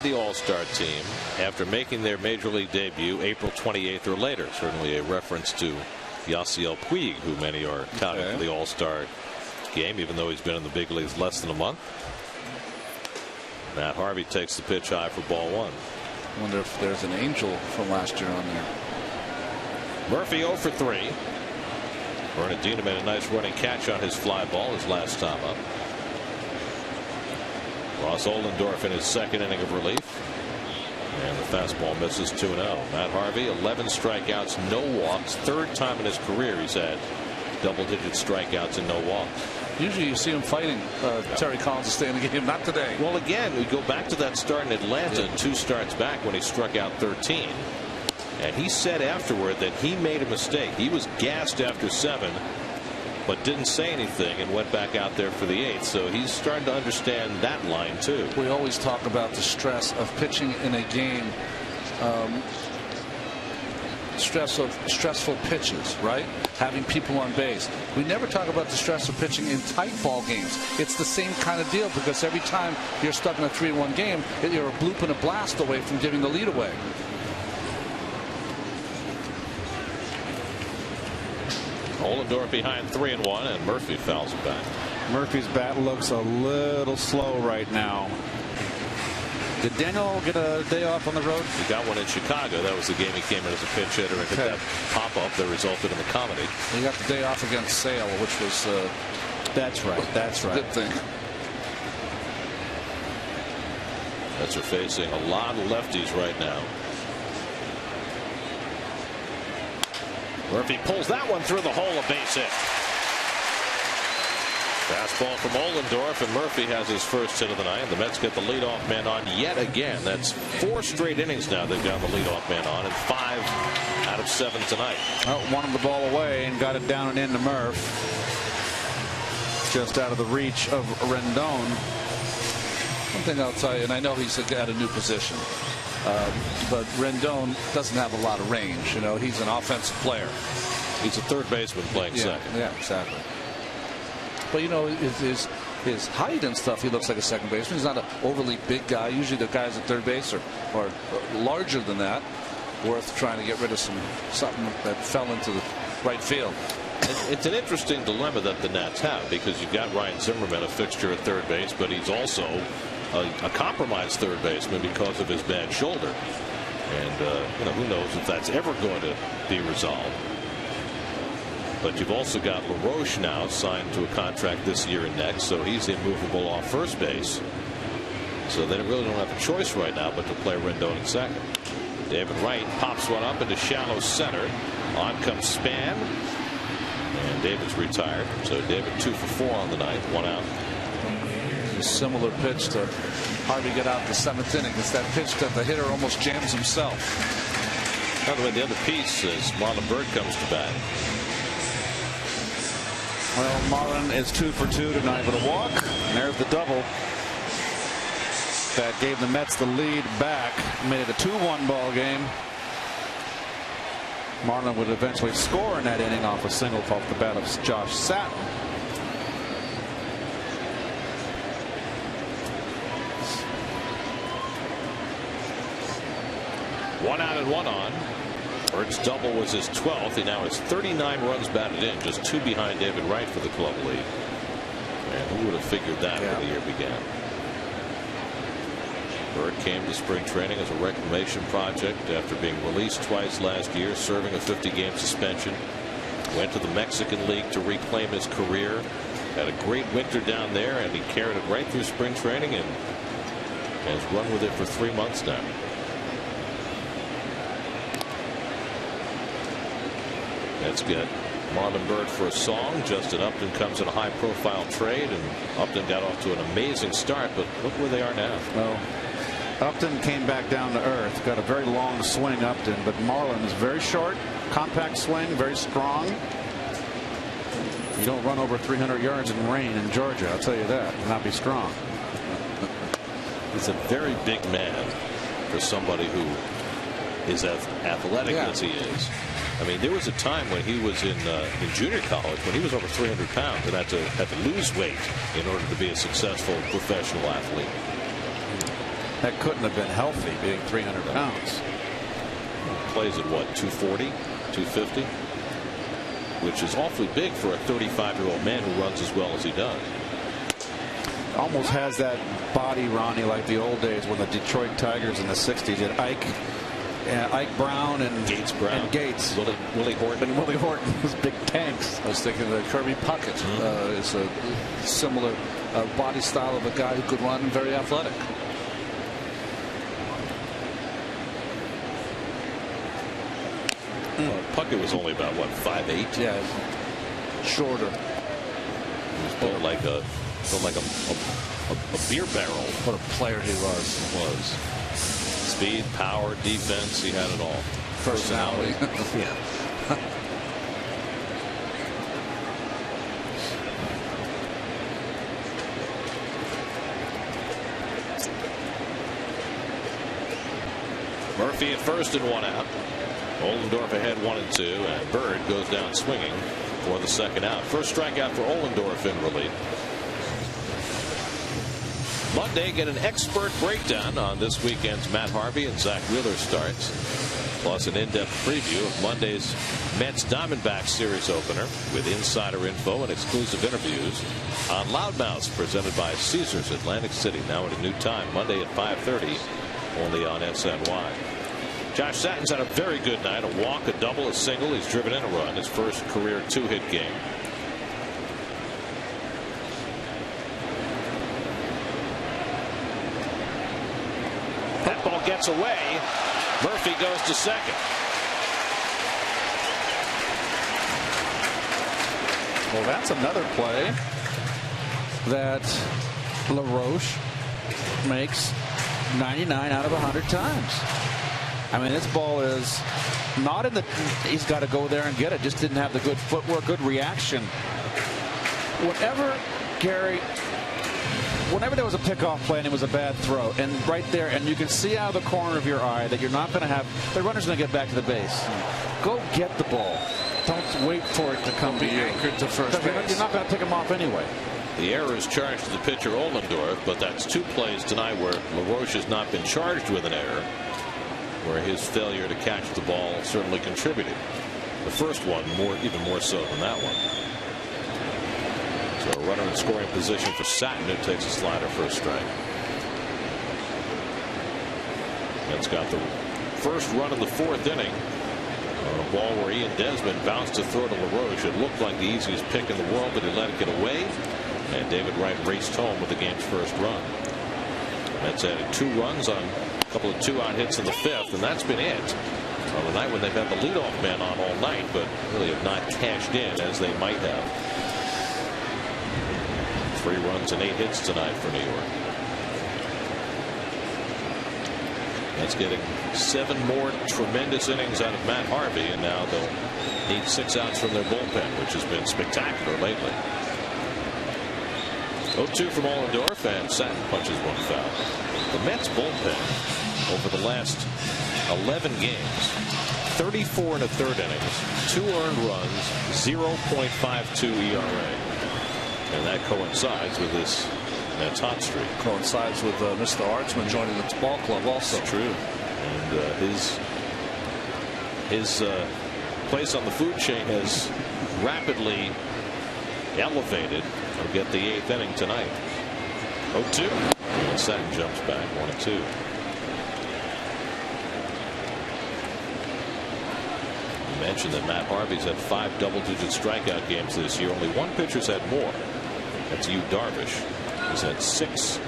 The All-Star team, after making their Major League debut April 28th or later. Certainly a reference to Yasiel Puig, who many are counting for the All-Star game, even though he's been in the big leagues less than a month. Matt Harvey takes the pitch high for ball 1. Wonder if there's an angel from last year on there. Murphy 0 for 3. Bernardino made a nice running catch on his fly ball his last time up. Ross Ohlendorf in his 2nd inning of relief. And the fastball misses 2-0. Matt Harvey, 11 strikeouts, no walks. 3rd time in his career he's had double-digit strikeouts and no walks. Usually you see him fighting Terry Collins to stay in the game. Not today. Well, again, we go back to that start in Atlanta 2 starts back when he struck out 13. And he said afterward that he made a mistake. He was gassed after 7, but didn't say anything and went back out there for the 8th. So he's starting to understand that line too. We always talk about the stress of pitching in a game. stressful pitches, right? Having people on base. We never talk about the stress of pitching in tight ball games. It's the same kind of deal, because every time you're stuck in a 3-1 game, you're a bloop and a blast away from giving the lead away. Ollendorf behind 3-1, and Murphy fouls it back. Murphy's bat looks a little slow right now. Did Daniel get a day off on the road? He got one in Chicago. That was the game he came in as a pinch hitter and hit that pop-up that resulted in the comedy. He got the day off against Sale, which was that's right. That's right. Good thing. Mets are facing a lot of lefties right now. Murphy pulls that one through the hole, a base hit. Fastball from Ollendorf, and Murphy has his first hit of the night. The Mets get the leadoff man on yet again. That's 4 straight innings now they've got the leadoff man on, and 5 out of 7 tonight. Well, wanted the ball away and got it down and into Murph. Just out of the reach of Rendon. One thing I'll tell you, and I know he's at a new position, but Rendon doesn't have a lot of range. You know, he's an offensive player. He's a third baseman playing second. Yeah, exactly. But you know, his height and stuff, he looks like a second baseman. He's not an overly big guy. Usually the guys at third base are larger than that. Worth trying to get rid of something that fell into the right field. It's an interesting dilemma that the Nats have, because you've got Ryan Zimmerman, a fixture at third base, but he's also a compromised third baseman because of his bad shoulder. And you know, who knows if that's ever going to be resolved. But you've also got LaRoche now signed to a contract this year and next, so he's immovable off first base. So they really don't have a choice right now but to play Rendon in second. David Wright pops one up into shallow center. On comes Span, and David's retired. So David 2 for 4 on the night, 1 out. A similar pitch to Harvey get out in the 7th inning. It's that pitch that the hitter almost jams himself. By the way, the other piece is Marlon Byrd comes to bat. Well, Marlon is 2 for 2 tonight with a walk. And there's the double that gave the Mets the lead back, made it a 2-1 ball game. Marlon would eventually score in that inning off a single off the bat of Josh Satin. One out and 1 on. Bird's double was his 12th. He now has 39 runs batted in, just 2 behind David Wright for the club lead. And who would have figured that when the year began? Bird came to spring training as a reclamation project after being released twice last year, serving a 50-game suspension. Went to the Mexican League to reclaim his career. Had a great winter down there, and he carried it right through spring training and has run with it for 3 months now. Let's get Marlon Byrd for a song. Justin Upton comes in a high-profile trade, and Upton got off to an amazing start, but look where they are now. Well, Upton came back down to earth. Got a very long swing, Upton, but Marlon is very short, compact swing, very strong. You don't run over 300 yards in rain in Georgia, I'll tell you that, and not be strong. He's a very big man for somebody who is as athletic as he is. I mean, there was a time when he was in junior college when he was over 300 pounds and had to lose weight in order to be a successful professional athlete. That couldn't have been healthy, being 300 pounds. He plays at what, 240, 250, which is awfully big for a 35-year-old man who runs as well as he does. Almost has that body, Ronnie, like the old days when the Detroit Tigers in the 60s had Ike Brown and Gates Brown. And Gates. Willie Horton. And Willie Horton was big tanks. I was thinking that Kirby Puckett is a similar body style of a guy who could run and very athletic. Puckett was only about, what, 5'8"? Yeah, shorter. He was built like a beer barrel. What a player he was. Speed, power, defense, he had it all. Personality. Yeah. Murphy Murphy at first and 1 out. Ollendorf ahead 1-2, and Bird goes down swinging for the second out. First strikeout for Ollendorf in relief. Monday, get an expert breakdown on this weekend's Matt Harvey and Zach Wheeler starts, plus an in-depth preview of Monday's Mets Diamondbacks series opener with insider info and exclusive interviews on Loudmouths, presented by Caesars Atlantic City, now at a new time, Monday at 5:30, only on SNY. Josh Satton's had a very good night. A walk, a double, a single. He's driven in a run, his first career 2-hit game. That ball gets away. Murphy goes to second. Well, that's another play that LaRoche makes 99 out of 100 times. I mean, this ball is not in the. He's got to go there and get it. Just didn't have the good footwork, good reaction. Whenever, Gary, whenever there was a pickoff play and it was a bad throw, and right there, and you can see out of the corner of your eye that you're not going to have, the runner's going to get back to the base. Go get the ball. Don't wait for it to come to you. Anchored to first base. You're not going to pick him off anyway. The error is charged to the pitcher Ollendorf, but that's 2 plays tonight where LaRoche has not been charged with an error, where his failure to catch the ball certainly contributed. The first one even more so than that one. So a runner in scoring position for Satton, who takes a slider for a strike. Mets got the first run in the 4th inning on a ball where Ian Desmond bounced to throw to LaRoche. It looked like the easiest pick in the world, but he let it get away, and David Wright raced home with the game's first run. Mets added 2 runs on a couple of 2-out hits in the 5th, and that's been it on the night when they've had the leadoff man on all night, but really have not cashed in as they might have. 3 runs and 8 hits tonight for New York. That's getting 7 more tremendous innings out of Matt Harvey, and now they'll need 6 outs from their bullpen, which has been spectacular lately. 0-2 from Ollendorf, and Satton punches 1 foul. The Mets bullpen over the last 11 games, 34 1/3 innings, 2 earned runs, 0.52 ERA. And that coincides with this Mets hot streak. Coincides with Mr. Archman joining the ball club also. That's true. And his place on the food chain has rapidly elevated. He'll get the 8th inning tonight. 0-2. And Satton jumps back 1-2. You mentioned that Matt Harvey's had 5 double-digit strikeout games this year. Only 1 pitcher's had more. That's Yu Darvish. He's had 6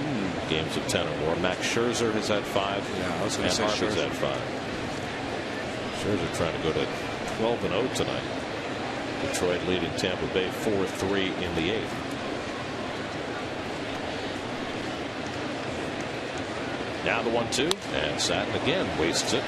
games of 10 or more. Max Scherzer has had 5. Yeah, I was going to say Harvey's Scherzer. had 5. Scherzer trying to go to 12-0 tonight. Detroit leading Tampa Bay 4-3 in the 8th. Now the 1-2, and Satton again wastes it.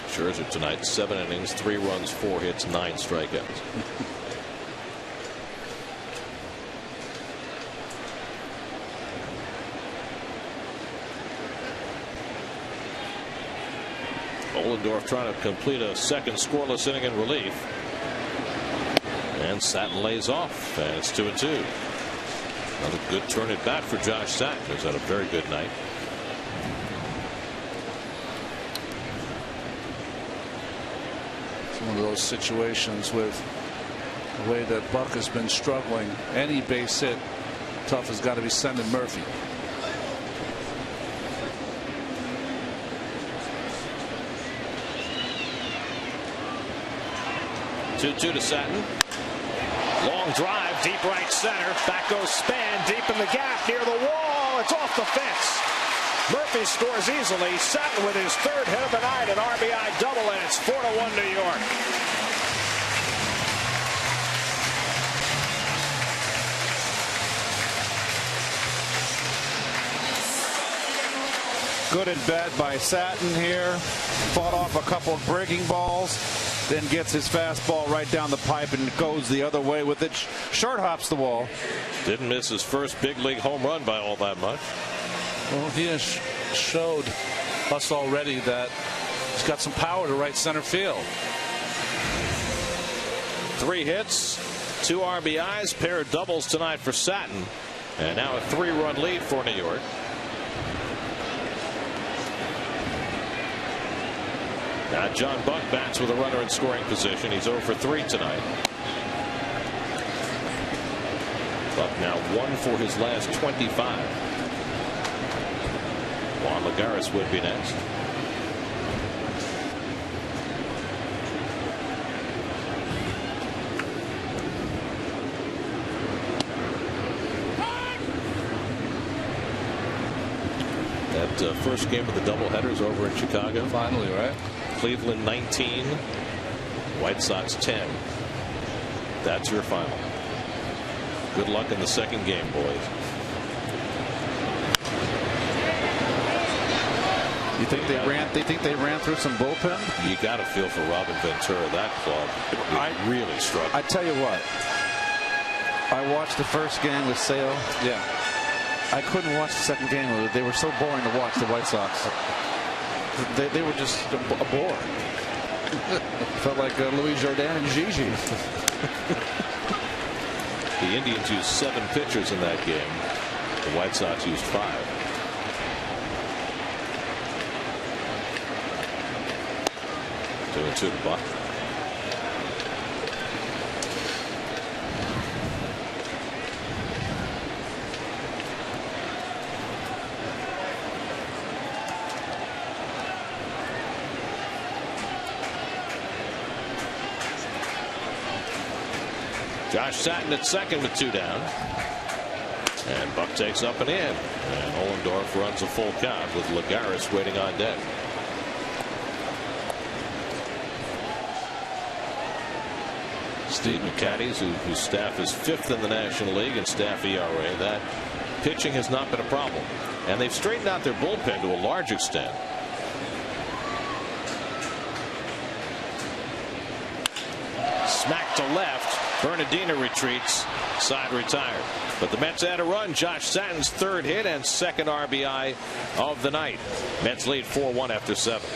Scherzer tonight, 7 innings, 3 runs, 4 hits, 9 strikeouts. Ollendorf trying to complete a second scoreless inning in relief. And Satton lays off, and it's 2-2. Another good turn at bat for Josh Satton, who's had a very good night. It's one of those situations with the way that Buck has been struggling. Any base hit tough has got to be sending Murphy. 2-2 to Satton. Long drive, deep right center. Back goes Span, deep in the gap, near the wall. It's off the fence. Murphy scores easily. Satton with his 3rd hit of the night, an RBI double, and it's 4-1 New York. Good at bat by Satin here. Fought off a couple of breaking balls. Then gets his fastball right down the pipe and goes the other way with it. Short hops the wall. Didn't miss his first big league home run by all that much. Well, he has showed us already that he's got some power to right center field. 3 hits, 2 RBIs, pair of doubles tonight for Satin. And now a 3-run lead for New York. Now John Buck bats with a runner in scoring position. He's 0 for 3 tonight. Buck now 1 for his last 25. Juan Lagares would be next. That first game of the doubleheaders over in Chicago. Finally, right? Cleveland 19, White Sox 10. That's your final. Good luck in the second game, boys. You think they ran through some bullpen? You got to feel for Robin Ventura. That club really struck. I tell you what. I watched the first game with Sale. Yeah. I couldn't watch the second game. They were so boring to watch, the White Sox. They were just a bore. Felt like Louis Jordan and Gigi. The Indians used 7 pitchers in that game. The White Sox used 5. Two and two to Buck. Josh Satin at second with 2 down. And Buck takes up and in. And Ohlendorf runs a full count with Lagares waiting on deck. Steve McCaddies, whose staff is 5th in the National League in staff ERA. That pitching has not been a problem. And they've straightened out their bullpen to a large extent. Smack to left. Bernardino retreats. Side retired. But the Mets add a run. Josh Satin's 3rd hit and 2nd RBI of the night. Mets lead 4-1 after 7.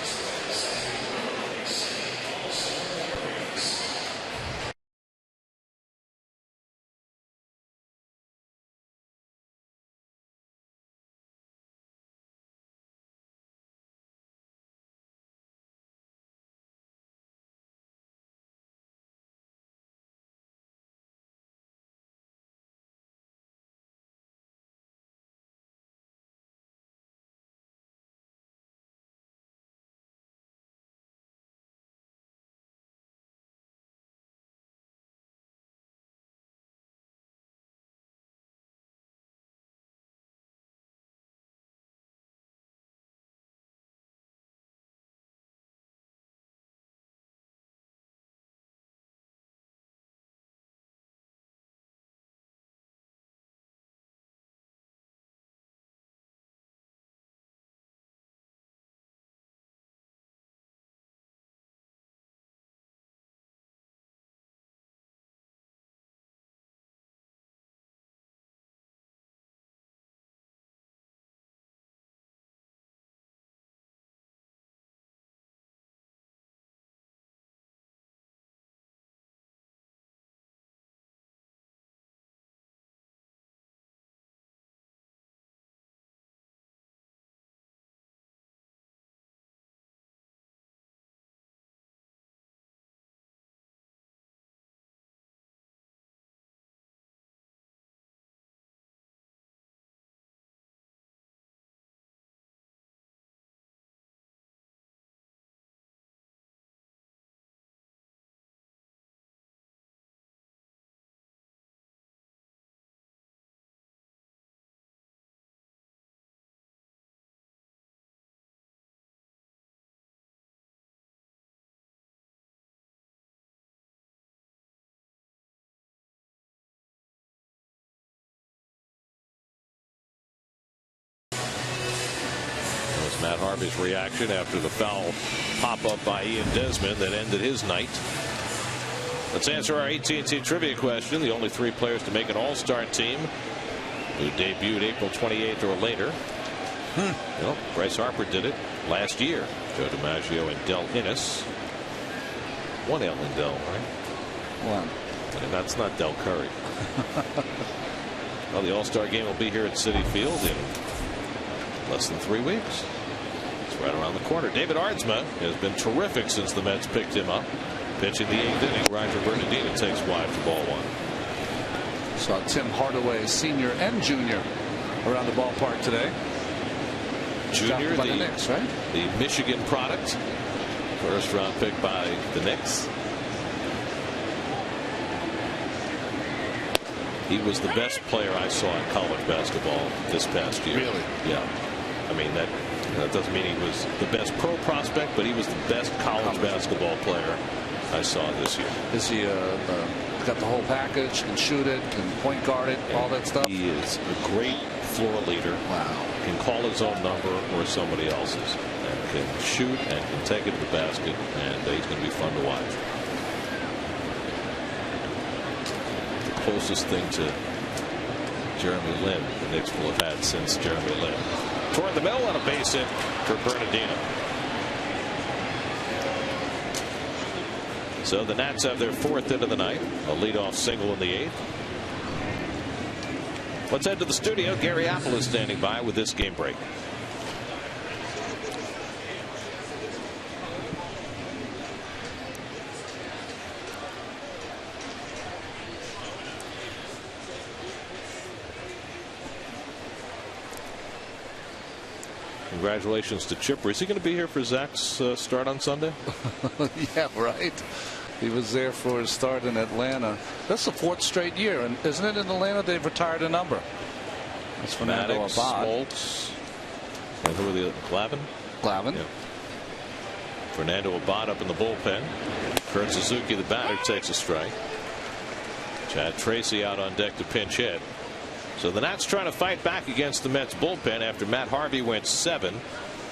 Harvey's reaction after the foul pop-up by Ian Desmond that ended his night. Let's answer our AT&T trivia question. The only 3 players to make an all-star team who debuted April 28th or later. Well, Bryce Harper did it last year. Joe DiMaggio and Del Innes. One L in Del, right? One. And that's not Del Curry. Well, the All-Star game will be here at Citi Field in less than 3 weeks. It's right around the corner. David Aardsma has been terrific since the Mets picked him up. Pitching the 8th inning, Roger Bernardino takes wide for ball 1. Saw Tim Hardaway, senior and junior, around the ballpark today. Junior, by the Knicks, right? The Michigan product. First round pick by the Knicks. He was the best player I saw in college basketball this past year. Really? Yeah. I mean, that doesn't mean he was the best pro prospect, but he was the best college basketball player I saw this year. Is he got the whole package? Can shoot it? Can point guard it? All that stuff? He is a great floor leader. Wow. Can call his own number or somebody else's. And can shoot and can take it to the basket. And he's going to be fun to watch. Closest thing to Jeremy Lin the Knicks will have had since Jeremy Lin. Toward the middle on a base hit for Bernardino. So the Nats have their 4th hit of the night. A leadoff single in the 8th. Let's head to the studio. Gary Apple is standing by with this game break. Congratulations to Chipper. Is he going to be here for Zach's start on Sunday? Yeah, right. He was there for his start in Atlanta. That's the 4th straight year, and isn't it in Atlanta they've retired a number? That's Fernando Maddox, Abad. Smoltz, and who are the Glavin? Glavin. Yeah. Fernando Abad up in the bullpen. Kurt Suzuki, the batter, takes a strike. Chad Tracy out on deck to pinch hit. So the Nats trying to fight back against the Mets bullpen after Matt Harvey went 7.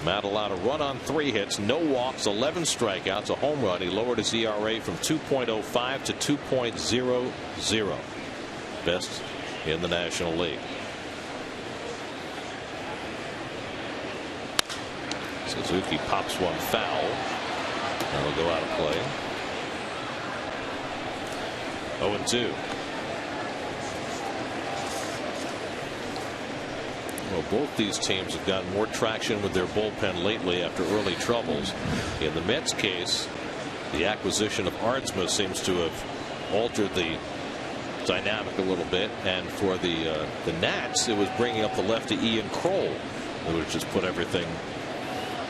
Matt allowed a run on 3 hits, no walks, 11 strikeouts, a home run. He lowered his ERA from 2.05 to 2.00. Best in the National League. Suzuki pops one foul. That'll go out of play. 0-2. Well, both these teams have gotten more traction with their bullpen lately after early troubles. In the Mets case, the acquisition of Aardsma seems to have altered the dynamic a little bit, and for the Nats, it was bringing up the lefty Ian Kroll, who has just put everything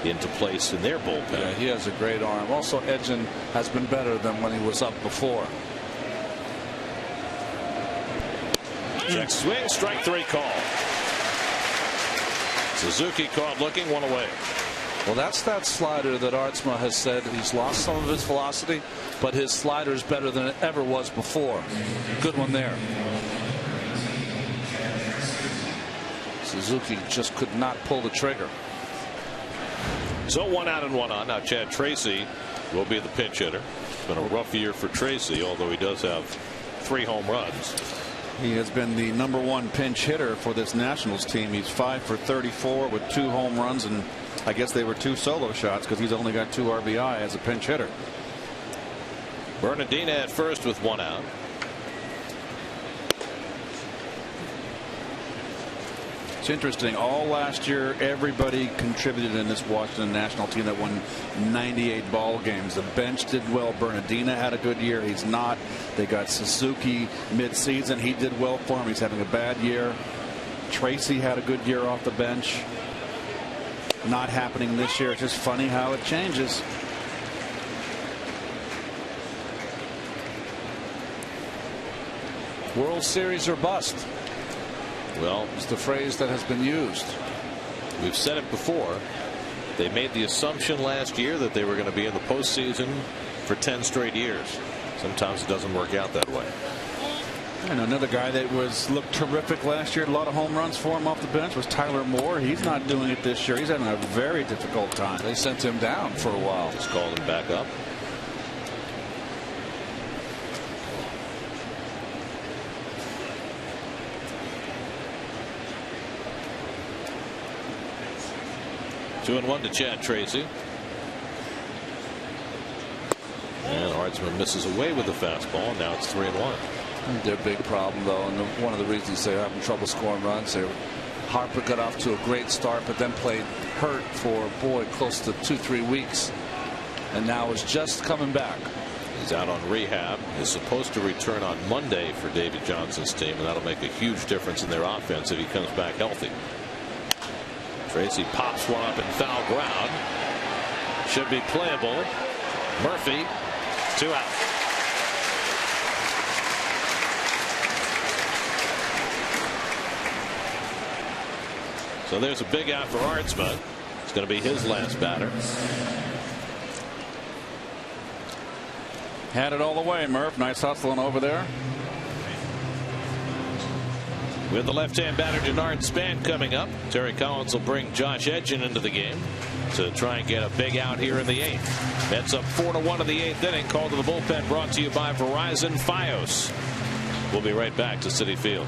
into place in their bullpen. Yeah, he has a great arm. Also, Edgin has been better than when he was up before. Check swing, strike 3 call. Suzuki caught looking, 1 away. Well, that's that slider that Aardsma has said he's lost some of his velocity, but his slider is better than it ever was before. Good one there. Suzuki just could not pull the trigger. So 1 out and 1 on. Now Chad Tracy will be the pinch hitter. It's been a rough year for Tracy, although he does have 3 home runs. He has been the #1 pinch hitter for this Nationals team. He's 5 for 34 with 2 home runs, and I guess they were 2 solo shots because he's only got 2 RBI as a pinch hitter. Bernardino at first with 1 out. It's interesting. All last year, everybody contributed in this Washington National team that won 98 ball games. The bench did well. Bernardino had a good year. He's not. They got Suzuki mid-season. He did well for him. He's having a bad year. Tracy had a good year off the bench. Not happening this year. It's just funny how it changes. World Series or bust. Well, it's the phrase that has been used. We've said it before. They made the assumption last year that they were going to be in the postseason for 10 straight years. Sometimes it doesn't work out that way. And another guy that looked terrific last year, a lot of home runs for him off the bench, was Tyler Moore. He's not doing it this year. He's having a very difficult time. They sent him down for a while. Just called him back up. Two and one to Chad Tracy. And Hartzman misses away with the fastball. Now it's 3-1. Their big problem, though, and one of the reasons they're having trouble scoring runs. Harper got off to a great start, but then played hurt for, boy, close to 2-3 weeks, and now is just coming back. He's out on rehab. Is supposed to return on Monday for David Johnson's team, and that'll make a huge difference in their offense if he comes back healthy. Tracy pops one up in foul ground. Should be playable. Murphy, 2 out. So there's a big out for Hartzman. It's going to be his last batter. Had it all the way, Murph. Nice hustling over there. With the left-hand batter Denard Span coming up, Terry Collins will bring Josh Edgin into the game to try and get a big out here in the 8th. Mets up 4-1 in the 8th inning. Call to the bullpen brought to you by Verizon Fios. We'll be right back to Citi Field.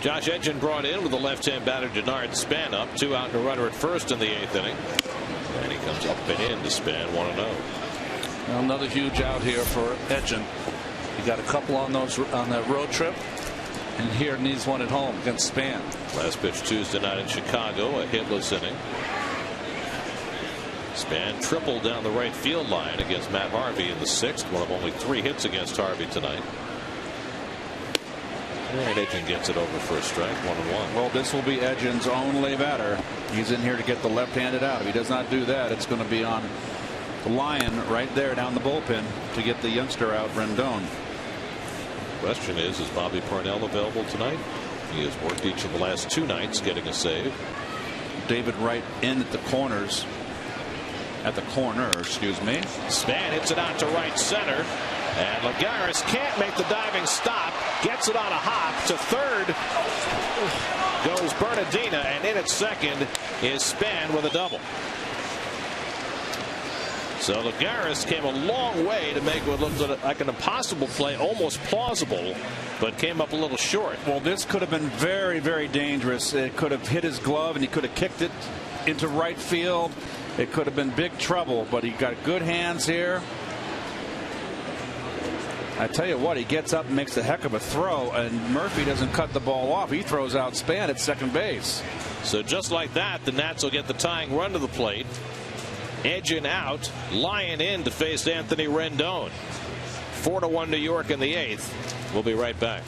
Josh Edgin brought in with the left-hand batter Denard Span up. 2 out and a runner at first in the 8th inning. And he comes up and in to Span 1-0. Another huge out here for Edgin. He got a couple on that road trip, and here needs one at home against Span. Last pitch Tuesday night in Chicago, a hitless inning. Span tripled down the right field line against Matt Harvey in the 6th. One of only 3 hits against Harvey tonight. And Edgin gets it over for a strike, 1-1. Well, this will be Edgin's only batter. He's in here to get the left-handed out. If he does not do that, it's going to be on Lyon right there down the bullpen to get the youngster out, Rendon. Question is Bobby Parnell available tonight? He has worked each of the last 2 nights getting a save. David Wright in at the corners. At the corner, excuse me. Span hits it out to right center. And Lagares can't make the diving stop. Gets it on a hop to third. Goes Bernardina, and in at second is Span with a double. So Lagares came a long way to make what looked like an impossible play, almost plausible, but came up a little short. Well, this could have been very, very dangerous. It could have hit his glove, and he could have kicked it into right field. it could have been big trouble, but he got good hands here. I tell you what, he gets up and makes a heck of a throw, and Murphy doesn't cut the ball off. He throws out Span at second base. So just like that, the Nats will get the tying run to the plate. Edging out, Lyon in to face Anthony Rendon. 4-1 New York in the 8th. We'll be right back.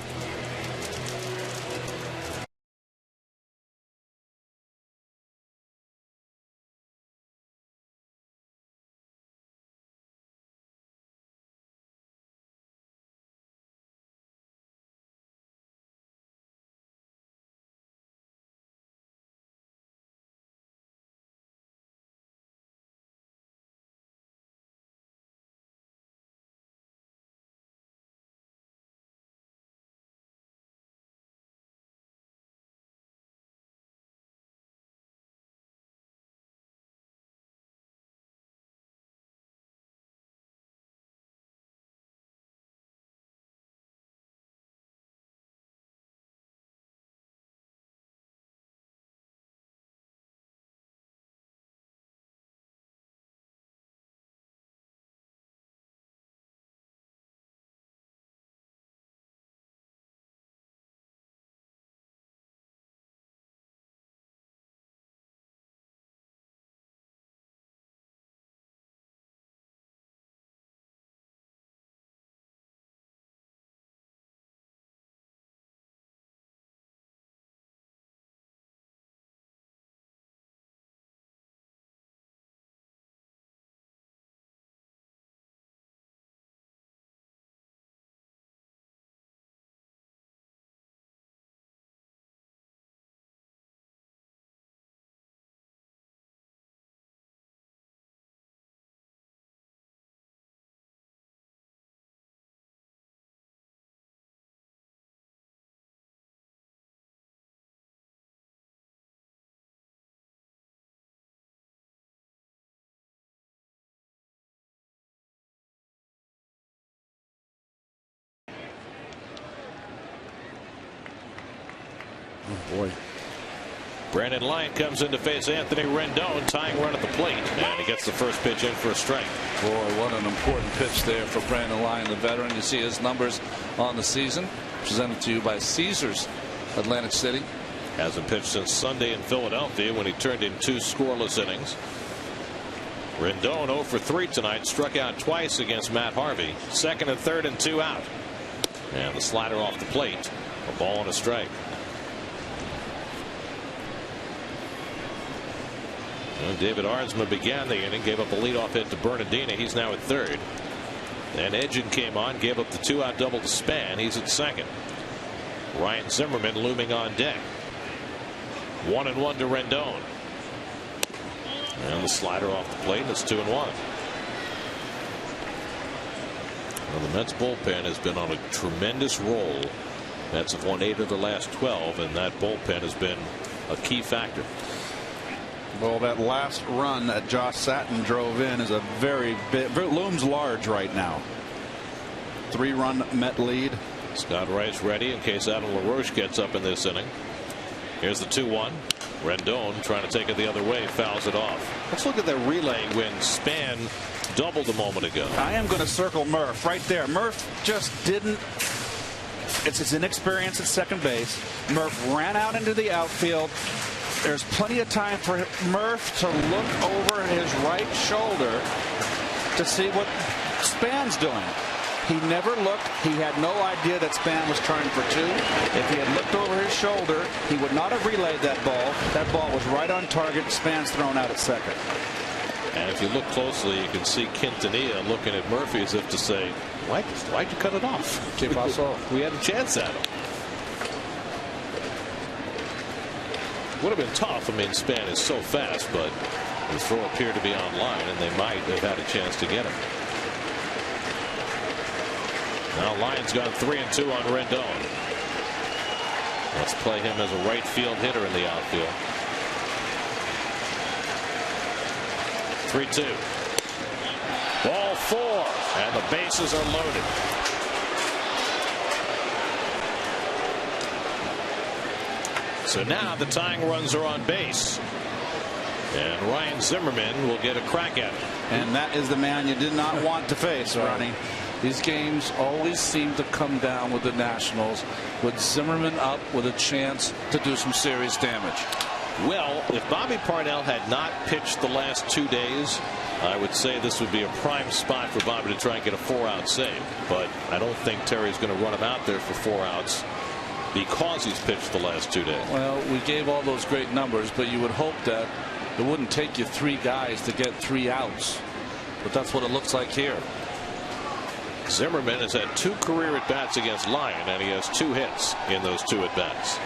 Oh, boy. Brandon Lyon comes in to face Anthony Rendon, tying run at the plate, and he gets the first pitch in for a strike. Boy, what an important pitch there for Brandon Lyon, the veteran. You see his numbers on the season. Presented to you by Caesars Atlantic City. Hasn't pitched since Sunday in Philadelphia when he turned in 2 scoreless innings. Rendon 0 for 3 tonight, struck out twice against Matt Harvey. 2nd and 3rd and 2 out. And the slider off the plate. A ball and a strike. Well, David Arnsma began the inning, gave up a leadoff hit to Bernardini. He's now at 3rd. And Edgin came on, gave up the 2-out double to Span. He's at 2nd. Ryan Zimmerman looming on deck. 1-1 to Rendon. And the slider off the plate, and it's 2-1. Well, the Mets bullpen has been on a tremendous roll. Mets have won 8 of the last 12, and that bullpen has been a key factor. Well, that last run that Josh Satin drove in is a very big, looms large right now. 3-run Met lead. Scott Rice ready in case Adam LaRoche gets up in this inning. Here's the 2-1. Rendon trying to take it the other way, fouls it off. Let's look at the relay when Span doubled a moment ago. I am going to circle Murph right there. Murph just didn't. It's his inexperience at second base. Murph ran out into the outfield. There's plenty of time for Murph to look over his right shoulder to see what Span's doing. He never looked. He had no idea that Span was trying for 2. If he had looked over his shoulder, he would not have relayed that ball. That ball was right on target. Span's thrown out at second. And if you look closely, you can see Quintanilla looking at Murphy as if to say, why'd you cut it off? We had a chance at him. Would have been tough. I mean, Span is so fast, but the throw appeared to be on line, and they might have had a chance to get him. Now Lyon's gone 3-2 on Rendon. Let's play him as a right field hitter in the outfield. 3-2. Ball 4, and the bases are loaded. So now the tying runs are on base. And Ryan Zimmerman will get a crack at it. And that is the man you did not want to face, Ronnie. These games always seem to come down with the Nationals, with Zimmerman up with a chance to do some serious damage. Well, if Bobby Parnell had not pitched the last 2 days, I would say this would be a prime spot for Bobby to try and get a 4-out save. But I don't think Terry's going to run him out there for 4 outs because he's pitched the last 2 days. Well, we gave all those great numbers, but you would hope that it wouldn't take you 3 guys to get 3 outs. But that's what it looks like here. Zimmerman has had 2 career at-bats against Lyon, and he has 2 hits in those 2 at-bats.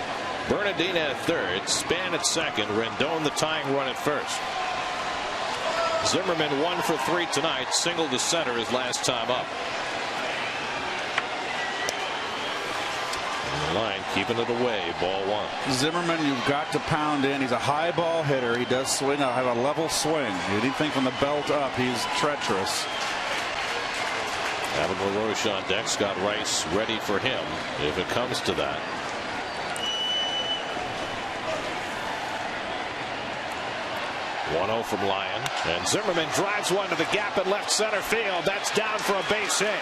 Bernadine at third, Span at second, Rendon the tying run at first. Zimmerman 1 for 3 tonight, single to center his last time up. And the line keeping it away, ball 1. Zimmerman, you've got to pound in. He's a high ball hitter. He does swing, have a level swing. Anything from the belt up, he's treacherous. Having LaRoche on deck, Scott Rice ready for him if it comes to that. 1-0 from Lyon, and Zimmerman drives one to the gap in left center field. That's down for a base hit.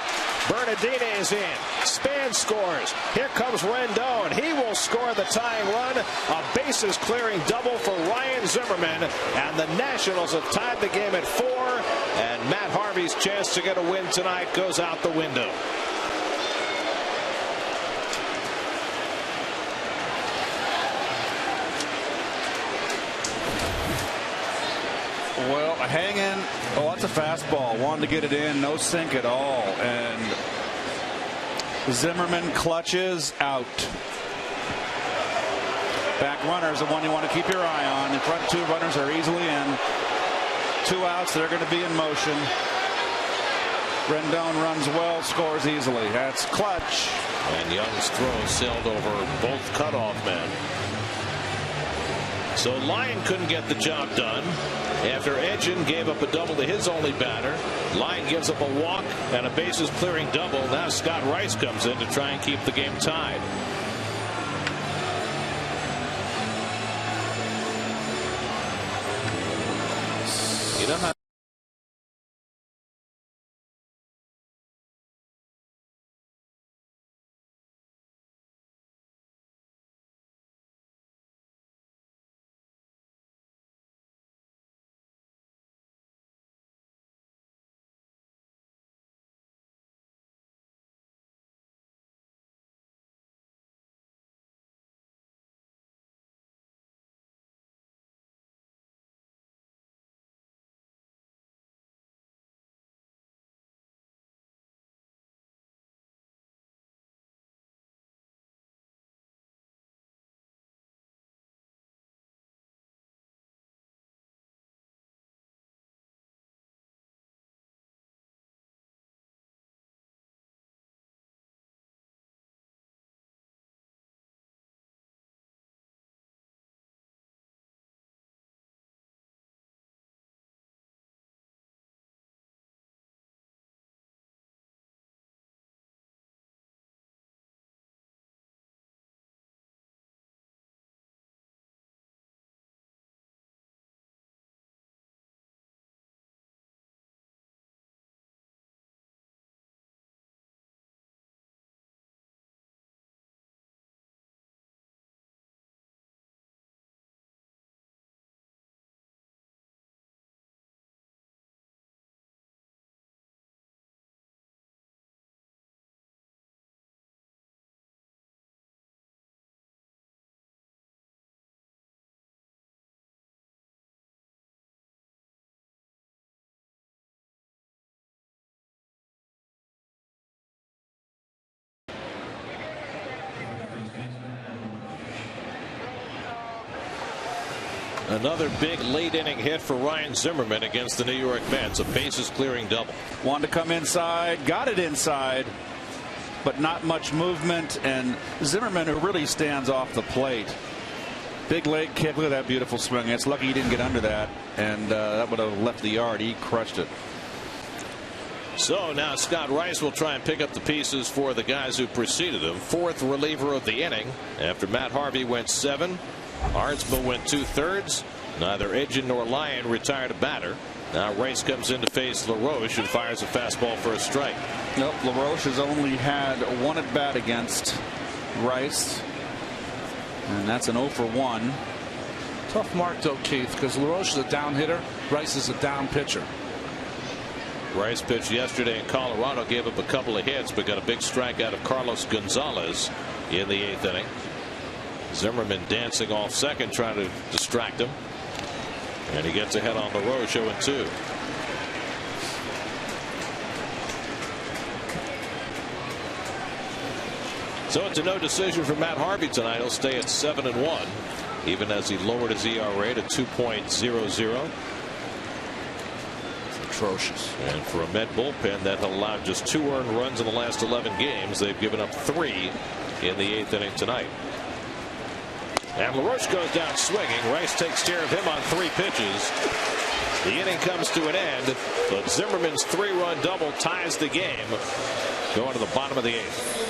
Bernadine is in. Span scores. Here comes Rendon. He will score the tying run. A bases clearing double for Ryan Zimmerman, and the Nationals have tied the game at 4. And Matt Harvey's chance to get a win tonight goes out the window. Well, hanging. Oh, that's a fastball. Wanted to get it in. No sink at all. And Zimmerman clutches out. Back runner is the one you want to keep your eye on. The front 2 runners are easily in. 2 outs. They're going to be in motion. Rendon runs well, scores easily. That's clutch. And Young's throw sailed over both cutoff men. So Lyon couldn't get the job done after Edgin gave up a double to his only batter. Lyon gives up a walk and a bases clearing double. Now Scott Rice comes in to try and keep the game tied. You know how another big late inning hit for Ryan Zimmerman against the New York Mets. A bases clearing double. Wanted to come inside, got it inside, but not much movement. And Zimmerman, who really stands off the plate. Big leg kick. Look at that beautiful swing. It's lucky he didn't get under that, and that would have left the yard. He crushed it. So now Scott Rice will try and pick up the pieces for the guys who preceded him. 4th reliever of the inning after Matt Harvey went 7. Arnsma went 2/3. Neither Edgin nor Lyon retired a batter. Now Rice comes in to face LaRoche and fires a fastball for a strike. Nope, LaRoche has only had one at bat against Rice, and that's an 0 for 1. Tough mark though, Keith, because LaRoche is a down hitter. Rice is a down pitcher. Rice pitched yesterday in Colorado, gave up a couple of hits, but got a big strike out of Carlos Gonzalez in the 8th inning. Zimmerman dancing off second, trying to distract him. And he gets ahead on LaRoche, 0-2. So it's a no decision for Matt Harvey tonight. He'll stay at 7-1, even as he lowered his ERA to 2.00. Atrocious. And for a Met bullpen that allowed just 2 earned runs in the last 11 games, they've given up 3 in the 8th inning tonight. And LaRoche goes down swinging. Rice takes care of him on 3 pitches. The inning comes to an end, but Zimmerman's 3-run double ties the game, going to the bottom of the 8th.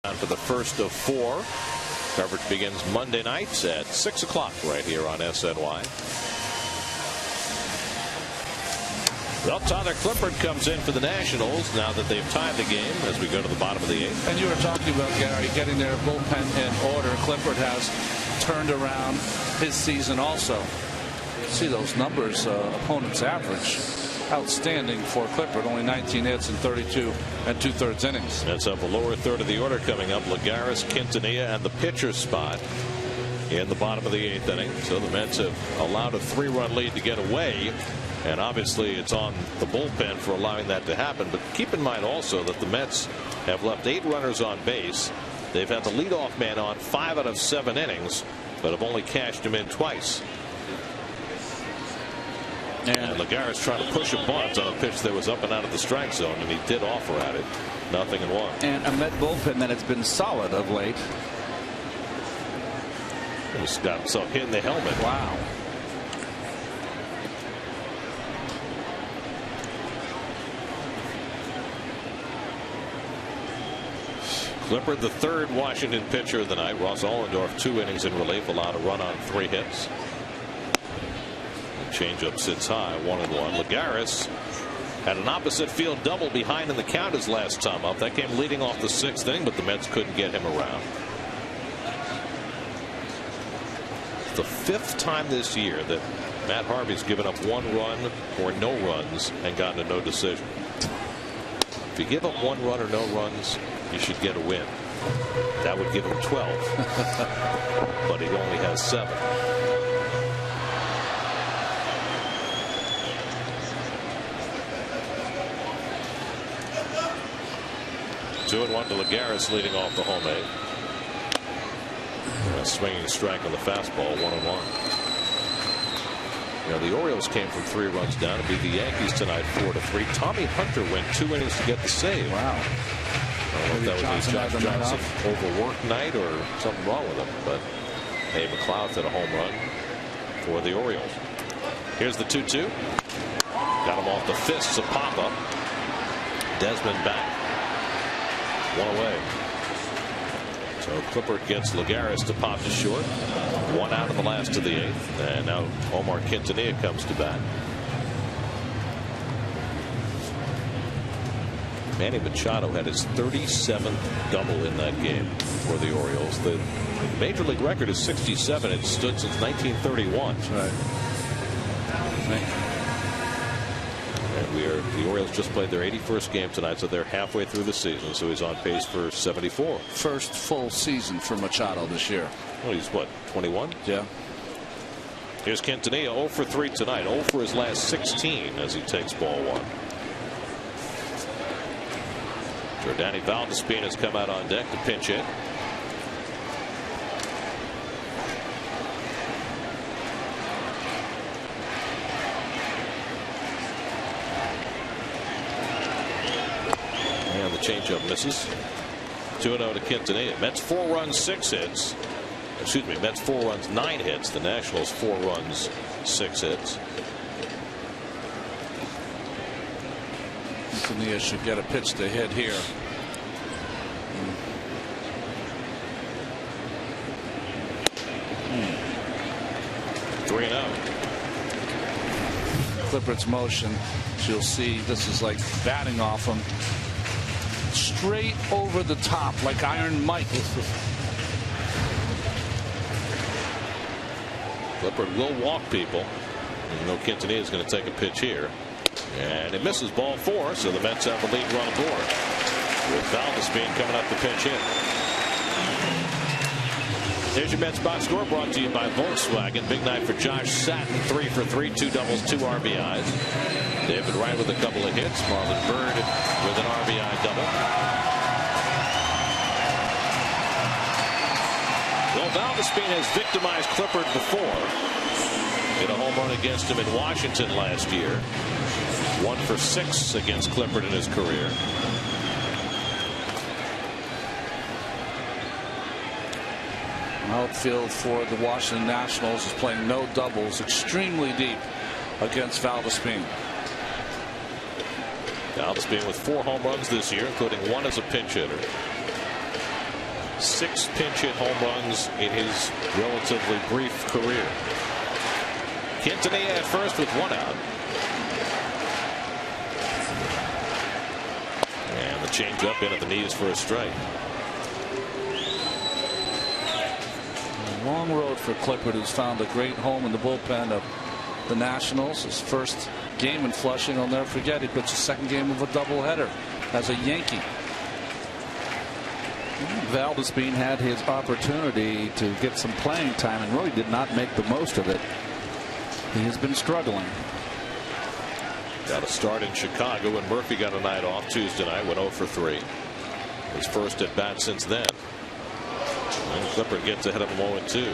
For the first of 4. Coverage begins Monday nights at 6 o'clock right here on SNY. Well, Tyler Clippard comes in for the Nationals now that they've tied the game as we go to the bottom of the 8th. And you were talking about, Gary, getting their bullpen in order. Clippard has turned around his season also. See those numbers, opponent's average. Outstanding for Clippard. Only 19 hits in 32 and 2/3 innings. That's up the lower third of the order coming up. Lagares, Quintanilla, and the pitcher spot in the bottom of the 8th inning. So the Mets have allowed a 3-run lead to get away. And obviously it's on the bullpen for allowing that to happen. But keep in mind also that the Mets have left 8 runners on base. They've had the leadoff man on 5 out of 7 innings, but have only cashed him in twice. And Lagares trying to push a bunt on a pitch that was up and out of the strike zone, and he did offer at it. 0-1. And a Met bullpen that has been solid of late. He's got himself hit in the helmet. Wow. Clippard, the 3rd Washington pitcher of the night. Ross Ollendorf, 2 innings in relief, allowed a run on 3 hits. Changeup sits high, 1-1. Lagares had an opposite field double behind in the count his last time up. That came leading off the 6th inning, but the Mets couldn't get him around. The 5th time this year that Matt Harvey's given up 1 run or no runs and gotten a no decision. If you give up 1 run or no runs, you should get a win. That would give him 12. But he only has 7. Two and 1 to Lagares, leading off the home 8. A swinging strike on the fastball, 1-1. Now the Orioles came from 3 runs down to beat the Yankees tonight 4-3. Tommy Hunter went 2 innings to get the save. Wow. I don't know if that was a Josh Johnson overworked night or something wrong with him, but hey, McLeod hit a home run for the Orioles. Here's the 2-2. Got him off the fists of Papa. Desmond back. 1 away. So Clippard gets Lagares to pop to short. 1 out in the last of the 8th. And now Omar Quintanilla comes to bat. Manny Machado had his 37th double in that game for the Orioles. The major league record is 67. It stood since 1931. That's right. And the Orioles just played their 81st game tonight, so they're halfway through the season. So he's on pace for 74. First full season for Machado this year. Well, he's what, 21? Yeah. Here's Quintanilla, 0 for 3 tonight, 0 for his last 16 as he takes ball 1. Jordany Valdespin has come out on deck to pinch hit. And the changeup misses. 2-0 to Quintanilla. Mets 4 runs, 6 hits. Excuse me, Mets 4 runs, 9 hits. The Nationals 4 runs, 6 hits. Quintanilla should get a pitch to hit here. 3-0. Clippard's motion, you'll see this is like batting off him. Straight over the top like Iron Mike. Clippard will walk people. You know Quintanilla is going to take a pitch here. And it misses ball 4, so the Mets have the lead run aboard. With Valdespin coming up to pinch hit. Here's your Mets box score, brought to you by Volkswagen. Big night for Josh Satin, 3 for 3, 2 doubles, 2 RBIs. David Wright with a couple of hits. Marlon Byrd with an RBI double. Well, Valdespin has victimized Clippard before. Hit a home run against him in Washington last year. 1 for 6 against Clippard in his career. Outfield for the Washington Nationals is playing no doubles, extremely deep against Valdespin. Valdespin with 4 home runs this year, including 1 as a pinch hitter. 6 pinch hit home runs in his relatively brief career. Quintanilla at first with 1 out. And the changeup in at the knees for a strike. Long road for Clippard, who's found a great home in the bullpen of the Nationals. His first game in Flushing, I'll never forget. He pitched the second game of a doubleheader as a Yankee. Valdespin had his opportunity to get some playing time and really did not make the most of it. He has been struggling. Got a start in Chicago when Murphy got a night off Tuesday night, went 0 for 3. His first at bat since then. And Clippard gets ahead of him 0-2.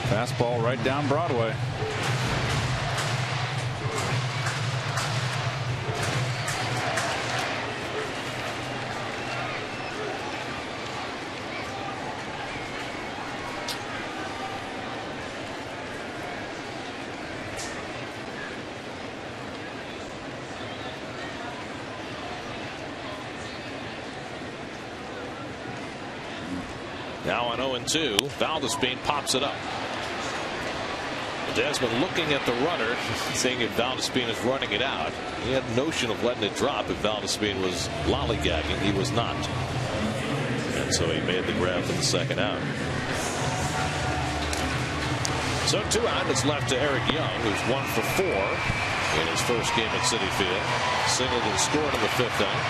Fastball right down Broadway. Now on 0-2, Valdespin pops it up. Desmond looking at the runner, seeing if Valdespin is running it out. He had a notion of letting it drop if Valdespin was lollygagging. He was not. And so he made the grab for the second out. So 2 out. It's left to Eric Young, who's 1 for 4 in his first game at Citi Field. Singled and scored in the 5th inning.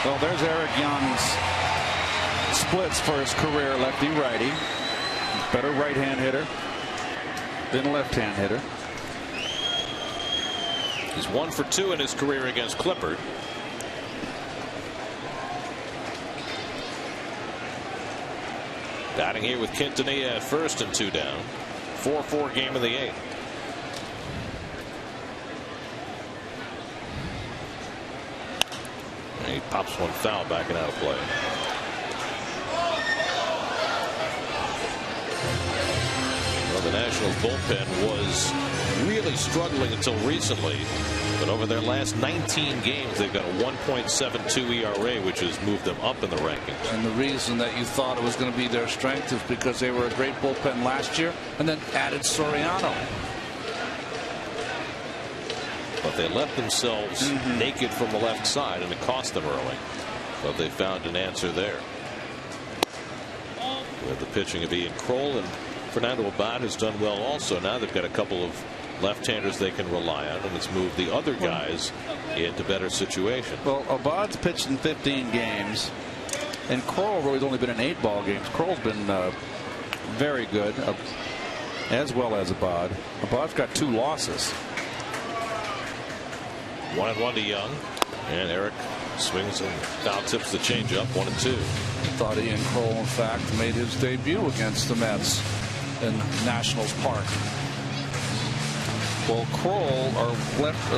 Well, there's Eric Young's splits for his career, lefty-righty. Better right-hand hitter than left-hand hitter. He's 1 for 2 in his career against Clippard. Batting here with Quintanilla at first and 2 down. 4-4 game of the 8th. And he pops one foul back and out of play. Well, the Nationals bullpen was really struggling until recently, but over their last 19 games they've got a 1.72 ERA, which has moved them up in the rankings. And the reason that you thought it was going to be their strength is because they were a great bullpen last year and then added Soriano. But they left themselves naked from the left side, and it cost them early. But they found an answer there. With the pitching of Ian Kroll, and Fernando Abad has done well also. Now they've got a couple of left-handers they can rely on, and it's moved the other guys into better situations. Well, Abad's pitched in 15 games, and Kroll really's only been in 8 ball games. Kroll's been very good, as well as Abad. Abad's got 2 losses. 1-1 to Young, and Eric swings and foul tips the changeup. 1-2. Thought Ian Kroll, in fact, made his debut against the Mets in Nationals Park. Well, Kroll,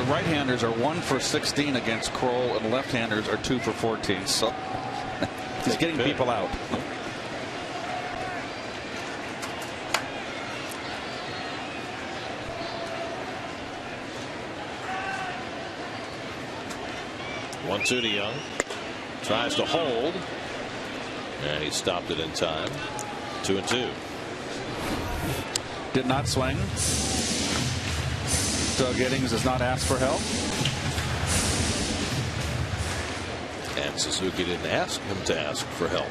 right-handers are 1 for 16 against Kroll, and left-handers are 2 for 14. So he's getting people out. One, 2 to Young. Tries to hold, and he stopped it in time. 2-2. Did not swing. Doug Eddings does not ask for help. And Suzuki didn't ask him to ask for help.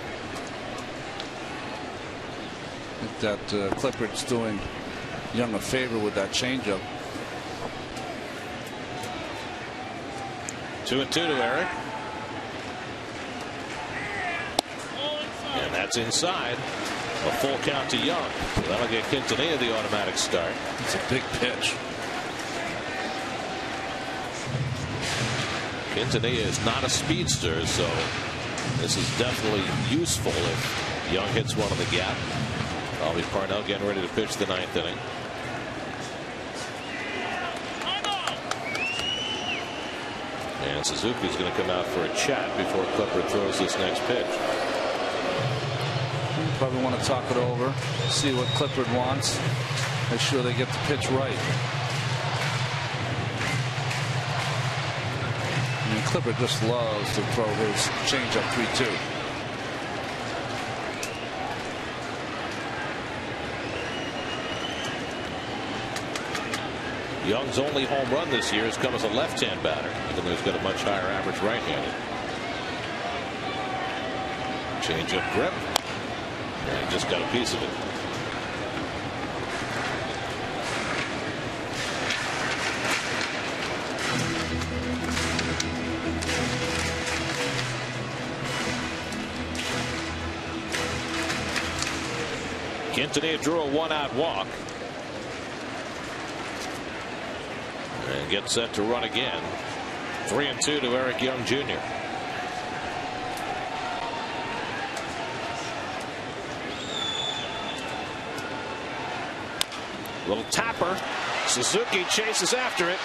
I think that Clippard's doing Young a favor with that changeup. 2-2 to Eric. And that's inside. A full count to Young. That'll get Quintanilla the automatic start. It's a big pitch. Quintanilla is not a speedster, so this is definitely useful if Young hits one on the gap. Bobby Parnell getting ready to pitch the 9th inning. And Suzuki's going to come out for a chat before Clippard throws this next pitch. Probably want to talk it over, see what Clippard wants, make sure they get the pitch right. I mean, Clippard just loves to throw his changeup 3-2. Young's only home run this year has come as a left-hand batter, even though he's got a much higher average right-handed. Change-up grip. And he just got a piece of it. Quintanilla drew a 1-out walk. And gets set to run again. 3-2 to Eric Young Jr. Little tapper. Suzuki chases after it.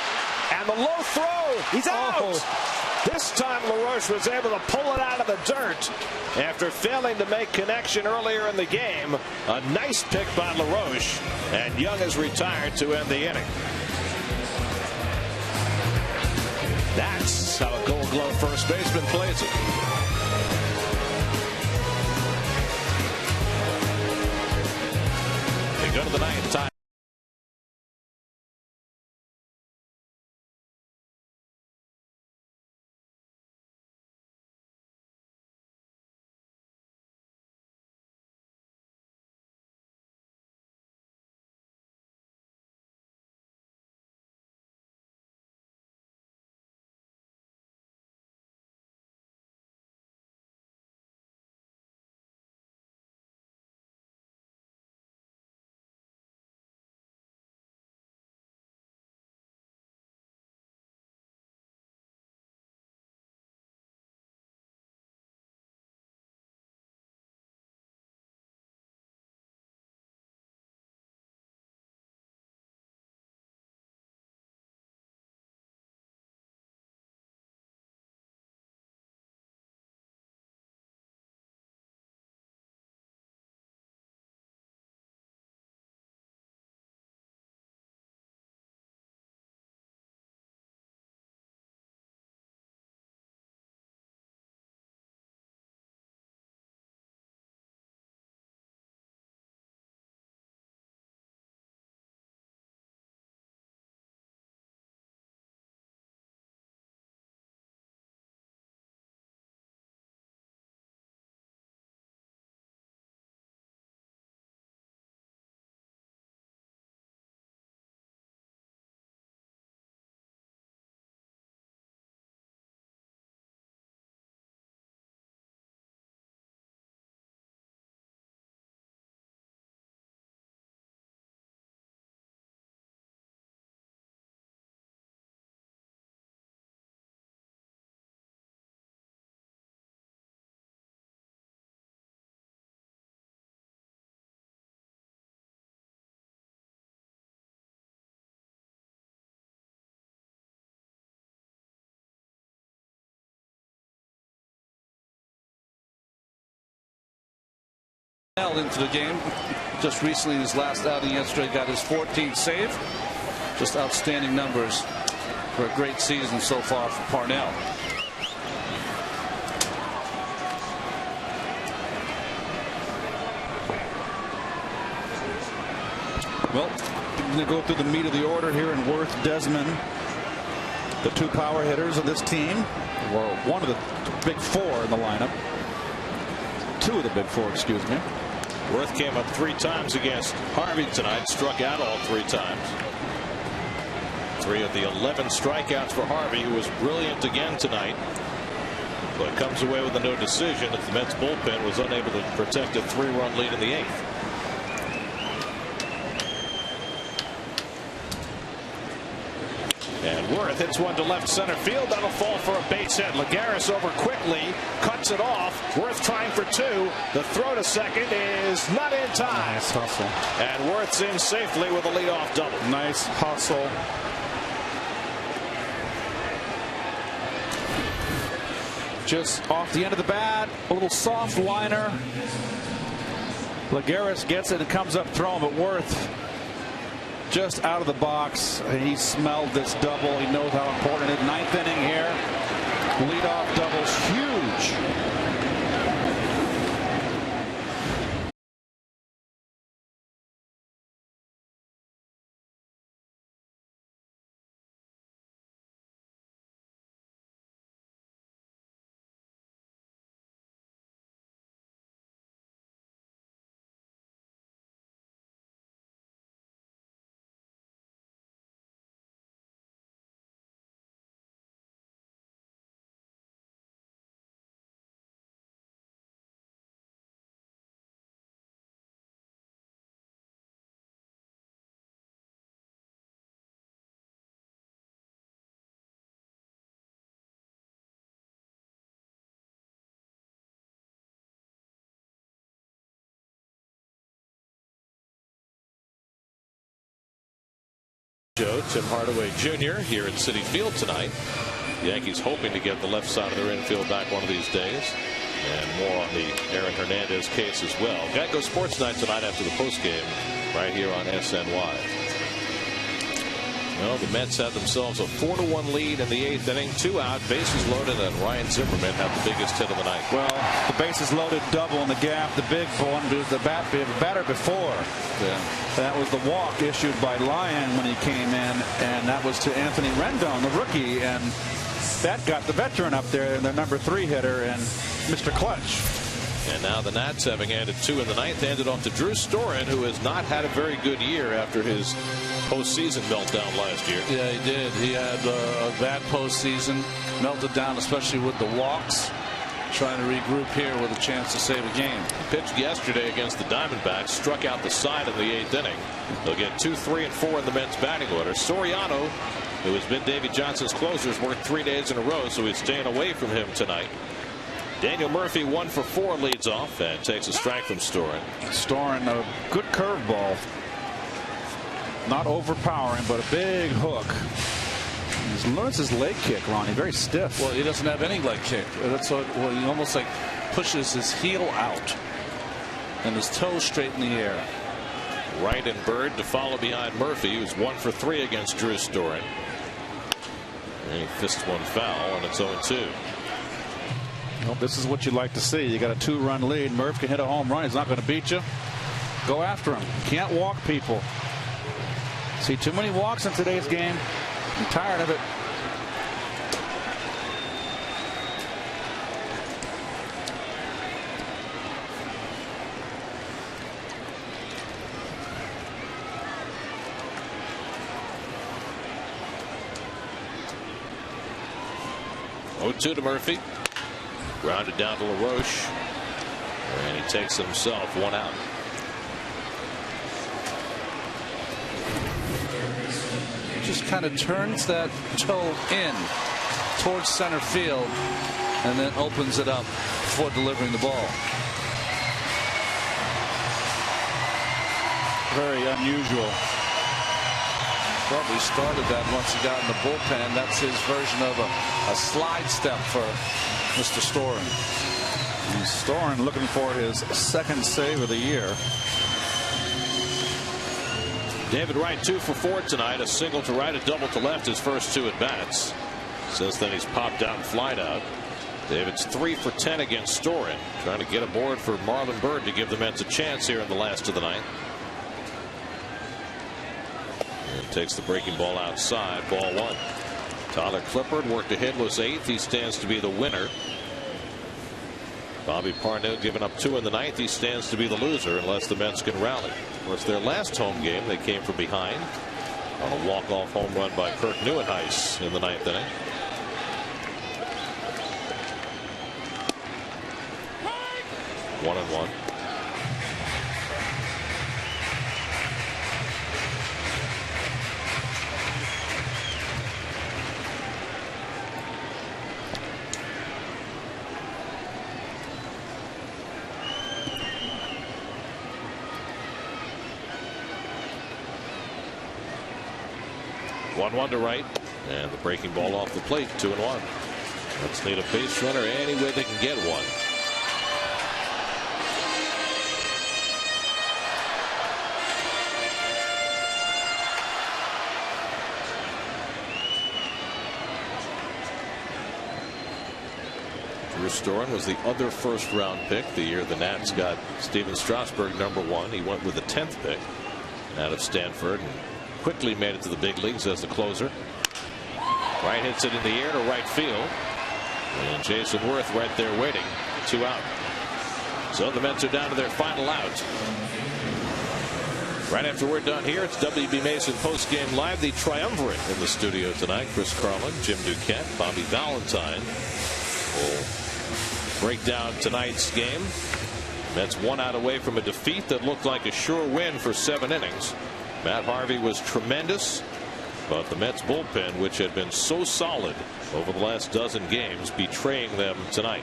And the low throw. He's out. Oh. This time LaRoche was able to pull it out of the dirt after failing to make connection earlier in the game. A nice pick by LaRoche. And Young is retired to end the inning. That's how a Gold Glove first baseman plays it. They go to the 9th time. Into the game. Just recently, his last outing yesterday, got his 14th save. Just outstanding numbers for a great season so far for Parnell. Well, we're going to go through the meat of the order here in Worth, Desmond. The two power hitters of this team, or one of the big four in the lineup. Two of the big four, excuse me. Worth came up 3 times against Harvey tonight, struck out all 3 times. 3 of the 11 strikeouts for Harvey, who was brilliant again tonight, but comes away with a no decision as the Mets bullpen was unable to protect a 3-run lead in the 8th. And Worth hits one to left center field. That'll fall for a base hit. Lagares over quickly, cuts it off. Worth trying for 2. The throw to second is not in time. Nice hustle. And Worth's in safely with a leadoff double. Nice hustle. Just off the end of the bat, a little soft liner. Lagares gets it and comes up throwing, but Worth just out of the box. He smelled this double. He knows how important it is. 9th inning here. Leadoff double's huge. Tim Hardaway Jr. here at Citi Field tonight. The Yankees hoping to get the left side of their infield back one of these days. And more on the Aaron Hernandez case as well. Geico Sports Night tonight after the postgame right here on SNY. Well, the Mets had themselves a 4-1 lead in the 8th inning. 2 out, bases loaded, and Ryan Zimmerman had the biggest hit of the night. Well, the bases loaded double in the gap. The big one was the batter before. Yeah. That was the walk issued by Lyon when he came in, and that was to Anthony Rendon, the rookie, and that got the veteran up there, the number 3 hitter, and Mr. Clutch. And now the Nats, having added 2 in the 9th, handed off to Drew Storen, who has not had a very good year after his postseason meltdown last year. Yeah, he did. He had a bad postseason, melted down, especially with the walks. Trying to regroup here with a chance to save a game. He pitched yesterday against the Diamondbacks, struck out the side in the 8th inning. They'll get 2, 3, and 4 in the men's batting order. Soriano, who has been Davey Johnson's closer, has worked 3 days in a row, so he's staying away from him tonight. Daniel Murphy 1 for 4 leads off and takes a strike from Storen. Storen, a good curveball. Not overpowering, but a big hook. He learns his leg kick, Ronnie. Very stiff. Well, he doesn't have any leg kick. That's what, well, he almost like pushes his heel out and his toes straight in the air. Wright and Bird to follow behind Murphy, who's 1 for 3 against Drew Storen. And he fists one foul, and it's 0-2. Well, this is what you'd like to see. You got a 2-run lead. Murph can hit a home run. He's not going to beat you. Go after him. Can't walk people. See too many walks in today's game. I'm tired of it. To Murphy. Grounded down to LaRoche. And he takes himself 1 out. Just kind of turns that toe in towards center field and then opens it up before delivering the ball. Very unusual. Probably started that once he got in the bullpen. That's his version of a slide step for Mr. Storen. And Storen looking for his second save of the year. David Wright 2 for 4 tonight. A single to right, a double to left, his first 2 at bats. Since then he's popped out and flied out. David's 3 for 10 against Storen, trying to get aboard for Marlon Byrd to give the Mets a chance here in the last of the ninth. And takes the breaking ball outside, ball 1. Tyler Clippard worked a hitless 8th. He stands to be the winner. Bobby Parnell giving up 2 in the ninth. He stands to be the loser unless the Mets can rally. Of course, their last home game, they came from behind on a walk-off home run by Kirk Neuenhuis in the ninth inning. One and one. One to right, and the breaking ball off the plate. 2-1. Let's need a base runner any way they can get one. Drew Storen was the other first-round pick the year the Nats got Steven Strasburg #1. He went with the 10th pick out of Stanford and quickly made it to the big leagues as the closer. Wright hits it in the air to right field, and Jason Worth right there waiting. 2 out. So the Mets are down to their final out. Right after we're done here, it's WB Mason postgame live. The triumvirate in the studio tonight. Chris Carlin, Jim Duquette, Bobby Valentine will break down tonight's game. Mets 1 out away from a defeat that looked like a sure win for 7 innings. Matt Harvey was tremendous, but the Mets bullpen, which had been so solid over the last dozen games, betraying them tonight.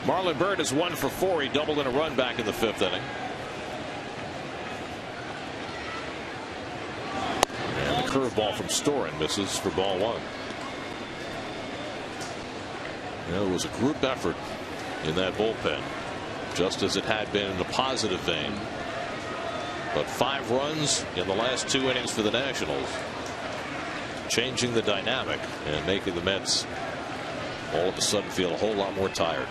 Marlon Byrd is 1 for 4. He doubled in a run back in the 5th inning. And the curveball from Storen misses for ball 1. It was a group effort in that bullpen, just as it had been in a positive vein. But 5 runs in the last 2 innings for the Nationals, changing the dynamic and making the Mets all of a sudden feel a whole lot more tired.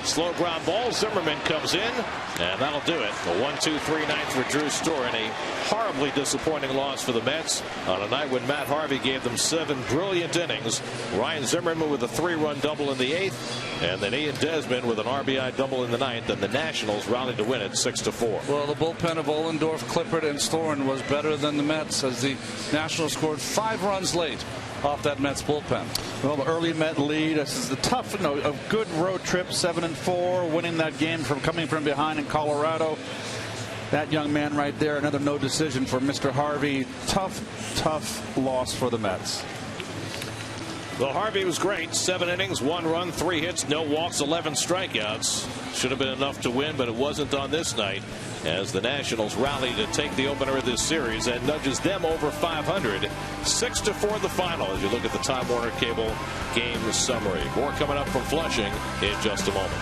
Slow ground ball. Zimmerman comes in, and that'll do it. A 1-2-3 ninth for Drew Storen. A horribly disappointing loss for the Mets on a night when Matt Harvey gave them 7 brilliant innings. Ryan Zimmerman with a 3-run double in the 8th, and then Ian Desmond with an RBI double in the 9th, and the Nationals rallied to win it 6-4. Well, the bullpen of Ohlendorf, Clippard, and Storen was better than the Mets, as the Nationals scored 5 runs late off that Mets bullpen. Well, the early Met lead. This is the tough, a good road trip, 7-4, winning that game from coming from behind in Colorado. That young man right there, another no decision for Mr. Harvey. Tough loss for the Mets. Well, Harvey was great. 7 innings, 1 run, 3 hits, no walks, 11 strikeouts. Should have been enough to win, but it wasn't on this night, as the Nationals rally to take the opener of this series and nudges them over 500. 6-4 the final as you look at the Time Warner Cable game summary. More coming up from Flushing in just a moment.